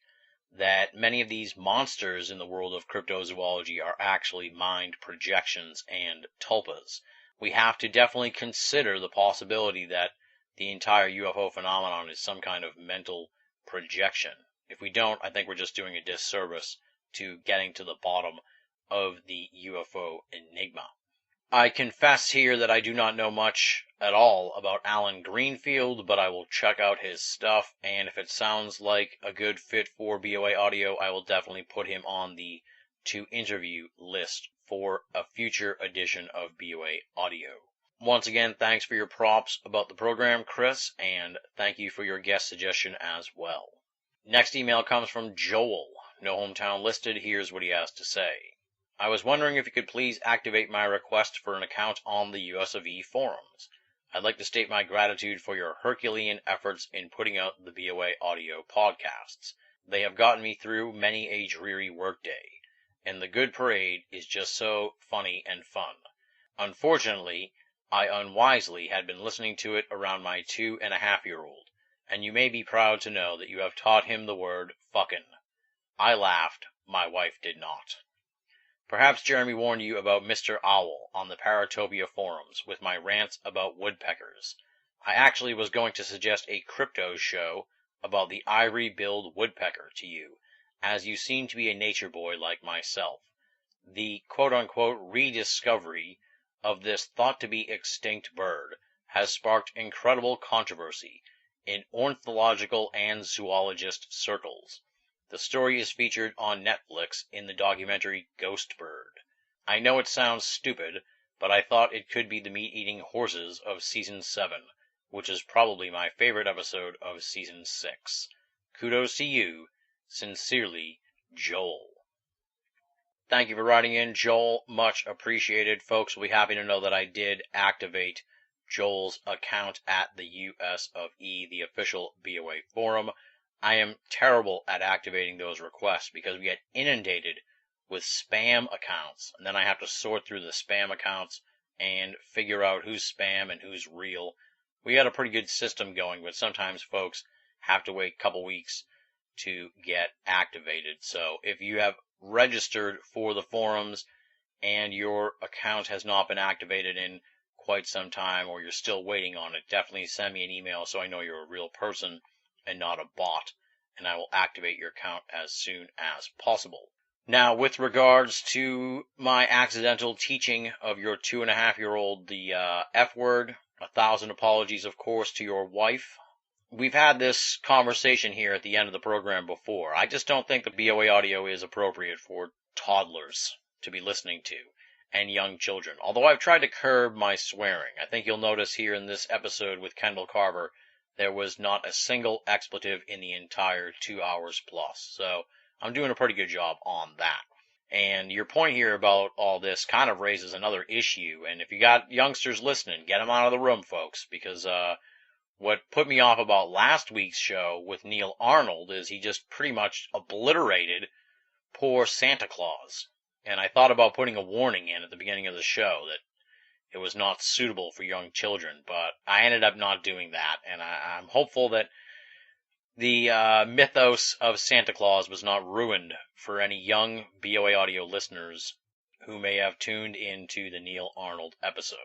[SPEAKER 3] that many of these monsters in the world of cryptozoology are actually mind projections and tulpas. We have to definitely consider the possibility that the entire UFO phenomenon is some kind of mental projection. If we don't, I think we're just doing a disservice to getting to the bottom of the UFO enigma. I confess here that I do not know much at all about Alan Greenfield, but I will check out his stuff, and if it sounds like a good fit for BoAAudio, I will definitely put him on the to-interview list for a future edition of BoAAudio. Once again, thanks for your props about the program, Chris, and thank you for your guest suggestion as well. Next email comes from Joel, no hometown listed. Here's what he has to say. I was wondering if you could please activate my request for an account on the US of E forums. I'd like to state my gratitude for your Herculean efforts in putting out the BoAAudio podcasts. They have gotten me through many a dreary workday, and the Good Parade is just so funny and fun. Unfortunately, I unwisely had been listening to it around my 2.5-year-old, and you may be proud to know that you have taught him the word fuckin'. I laughed. My wife did not. Perhaps Jeremy warned you about Mr. Owl on the Paratopia forums with my rants about woodpeckers. I actually was going to suggest a crypto show about the ivory-billed woodpecker to you, as you seem to be a nature boy like myself. The quote-unquote rediscovery of this thought-to-be extinct bird has sparked incredible controversy in ornithological and zoologist circles. The story is featured on Netflix in the documentary Ghost Bird. I know it sounds stupid, but I thought it could be the meat-eating horses of Season 7, which is probably my favorite episode of Season 6. Kudos to you. Sincerely, Joel. Thank you for writing in, Joel. Much appreciated. Folks will be happy to know that I did activate Joel's account at the US of E, the official BOA forum. I am terrible at activating those requests because we get inundated with spam accounts, and then I have to sort through the spam accounts and figure out who's spam and who's real. We got a pretty good system going, but sometimes folks have to wait a couple weeks to get activated. So if you have registered for the forums and your account has not been activated in quite some time, or you're still waiting on it, definitely send me an email so I know you're a real person and not a bot, and I will activate your account as soon as possible. Now, with regards to my accidental teaching of your 2.5-year-old the F word, 1,000 apologies, of course, to your wife. We've had this conversation here at the end of the program before. I just don't think the BoAAudio is appropriate for toddlers to be listening to, and young children. Although I've tried to curb my swearing. I think you'll notice here in this episode with Kendall Carver, there was not a single expletive in the entire 2 hours plus. So I'm doing a pretty good job on that. And your point here about all this kind of raises another issue. And if you got youngsters listening, get them out of the room, folks, because what put me off about last week's show with Neil Arnold is he just pretty much obliterated poor Santa Claus. And I thought about putting a warning in at the beginning of the show that it was not suitable for young children, but I ended up not doing that. And I'm hopeful that the mythos of Santa Claus was not ruined for any young BoAAudio listeners who may have tuned into the Neil Arnold episode.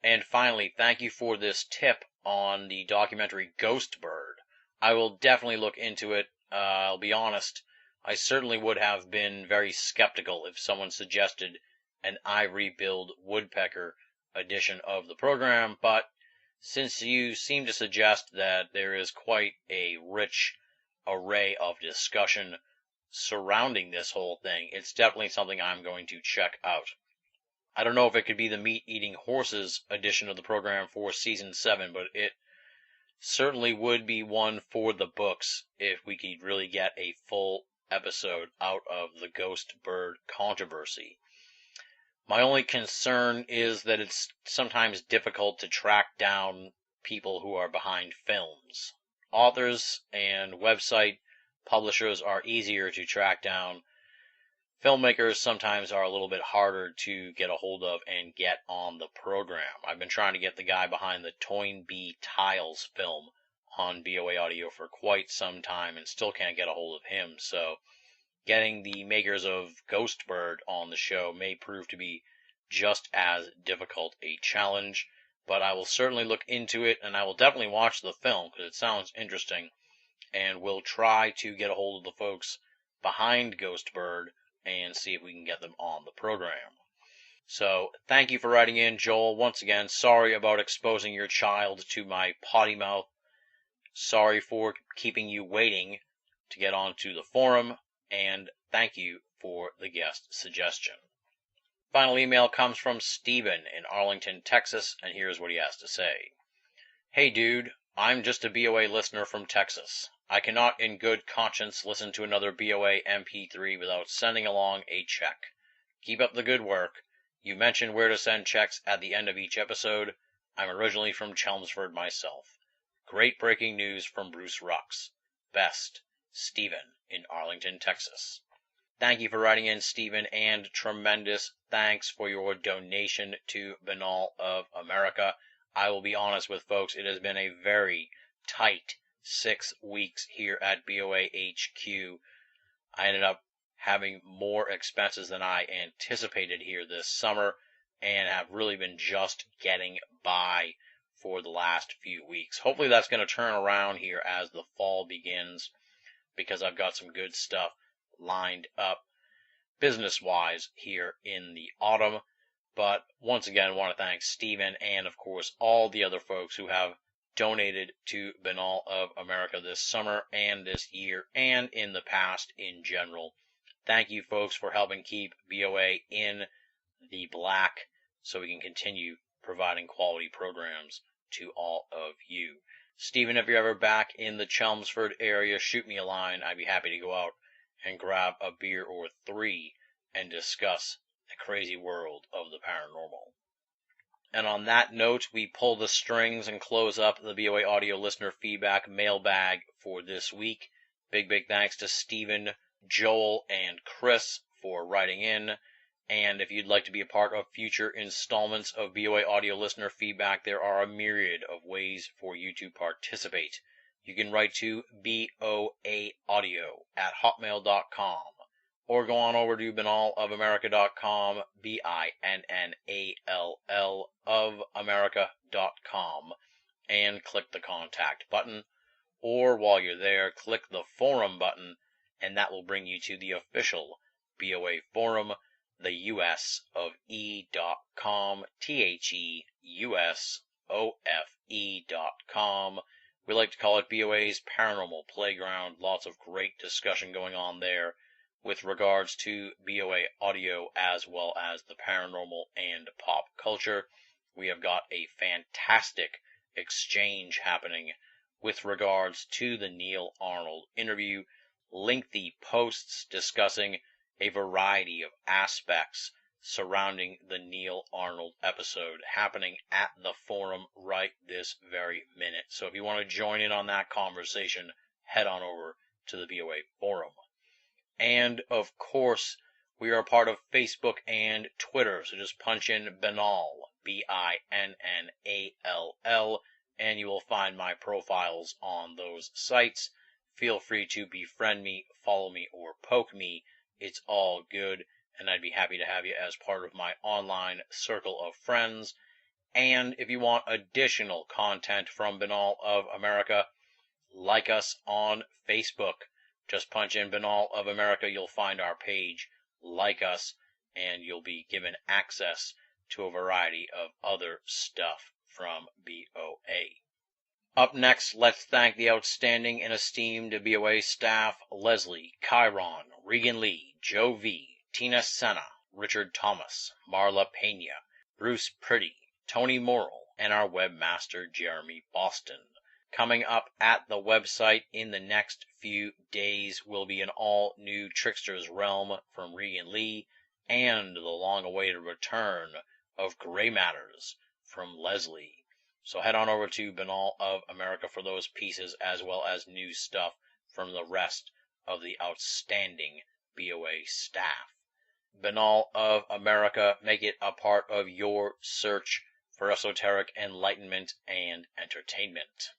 [SPEAKER 3] And finally, thank you for this tip on the documentary Ghost Bird. I will definitely look into it. I'll be honest, I certainly would have been very skeptical if someone suggested an ivory-billed woodpecker edition of the program, but since you seem to suggest that there is quite a rich array of discussion surrounding this whole thing, it's definitely something I'm going to check out. I don't know if it could be the meat-eating horses edition of the program for Season 7, but it certainly would be one for the books if we could really get a full episode out of the Ghost Bird controversy. My only concern is that it's sometimes difficult to track down people who are behind films. Authors and website publishers are easier to track down. Filmmakers sometimes are a little bit harder to get a hold of and get on the program. I've been trying to get the guy behind the Toynbee Tiles film on BoAAudio for quite some time and still can't get a hold of him, so getting the makers of Ghost Bird on the show may prove to be just as difficult a challenge, but I will certainly look into it, and I will definitely watch the film because it sounds interesting, and we'll try to get a hold of the folks behind Ghost Bird and see if we can get them on the program. So, thank you for writing in, Joel. Once again, sorry about exposing your child to my potty mouth. Sorry for keeping you waiting to get onto the forum, and thank you for the guest suggestion. Final email comes from Steven in Arlington, Texas, and here's what he has to say. Hey dude, I'm just a BOA listener from Texas. I cannot in good conscience listen to another BOA MP3 without sending along a check. Keep up the good work. You mentioned where to send checks at the end of each episode. I'm originally from Chelmsford myself. Great breaking news from Bruce Rux. Best, Steven in Arlington, Texas. Thank you for writing in, Stephen, and tremendous thanks for your donation to Banal of America. I will be honest with folks, it has been a very tight 6 weeks here at BOA HQ. I ended up having more expenses than I anticipated here this summer and have really been just getting by for the last few weeks. Hopefully that's going to turn around here as the fall begins, because I've got some good stuff lined up business-wise here in the autumn. But once again, I want to thank Stephen and, of course, all the other folks who have donated to Banal of America this summer and this year and in the past in general. Thank you, folks, for helping keep BOA in the black so we can continue providing quality programs to all of you. Stephen, if you're ever back in the Chelmsford area, shoot me a line. I'd be happy to go out and grab a beer or 3 and discuss the crazy world of the paranormal. And on that note, we pull the strings and close up the BoAudio listener feedback mailbag for this week. Big thanks to Stephen, Joel, and Chris for writing in. And if you'd like to be a part of future installments of BoAudio listener feedback, there are a myriad of ways for you to participate. You can write to BoAaudio@hotmail.com or go on over to banalofamerica.com, BINNALL of America.com, and click the contact button. Or while you're there, click the forum button, and that will bring you to the official BOA forum, the US of E.com, THEUSOFE.com. We like to call it BOA's Paranormal Playground. Lots of great discussion going on there with regards to BOA audio as well as the paranormal and pop culture. We have got a fantastic exchange happening with regards to the Neil Arnold interview. Lengthy posts discussing a variety of aspects surrounding the Neil Arnold episode happening at the forum right this very minute. So if you want to join in on that conversation, head on over to the BOA forum. And of course, we are a part of Facebook and Twitter, so just punch in Banal, BINNALL, and you will find my profiles on those sites. Feel free to befriend me, follow me, or poke me. It's all good, and I'd be happy to have you as part of my online circle of friends. And if you want additional content from Banal of America, like us on Facebook. Just punch in Banal of America, you'll find our page, like us, and you'll be given access to a variety of other stuff from BOA. Up next, let's thank the outstanding and esteemed BOA staff, Leslie, Chiron, Regan Lee, Joe V, Tina Senna, Richard Thomas, Marla Pena, Bruce Pretty, Tony Morrill, and our webmaster, Jeremy Boston. Coming up at the website in the next few days will be an all-new Trickster's Realm from Regan Lee and the long-awaited return of Gray Matters from Leslie. So head on over to Banal of America for those pieces as well as new stuff from the rest of the outstanding BOA staff. Banal of America, make it a part of your search for esoteric enlightenment and entertainment.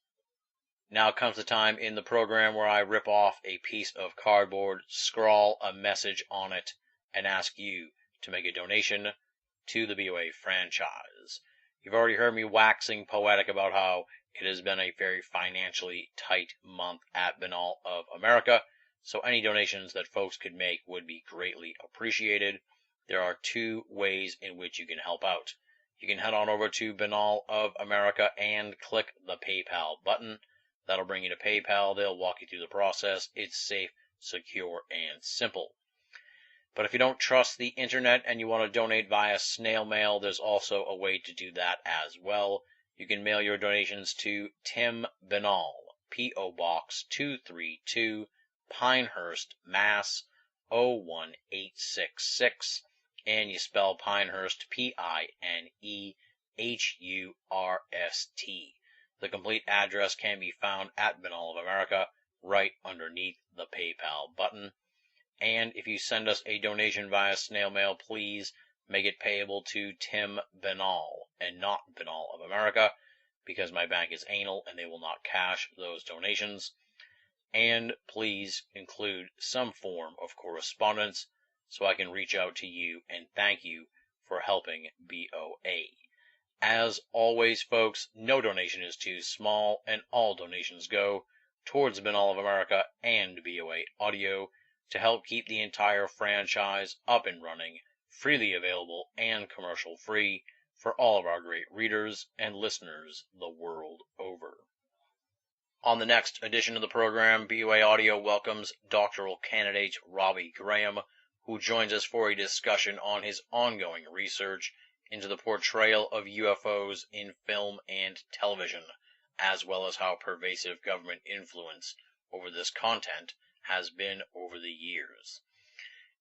[SPEAKER 3] Now comes the time in the program where I rip off a piece of cardboard, scrawl a message on it, and ask you to make a donation to the BOA franchise. You've already heard me waxing poetic about how it has been a very financially tight month at Banal of America, so any donations that folks could make would be greatly appreciated. There are 2 ways in which you can help out. You can head on over to Banal of America and click the PayPal button. That'll bring you to PayPal. They'll walk you through the process. It's safe, secure, and simple. But if you don't trust the internet and you want to donate via snail mail, there's also a way to do that as well. You can mail your donations to Tim Banal, P.O. Box 232, Pinehurst, Mass. 01866, and you spell Pinehurst Pinehurst. The complete address can be found at Banal of America right underneath the PayPal button. And if you send us a donation via snail mail, please make it payable to Tim Benall and not Benall of America, because my bank is anal and they will not cash those donations. And please include some form of correspondence so I can reach out to you and thank you for helping BoA. As always, folks, no donation is too small, and all donations go towards Benall of America and BoAudio to help keep the entire franchise up and running, freely available and commercial-free for all of our great readers and listeners the world over. On the next edition of the program, BoAudio welcomes doctoral candidate Robbie Graham, who joins us for a discussion on his ongoing research into the portrayal of UFOs in film and television, as well as how pervasive government influence over this content has been over the years.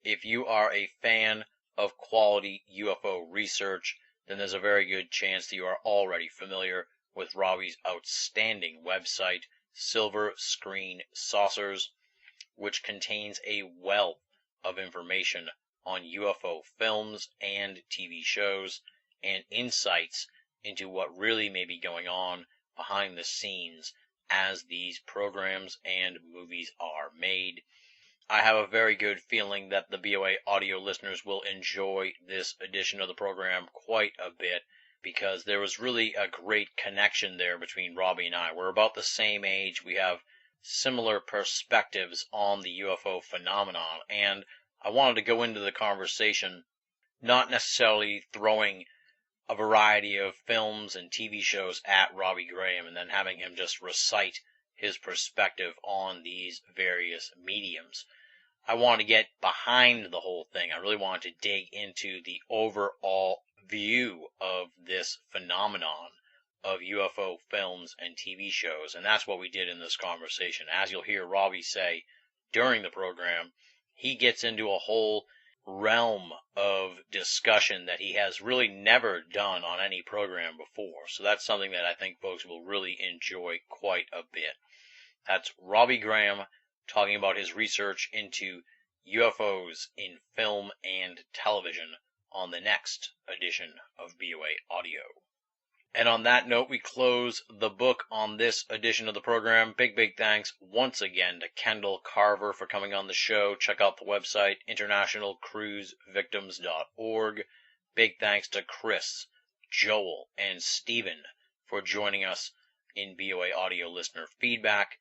[SPEAKER 3] If you are a fan of quality UFO research, then there's a very good chance that you are already familiar with Robbie's outstanding website, Silver Screen Saucers, which contains a wealth of information on UFO films and TV shows and insights into what really may be going on behind the scenes as these programs and movies are made. I have a very good feeling that the BoAudio listeners will enjoy this edition of the program quite a bit, because there was really a great connection there between Robbie and I. We're about the same age. We have similar perspectives on the UFO phenomenon, and I wanted to go into the conversation not necessarily throwing a variety of films and TV shows at Robbie Graham and then having him just recite his perspective on these various mediums. I wanted to get behind the whole thing. I really wanted to dig into the overall view of this phenomenon of UFO films and TV shows, and that's what we did in this conversation. As you'll hear Robbie say during the program, he gets into a whole realm of discussion that he has really never done on any program before, so that's something that I think folks will really enjoy quite a bit. That's Robbie Graham talking about his research into UFOs in film and television on the next edition of BoAudio. And on that note, we close the book on this edition of the program. Big thanks once again to Kendall Carver for coming on the show. Check out the website, internationalcruisevictims.org. Big thanks to Chris, Joel, and Stephen for joining us in BoAudio listener feedback.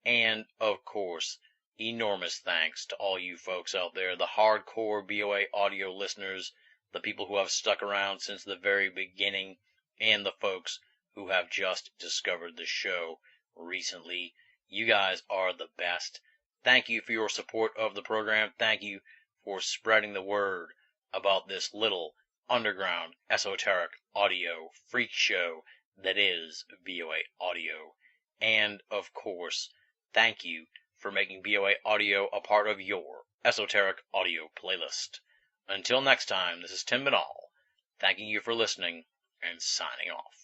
[SPEAKER 3] And, of course, enormous thanks to all you folks out there, the hardcore BoAudio listeners, the people who have stuck around since the very beginning, and the folks who have just discovered the show recently. You guys are the best. Thank you for your support of the program. Thank you for spreading the word about this little underground esoteric audio freak show that is BoAudio. And, of course, thank you for making BoAudio a part of your esoteric audio playlist. Until next time, this is Tim Benall, thanking you for listening and signing off.